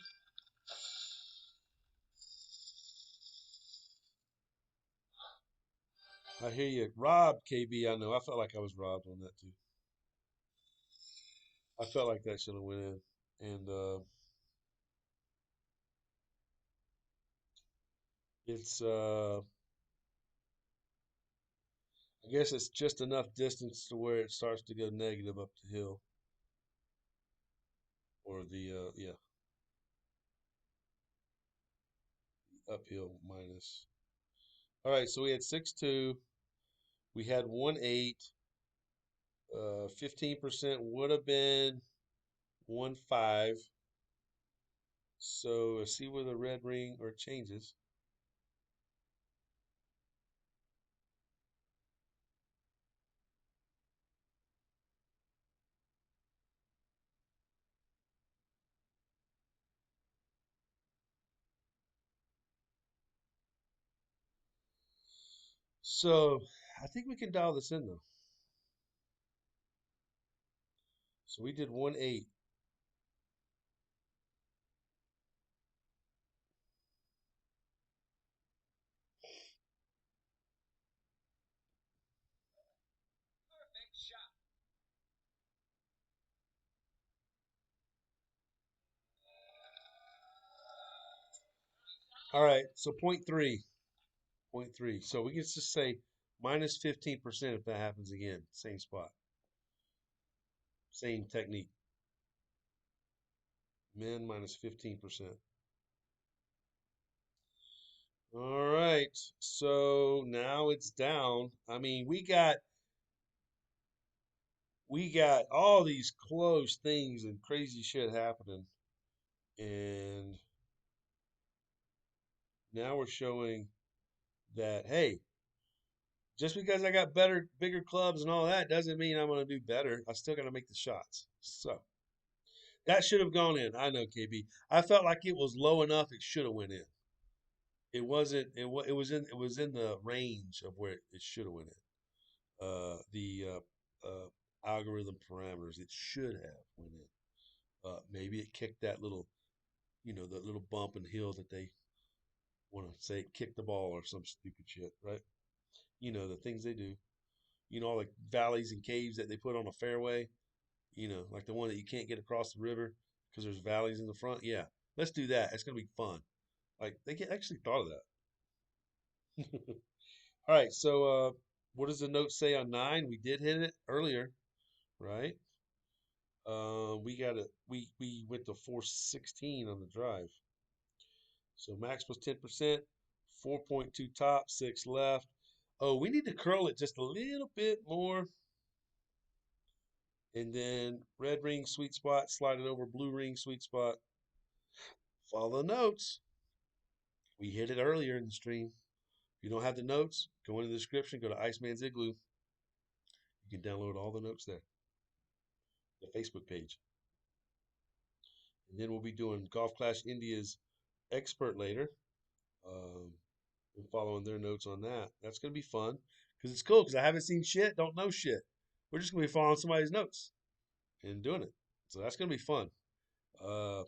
I hear you. Robbed, KB, I know. I felt like I was robbed on that, too. I felt like that should have went in. And it's I guess it's just enough distance to where it starts to go negative up the hill, or the uphill minus. All right, so we had 6.2. We had 1.8. 15% would have been 1.5. So let's see where the red ring or changes. So I think we can dial this in though. So we did 1-8. All right, so point three. Point three. So we can just say minus 15% if that happens again. Same spot. Same technique. Min minus 15%. All right. So now it's down. I mean, we got all these close things and crazy shit happening. And now we're showing that hey, just because I got better, bigger clubs and all that doesn't mean I'm going to do better. I still got to make the shots. So that should have gone in. I know, KB. I felt like it was low enough. It should have went in. It wasn't. It was in. It was in the range of where it should have went in. The algorithm parameters. It should have went in. Maybe it kicked that little, the little bump and hill that they want to say it kicked the ball or some stupid shit, right? The things they do. All the valleys and caves that they put on a fairway. Like the one that you can't get across the river because there's valleys in the front. Yeah, let's do that. It's gonna be fun. Like they actually thought of that. All right, so what does the note say on 9? We did hit it earlier, right? We got it. We went to 416 on the drive. So max was 10%, 4.2 top, 6 left. Oh, we need to curl it just a little bit more. And then red ring, sweet spot, slide it over, blue ring, sweet spot. Follow the notes. We hit it earlier in the stream. If you don't have the notes, go in the description, go to Iceman's Igloo. You can download all the notes there, the Facebook page. And then we'll be doing Golf Clash India's expert later, um, and following their notes on that. That's going to be fun because it's cool because I haven't seen shit, don't know shit. We're just going to be following somebody's notes and doing it. So that's going to be fun. Uh,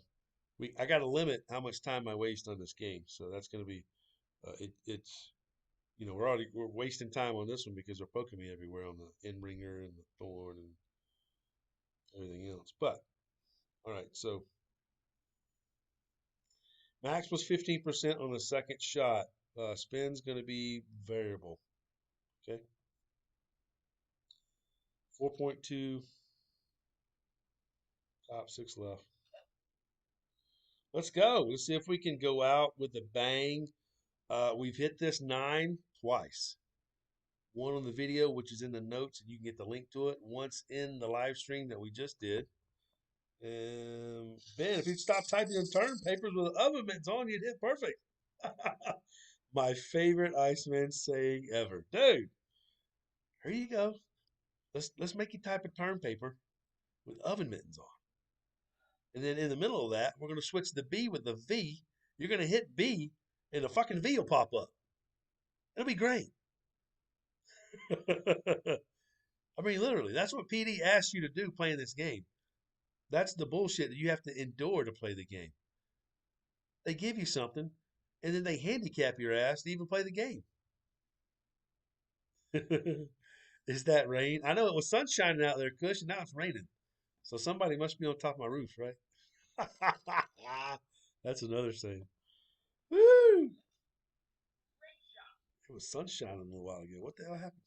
I got to limit how much time I waste on this game. So that's going to be it's we're wasting time on this one because they're poking me everywhere on the end ringer and the thorn and everything else. But all right, so max was 15% on the second shot. Spin's going to be variable. Okay, 4.2 top, 6 left. Let's go. Let's see if we can go out with a bang. We've hit this 9 twice. One on the video, which is in the notes, and you can get the link to it. Once in the live stream that we just did. Ben, if you'd stop typing in term papers with oven mitts on, you'd hit perfect. My favorite Iceman saying ever. Dude, here you go. Let's make you type a term paper with oven mittens on. And then in the middle of that, we're gonna switch the B with the V. You're gonna hit B and the fucking V will pop up. It'll be great. I mean, literally, that's what PD asks you to do playing this game. That's the bullshit that you have to endure to play the game. They give you something, and then they handicap your ass to even play the game. Is that rain? I know it was sun shining out there, Kush, and now it's raining. So somebody must be on top of my roof, right? That's another saying. Woo! It was sun shining a little while ago. What the hell happened?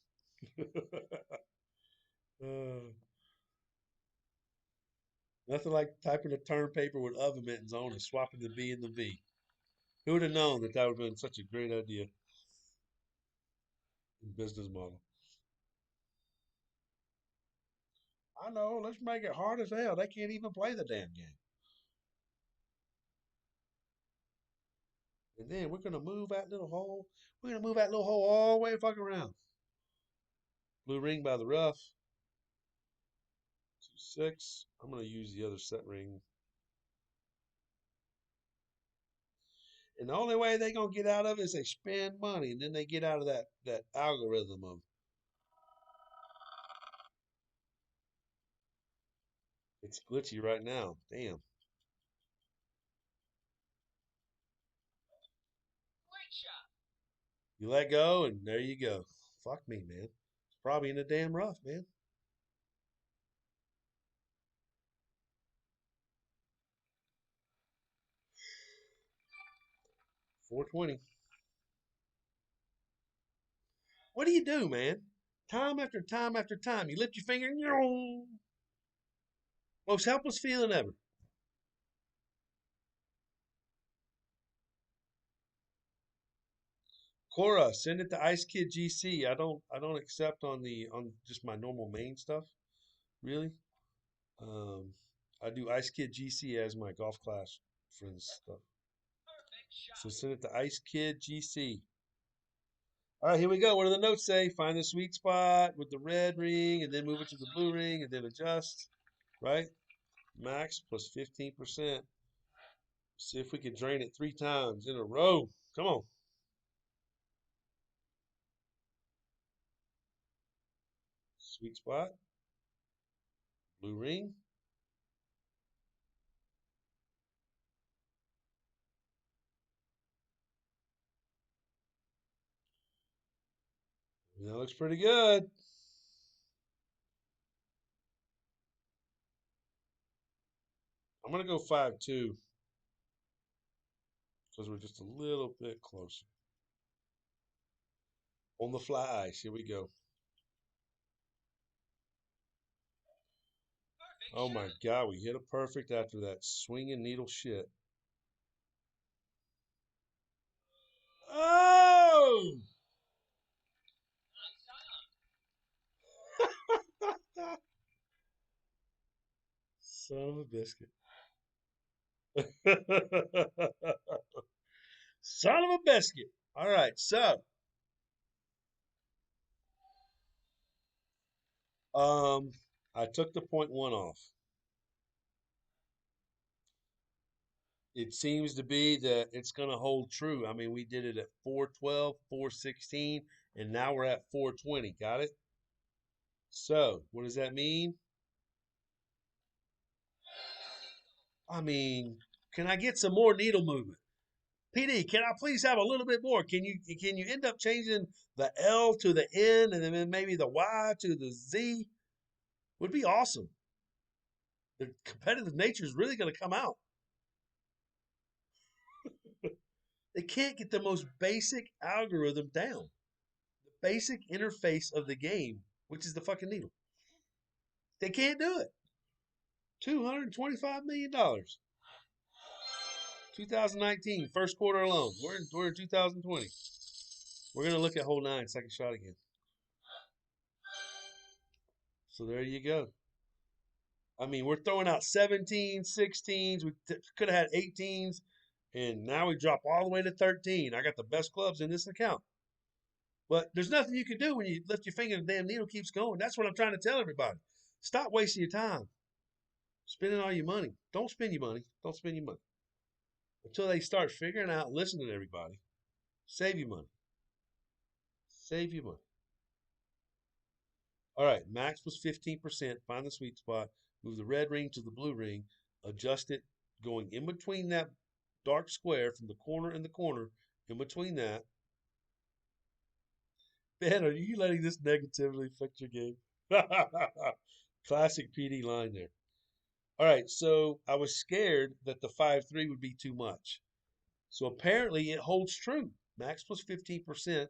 uh, Nothing like typing a term paper with oven mittens on and swapping the B and the V. Who would have known that that would have been such a great idea in business model? I know. Let's make it hard as hell. They can't even play the damn game. And then we're gonna move that little hole. We're gonna move that little hole all the way fucking around. Blue ring by the rough. 2-6. I'm gonna use the other set ring. And the only way they gonna get out of it is they spend money, and then they get out of that algorithm of it's glitchy right now. Damn. You let go, and there you go. Fuck me, man. It's probably in the damn rough, man. 420. What do you do, man? Time after time after time, you lift your finger, and most helpless feeling ever. Cora, send it to Ice Kid GC. I don't accept on just my normal main stuff, really. Um, I do Ice Kid GC as my golf class friends stuff. So send it to Ice Kid GC. All right, here we go. What do the notes say? Find the sweet spot with the red ring, and then move it to the blue ring, and then adjust. Right? Max plus 15%. See if we can drain it 3 times in a row. Come on. Sweet spot. Blue ring. That looks pretty good. I'm going to go 5-2 because we're just a little bit closer. On the fly ice. Here we go. Oh my God, we hit a perfect after that swinging needle shit. Oh! Son of a biscuit. Son of a biscuit. All right, so um, I took the .1 off. It seems to be that it's going to hold true. I mean, we did it at 412, 416, and now we're at 420. Got it? So, what does that mean? I mean, can I get some more needle movement? PD, can I please have a little bit more? Can you end up changing the L to the N and then maybe the Y to the Z? Would be awesome. The competitive nature is really going to come out. They can't get the most basic algorithm down. The basic interface of the game, which is the fucking needle. They can't do it. $225 million. 2019, first quarter alone. We're in 2020. We're gonna look at hole 9, second shot again. So there you go. I mean, we're throwing out 17s, 16s. We could have had 18s, and now we drop all the way to 13. I got the best clubs in this account. But there's nothing you can do when you lift your finger and the damn needle keeps going. That's what I'm trying to tell everybody. Stop wasting your time spending all your money. Don't spend your money. Don't spend your money. Until they start figuring out, listening to everybody. Save your money. Save your money. All right, max was 15%. Find the sweet spot. Move the red ring to the blue ring. Adjust it going in between that dark square from the corner and the corner. In between that. Man, are you letting this negatively affect your game? Classic PD line there. All right, so I was scared that the 5-3 would be too much. So apparently it holds true. Max plus 15%.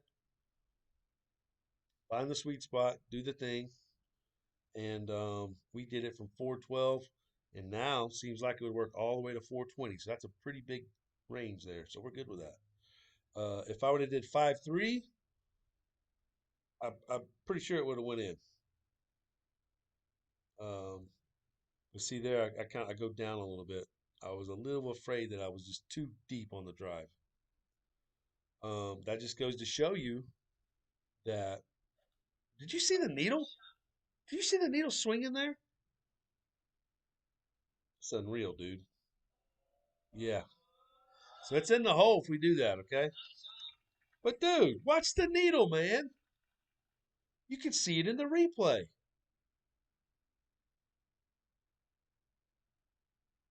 Find the sweet spot, do the thing. And we did it from 412, and now seems like it would work all the way to 420. So that's a pretty big range there. So we're good with that. If I would have did 5-3, I'm pretty sure it would have went in. But see there, I go down a little bit. I was a little afraid that I was just too deep on the drive. That just goes to show you that. Did you see the needle? Did you see the needle swinging there? It's unreal, dude. Yeah. So it's in the hole if we do that, okay? But dude, watch the needle, man. You can see it in the replay.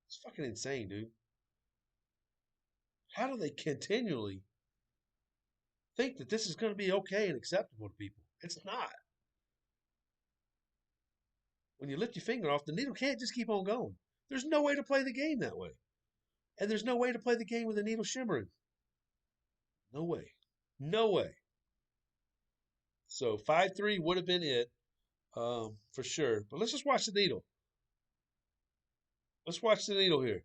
It's fucking insane, dude. How do they continually think that this is going to be okay and acceptable to people? It's not. When you lift your finger off, the needle can't just keep on going. There's no way to play the game that way. And there's no way to play the game with the needle shimmering. No way. No way. So 5-3 would have been it for sure. But let's just watch the needle. Let's watch the needle here.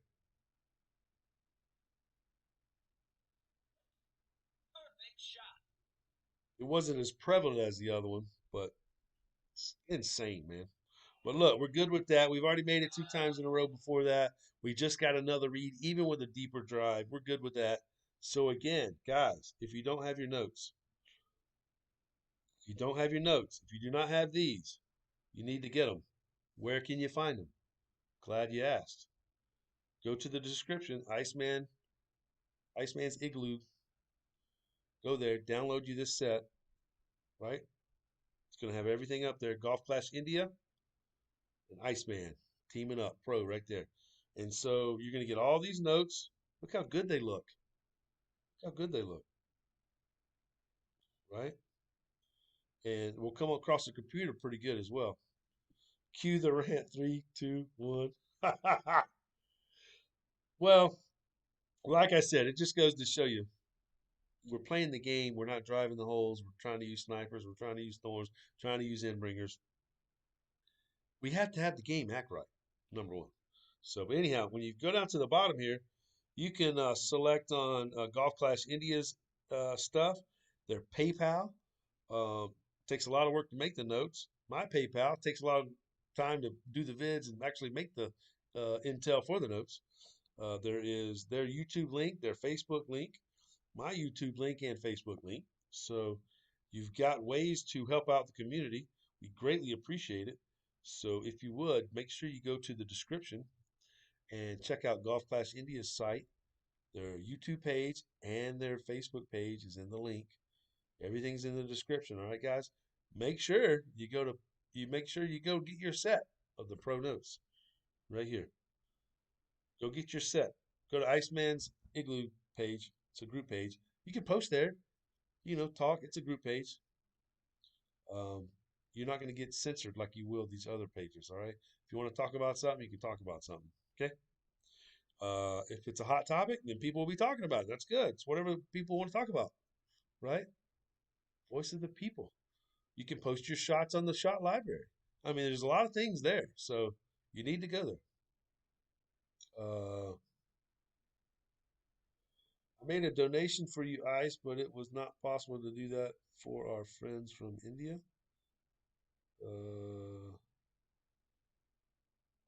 It wasn't as prevalent as the other one, but it's insane, man. But look, we're good with that. We've already made it 2 times in a row before that. We just got another read, even with a deeper drive. We're good with that. So again, guys, if you don't have your notes, if you do not have these, you need to get them. Where can you find them? Glad you asked. Go to the description, Iceman's Igloo. Go there, download you this set, right? It's gonna have everything up there. Golf Clash India and Iceman teaming up, pro right there. And so you're gonna get all these notes. Look how good they look. Look how good they look, right? And we'll come across the computer pretty good as well. Cue the rant. 3, 2, 1. Well, like I said, it just goes to show you we're playing the game. We're not driving the holes. We're trying to use snipers. We're trying to use thorns. Trying to use endbringers. We have to have the game act right. Number one. So, but anyhow, when you go down to the bottom here, you can select on Golf Clash India's stuff. Their PayPal takes a lot of work to make the notes. My PayPal takes a lot of time to do the vids and actually make the intel for the notes. There is their YouTube link, their Facebook link, my YouTube link, and Facebook link. So you've got ways to help out the community. We greatly appreciate it. So if you would, make sure you go to the description and check out Golf Clash India's site. Their YouTube page and their Facebook page is in the link. Everything's in the description. All right, guys. Make sure you go get your set of the pro notes right here. Go get your set. Go to Iceman's Igloo page. It's a group page. You can post there. Talk. It's a group page. Um, you're not going to get censored like you will these other pages. All right. If you want to talk about something, you can talk about something. Okay. If it's a hot topic, then people will be talking about it. That's good. It's whatever people want to talk about, right? Voice of the people. You can post your shots on the shot library. I mean, there's a lot of things there, so you need to go there. I made a donation for you, Ice, but it was not possible to do that for our friends from India. Uh,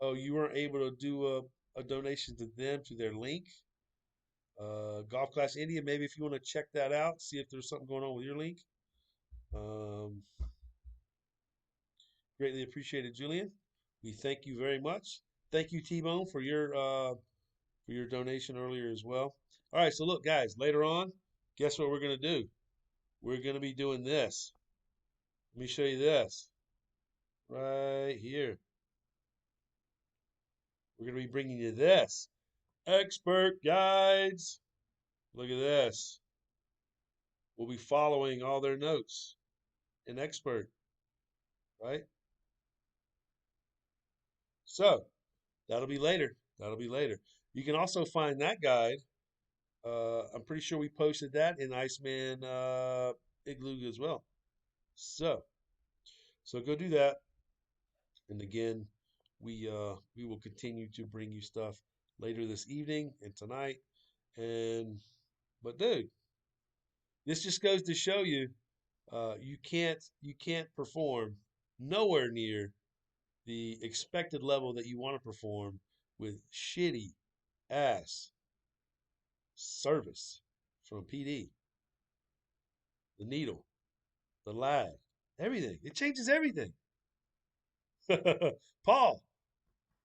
oh, you weren't able to do a donation to them to their link. Golf Clash India, maybe if you want to check that out, see if there's something going on with your link. Um, Greatly appreciated, Julian. We thank you very much. Thank you, T-Bone, for your donation earlier as well. All right, so look, guys, later on, guess what we're gonna do? We're gonna be doing this. Let me show you this right here. We're gonna be bringing you this expert guides. Look at this. We'll be following all their notes. An expert, right? So that'll be later. That'll be later. You can also find that guide. I'm pretty sure we posted that in Iceman Igloo as well. So, so go do that. And again, we will continue to bring you stuff later this evening and tonight. And but dude, this just goes to show you, you can't perform nowhere near the expected level that you want to perform with shitty ass service from PD. The needle, the lag, everything. It changes everything. Paul,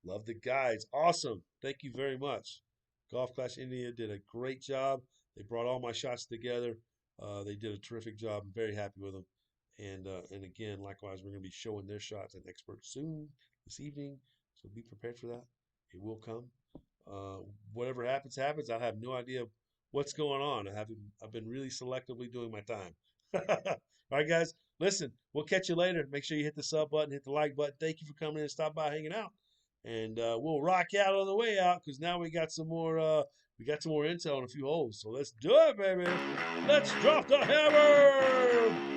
love the guides. Awesome. Thank you very much. Golf Clash India did a great job. They brought all my shots together. They did a terrific job. I'm very happy with them. And again, likewise, we're going to be showing their shots at Expert soon this evening. So be prepared for that. It will come. Whatever happens, happens. I have no idea what's going on. I've been really selectively doing my time. All right, guys. Listen, we'll catch you later. Make sure you hit the sub button, hit the like button. Thank you for coming in and stop by, hanging out, and we'll rock out on the way out because now we got some more. We got some more intel on a few holes. So let's do it, baby. Let's drop the hammer.